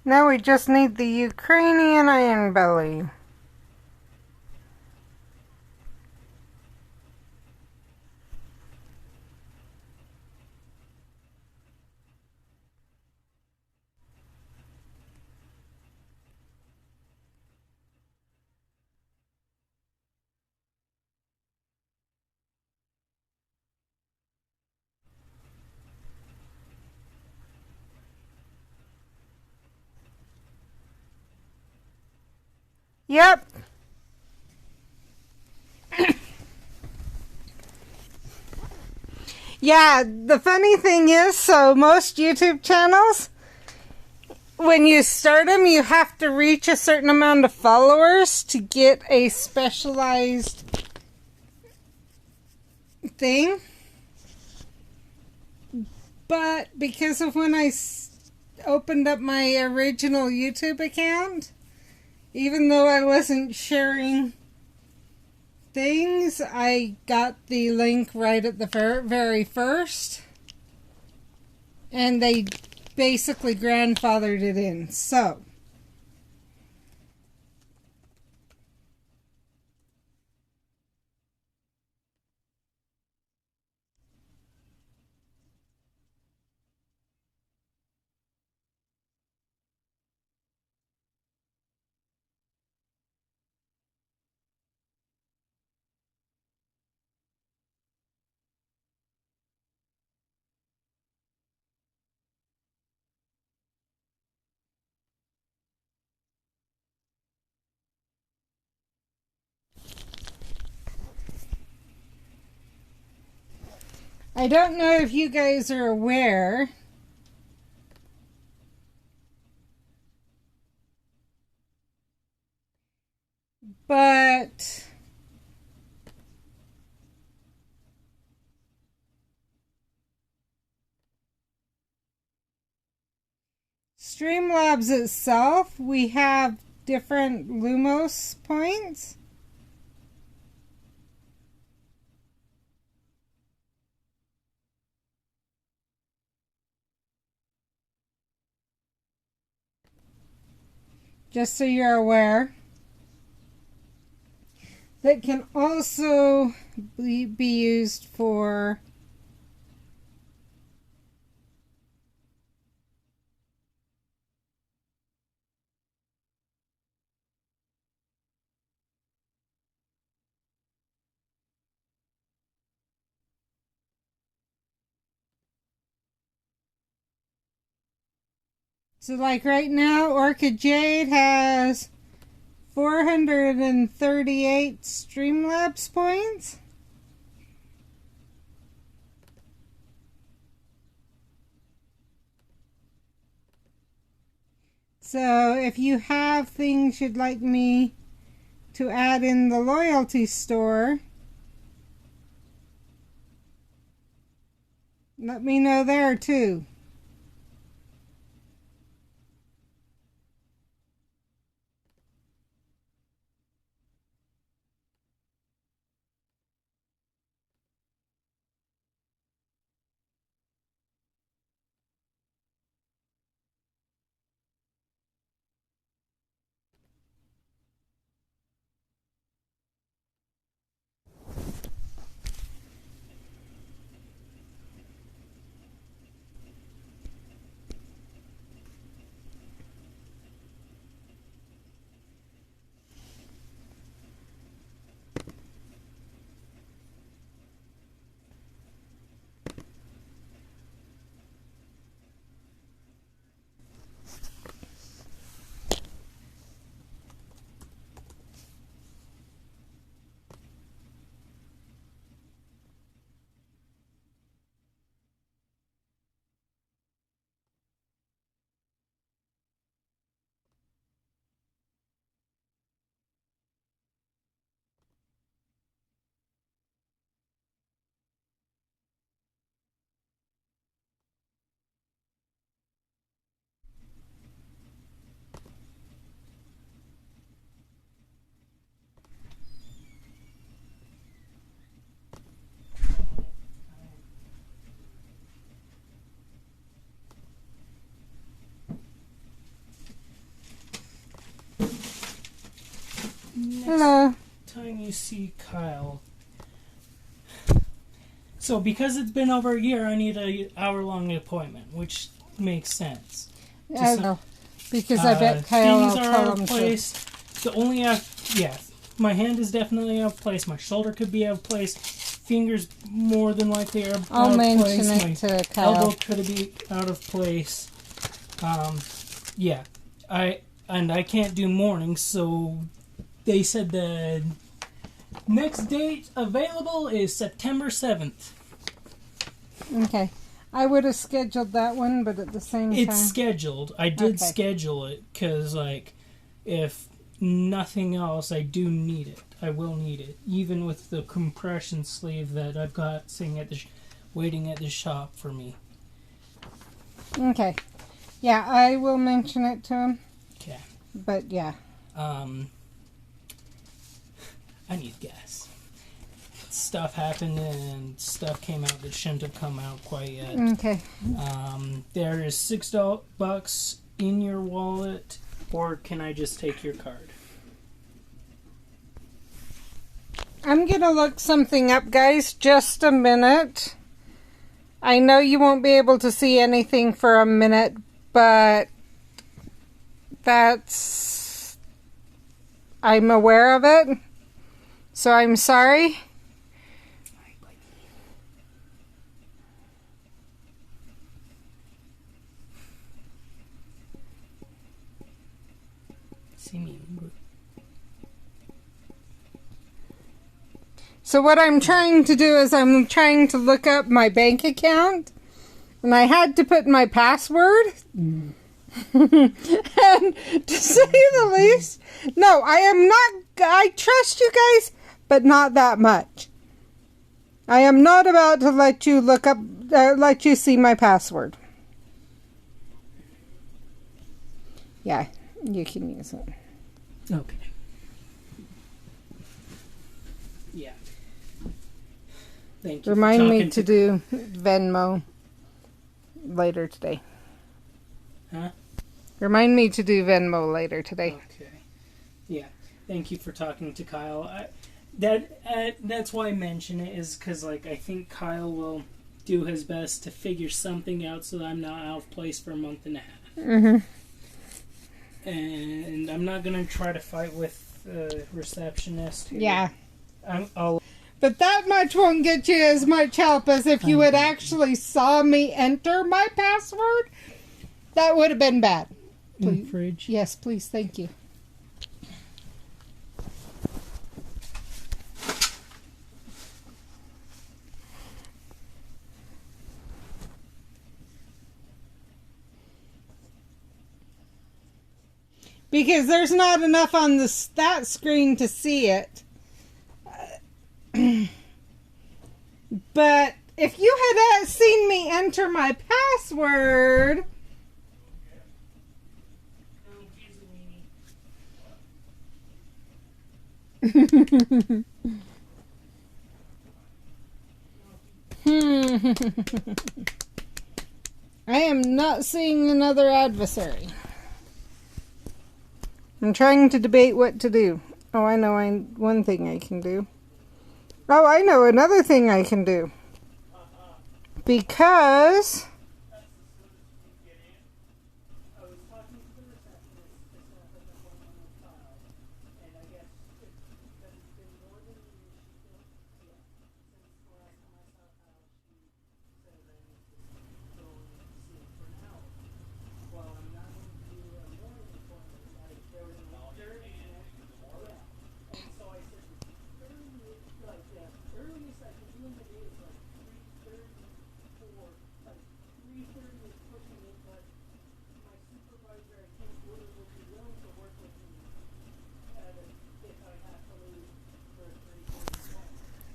Now we just need the Ukrainian Iron Belly. Yep. Yeah, the funny thing is, so most YouTube channels, when you start them, you have to reach a certain amount of followers to get a specialized thing. But because of when I opened up my original YouTube account, Even though I wasn't sharing things, I got the link right at the very first. And they basically grandfathered it in. So, I don't know if you guys are aware, but Streamlabs itself, we have different Lumos points. Just so you're aware. That can also be used for so like right now, Orchid Jade has 438 Streamlabs points. So if you have things you'd like me to add in the loyalty store, let me know there too. Hello. Time you see Kyle. So because it's been over a year, I need an hour-long appointment, which makes sense. I know, because I bet Kyle will tell him to. The only, my hand is definitely out of place. My shoulder could be out of place. Fingers more than likely are out of place. I'll mention it to Kyle. Elbow could be out of place. I can't do mornings, so they said the next date available is September 7th. Okay. I would have scheduled that one, but at the same time... It's scheduled. I did schedule it, because, if nothing else, I do need it. I will need it. Even with the compression sleeve that I've got sitting at waiting at the shop for me. Okay. Yeah, I will mention it to him. Okay. But, yeah. I need gas. Stuff happened and stuff came out that shouldn't have come out quite yet. Okay. There is $6 in your wallet, or can I just take your card? I'm going to look something up, guys. Just a minute. I know you won't be able to see anything for a minute, but I'm aware of it. So I'm sorry. See me. So what I'm trying to do is I'm trying to look up my bank account, and I had to put my password. And to say the least, no, I trust you guys, but not that much. I am not about to let you let you see my password. Yeah, you can use it. Okay. Yeah. Thank you. Remind me to do Venmo later today. Huh? Remind me to do Venmo later today. Okay. Yeah. Thank you for talking to Kyle. That's why I mention it, is because I think Kyle will do his best to figure something out so that I'm not out of place for a month and a half. Mm-hmm. And I'm not gonna try to fight with the receptionist. Yeah. I'll. But that much won't get you as much help as if you had actually saw me enter my password. That would have been bad. In fridge. Yes, please. Thank you. Because there's not enough on that screen to see it. But if you had seen me enter my password... I am not seeing another adversary. I'm trying to debate what to do. Oh, I know one thing I can do. Oh, I know another thing I can do. Because...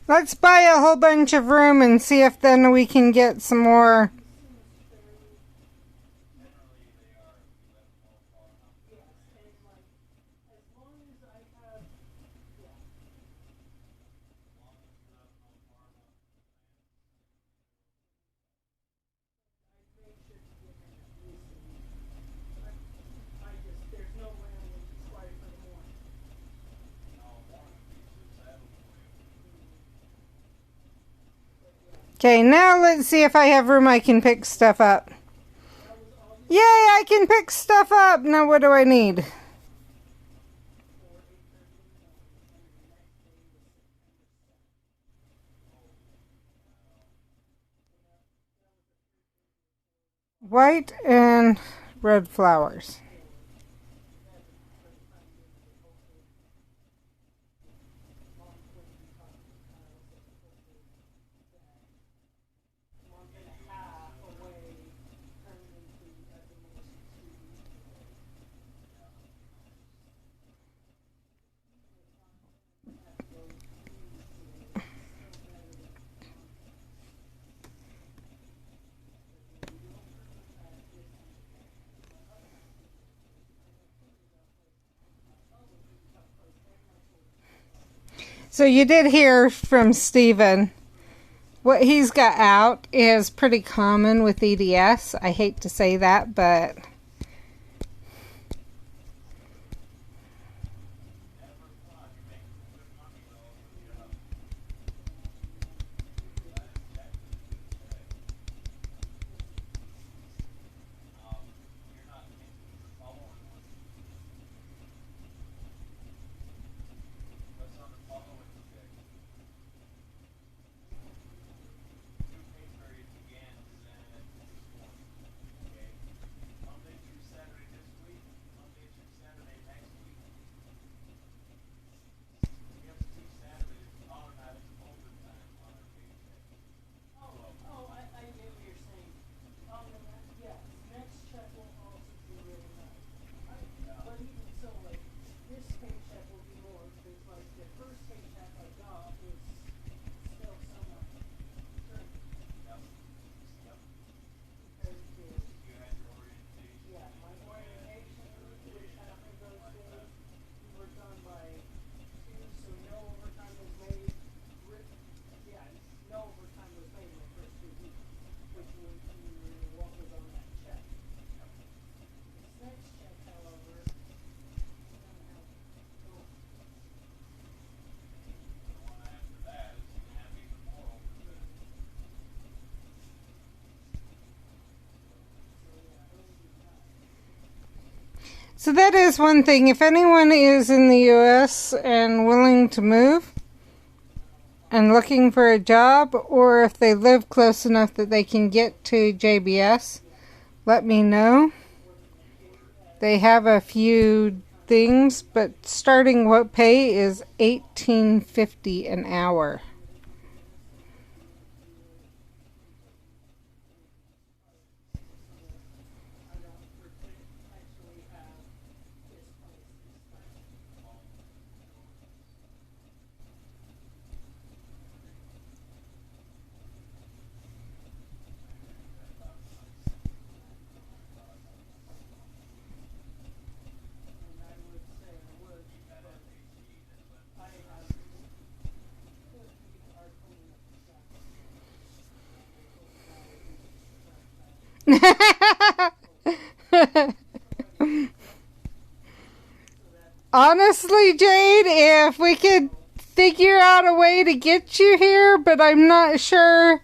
let's buy a whole bunch of room and see if then we can get some more. Okay, now let's see if I have room I can pick stuff up. Yay, I can pick stuff up! Now what do I need? White and red flowers. So you did hear from Steven. What he's got out is pretty common with EDS. I hate to say that, but so that is one thing. If anyone is in the US and willing to move and looking for a job, or if they live close enough that they can get to JBS, let me know. They have a few things, but starting what pay is $18.50 an hour. Honestly, Jade, if we could figure out a way to get you here, but I'm not sure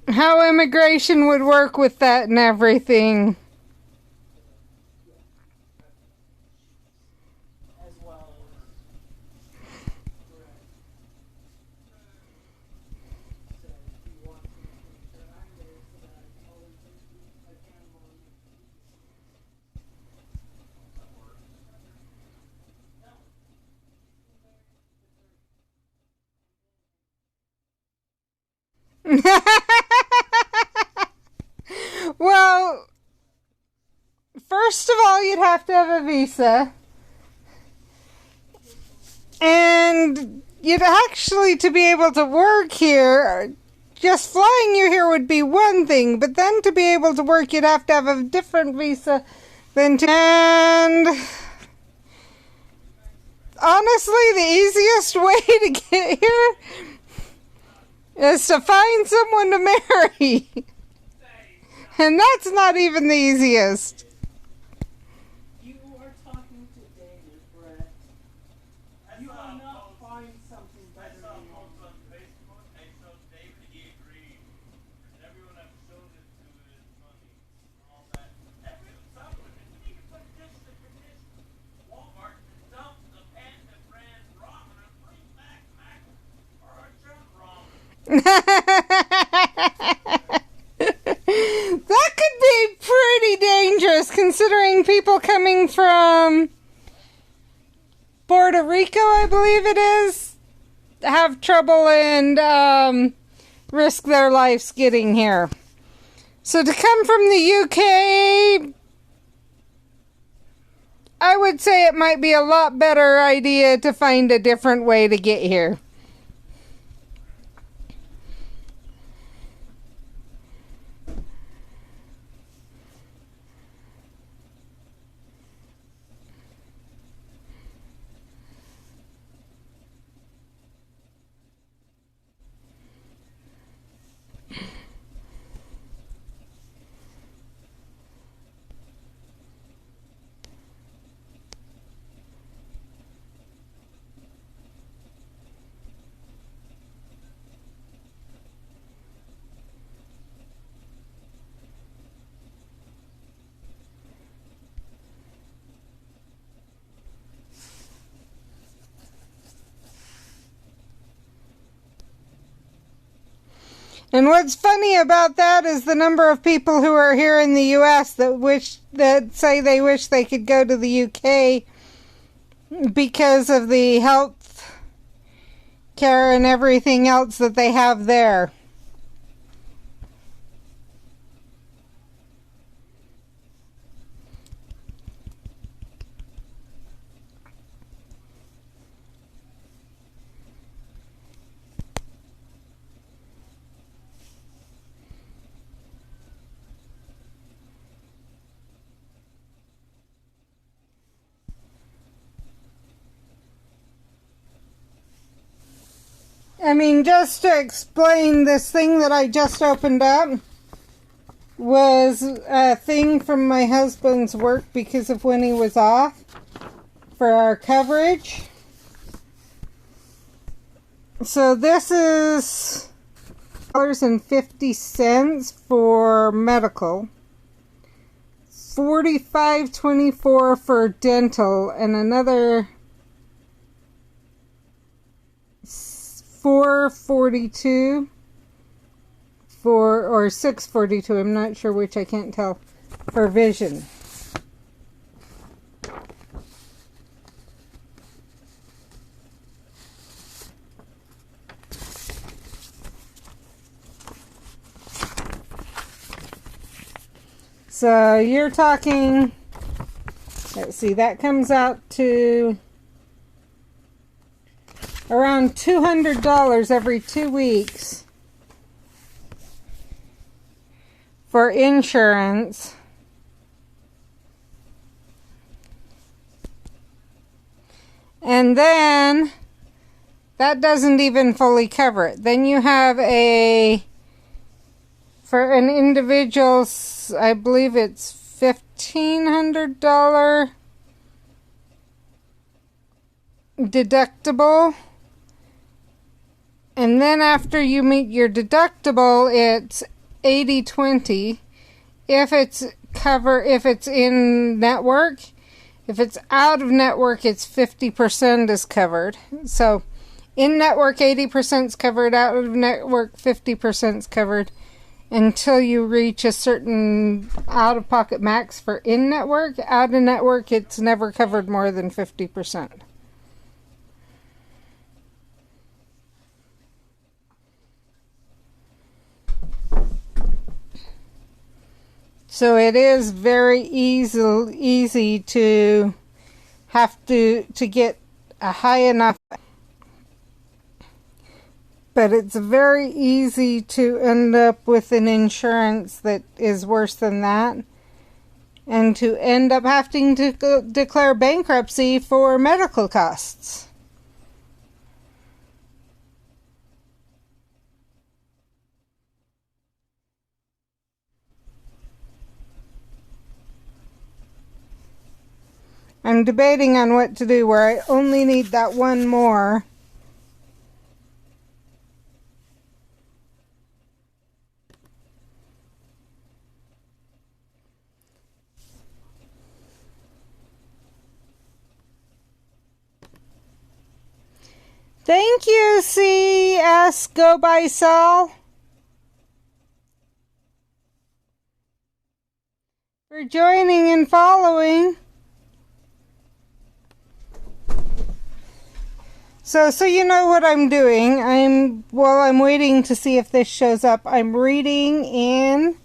how immigration would work with that and everything. Well, first of all, you'd have to have a visa. And you'd actually, to be able to work here, just flying you here would be one thing, but then to be able to work, you'd have to have a different visa than to... And honestly, the easiest way to get here is to find someone to marry. And that's not even the easiest. You are talking to David, Brett. You will not find something better than you. On Facebook, I showed David, he agreed. Everyone I've showed it to is money. All that. Some women didn't even put this to condition. Walmart dumped the Panda brand ramen and bring back mac or a junk ramen. That could be pretty dangerous, considering people coming from Puerto Rico, I believe it is, have trouble and risk their lives getting here. So to come from the UK, I would say it might be a lot better idea to find a different way to get here. And what's funny about that is the number of people who are here in the U.S. that say they wish they could go to the U.K. because of the health care and everything else that they have there. I mean, just to explain, this thing that I just opened up was a thing from my husband's work because of when he was off for our coverage. So this is $50 for medical, $45.24 for dental, and another $4.42 or $6.42, I'm not sure which, I can't tell, for vision. So you're talking, let's see, that comes out to around $200 every 2 weeks for insurance. And then that doesn't even fully cover it. Then you have for an individual, I believe it's $1,500 deductible. And then after you meet your deductible, it's 80/20. If it's in network. If it's out of network, it's 50% is covered. So in network, 80% is covered. Out of network, 50% is covered until you reach a certain out-of-pocket max for in network. Out of network, it's never covered more than 50%. So it is very easy to have to get a high enough, but it's very easy to end up with an insurance that is worse than that, and to end up having to declare bankruptcy for medical costs. I'm debating on what to do, where I only need that one more. Thank you, CS Go By Sell, for joining and following. So you know what I'm doing. While I'm waiting to see if this shows up, I'm reading in,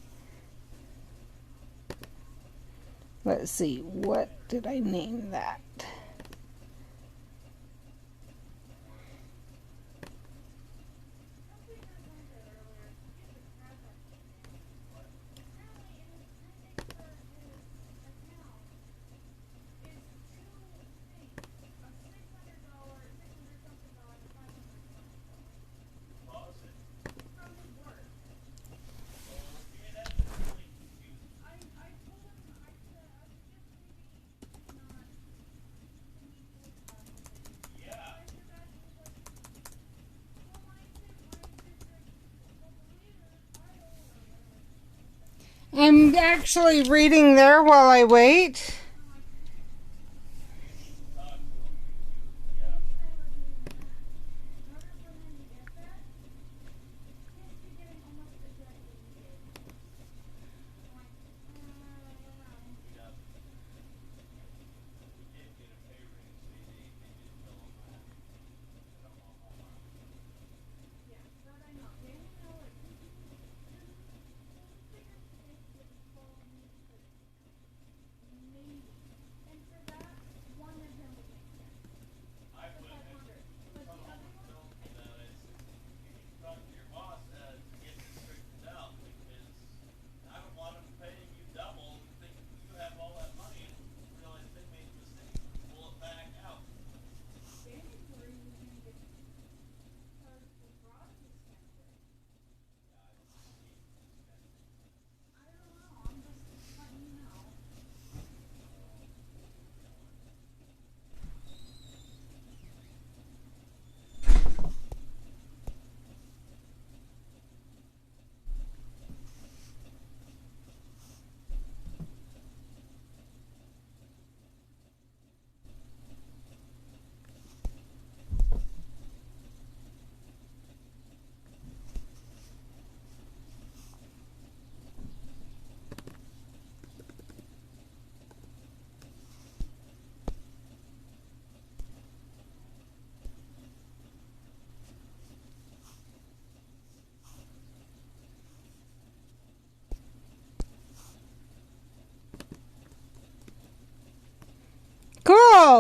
let's see, what did I name that? I'm actually reading there while I wait.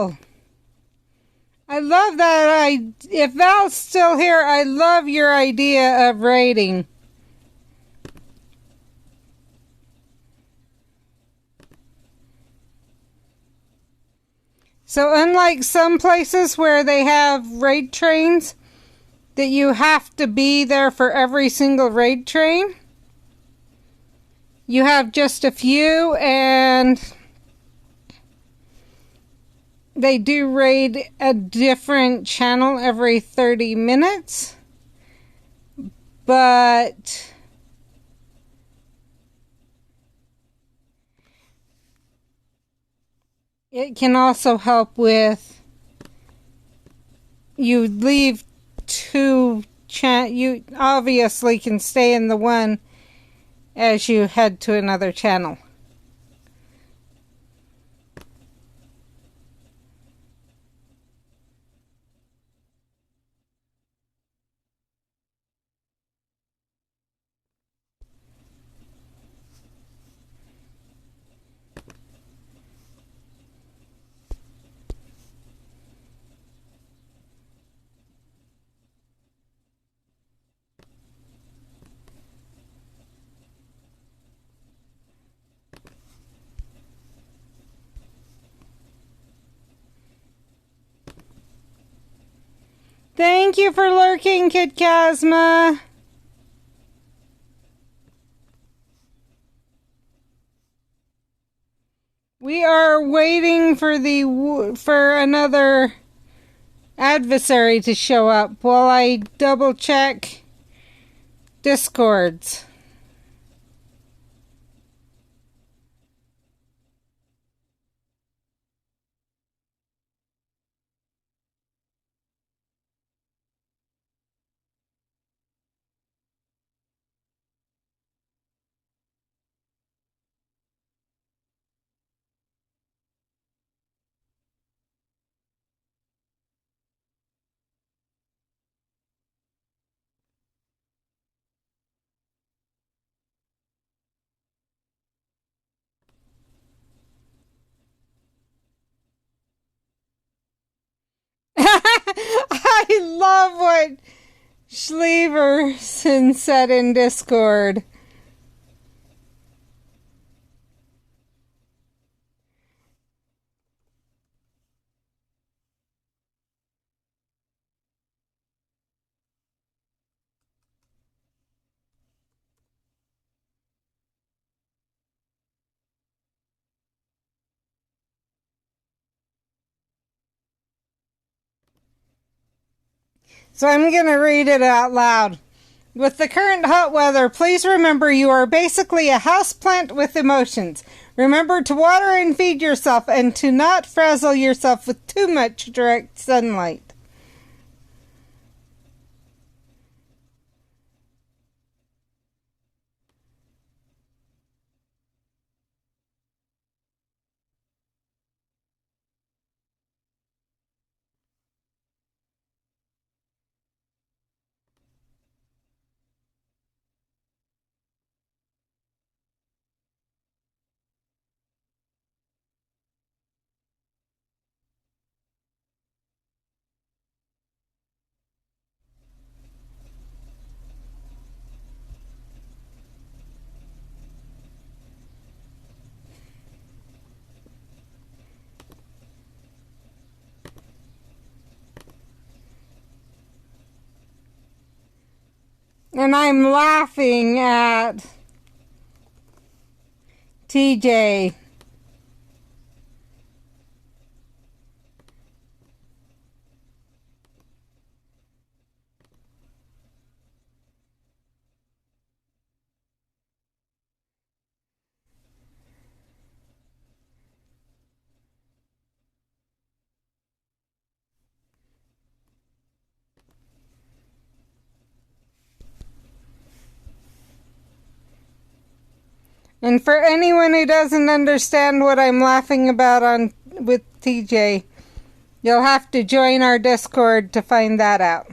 Val! I love that. If Val's still here, I love your idea of raiding. So unlike some places where they have raid trains that you have to be there for every single raid train, you have just a few, and they do raid a different channel every 30 minutes. But it can also help with you leave two you obviously can stay in the one as you head to another channel. Thank you for lurking, Kid Kazma. We are waiting for another adversary to show up while I double check Discords. I love what Schleverson said in Discord. So I'm going to read it out loud. With the current hot weather, please remember you are basically a houseplant with emotions. Remember to water and feed yourself and to not frazzle yourself with too much direct sunlight. And I'm laughing at TJ. And for anyone who doesn't understand what I'm laughing about with TJ, you'll have to join our Discord to find that out.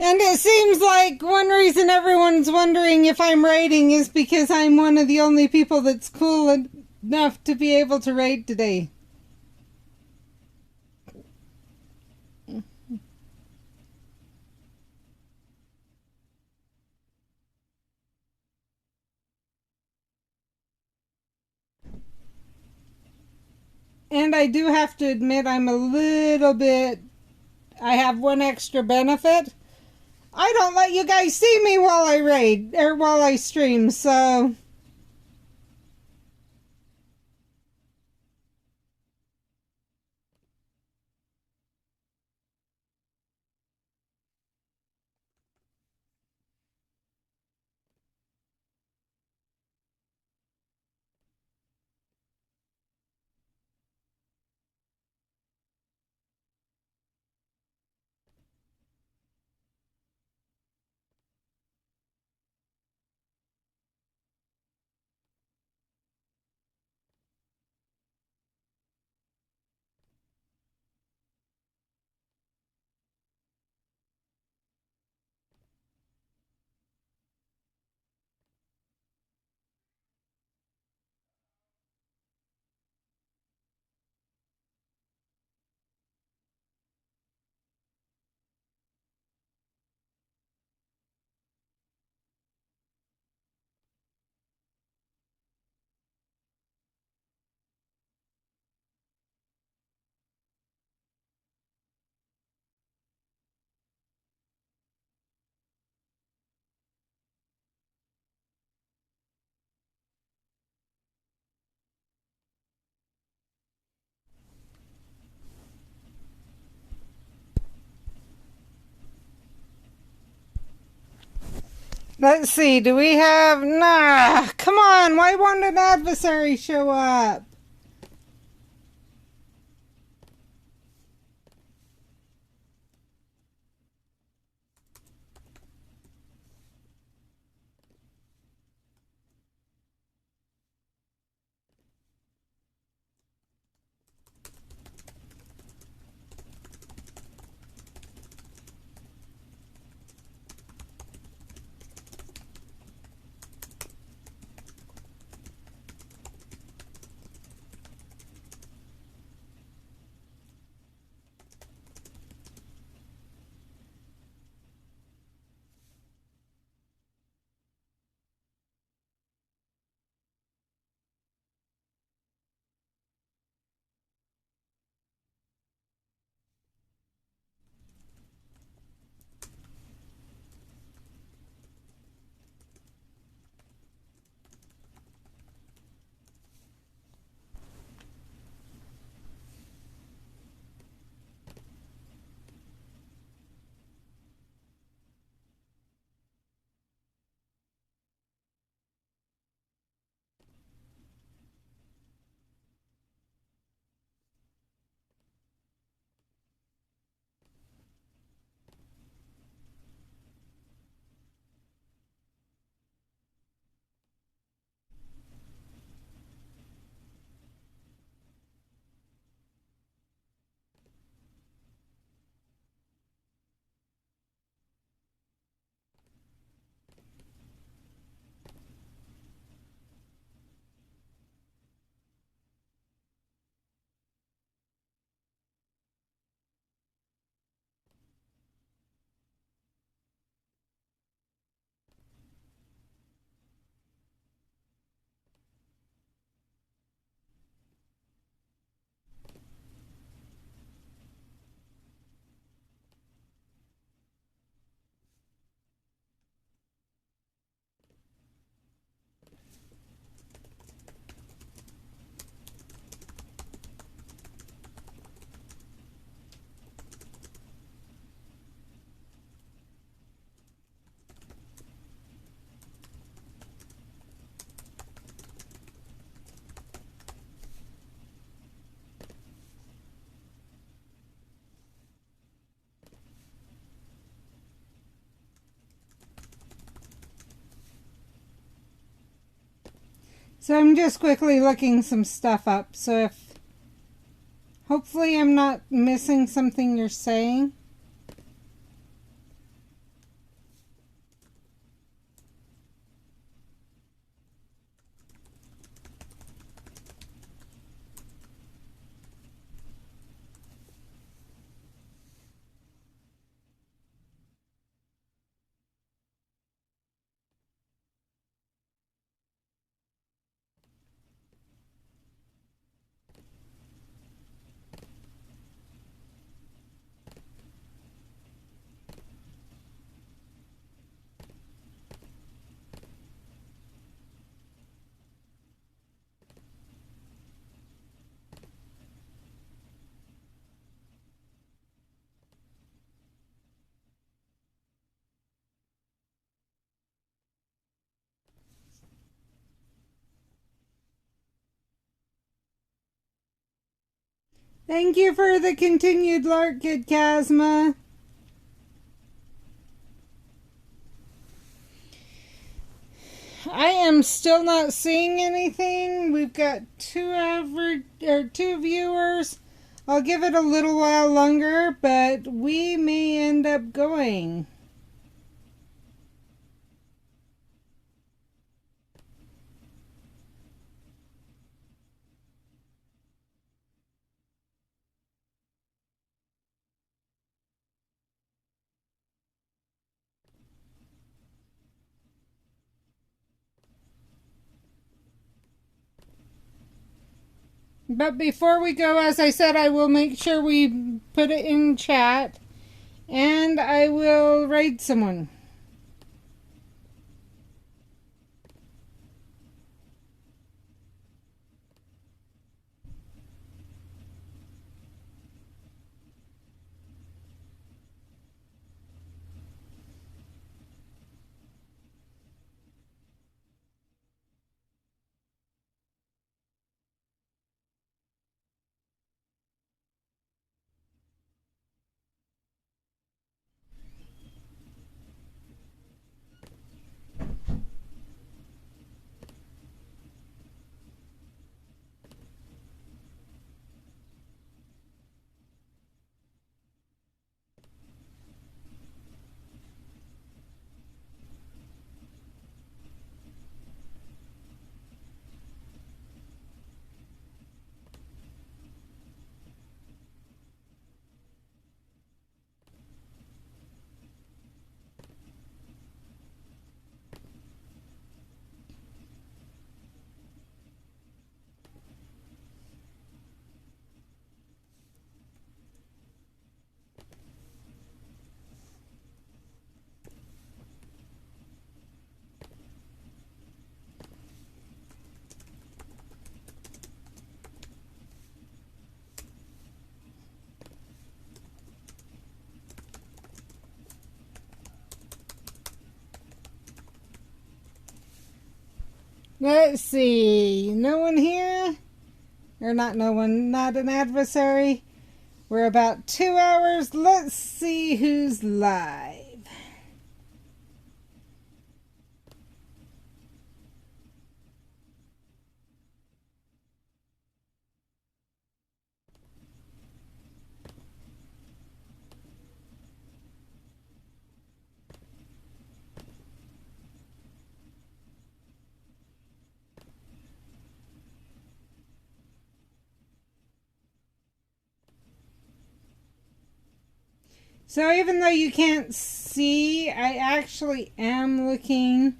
And it seems like one reason everyone's wondering if I'm raiding is because I'm one of the only people that's cool enough to be able to raid today. And I do have to admit I'm a little bit... I have one extra benefit. I don't let you guys see me while I raid, or while I stream, so... Let's see, do we have... Nah, come on, why won't an adversary show up? So I'm just quickly looking some stuff up, so if... Hopefully I'm not missing something you're saying. Thank you for the continued lark, Kid Chasma. I am still not seeing anything. We've got two viewers. I'll give it a little while longer, but we may end up going. But before we go, as I said, I will make sure we put it in chat, and I will raid someone. Let's see. No one here? Or not no one, not an adversary. We're about 2 hours. Let's see who's live. So even though you can't see, I actually am looking.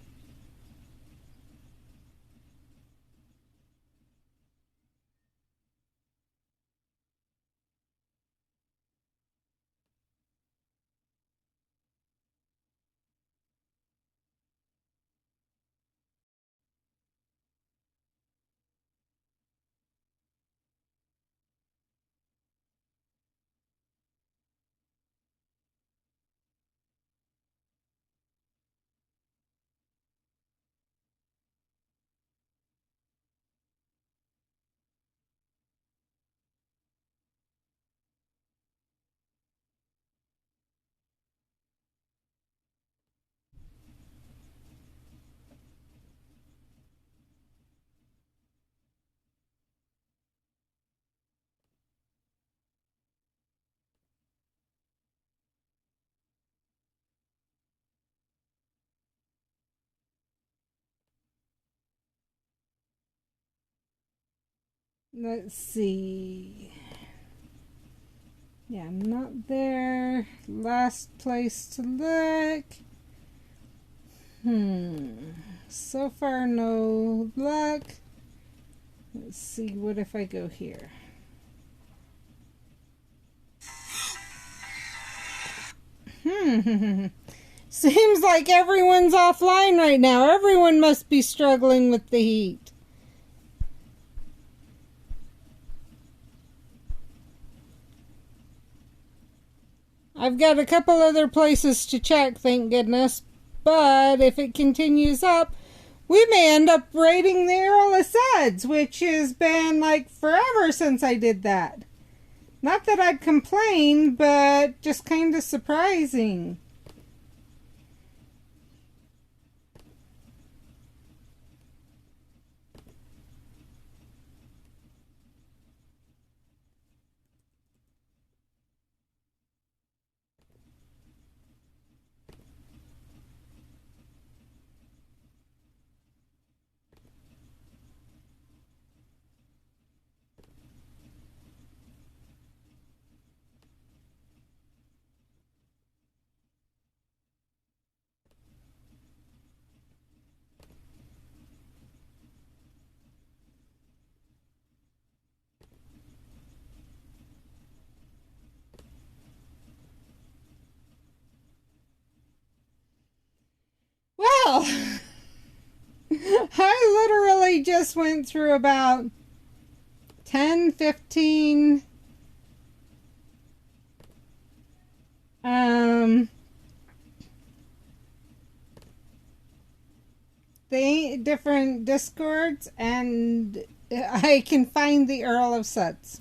Let's see. Yeah, I'm not there. Last place to look. So far, no luck. Let's see, what if I go here? Seems like everyone's offline right now. Everyone must be struggling with the heat. I've got a couple other places to check, thank goodness. But if it continues up, we may end up raiding the Earl of Suds, which has been like forever since I did that. Not that I'd complain, but just kind of surprising. Well, I literally just went through about 10, 15 the different discords, and I can find the Earl of Suds.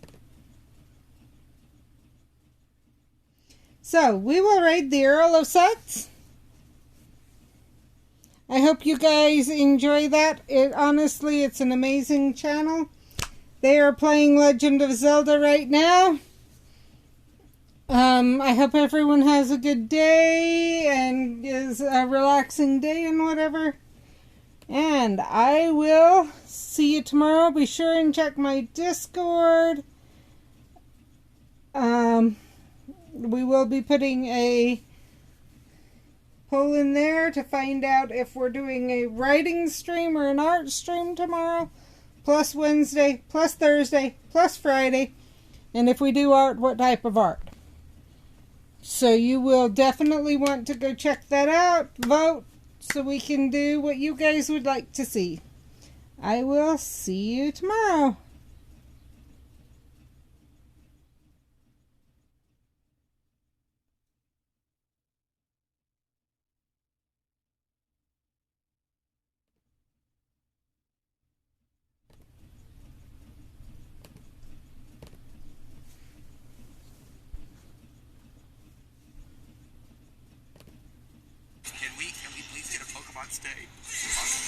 So we will raid the Earl of Suds. I hope you guys enjoy that. Honestly, it's an amazing channel. They are playing Legend of Zelda right now. I hope everyone has a good day and is a relaxing day and whatever. And I will see you tomorrow. Be sure and check my Discord. We will be putting a poll in there to find out if we're doing a writing stream or an art stream tomorrow, plus Wednesday, plus Thursday, plus Friday, and if we do art, what type of art. So you will definitely want to go check that out, vote, so we can do what you guys would like to see. I will see you tomorrow. Can we please get a Pokemon stay?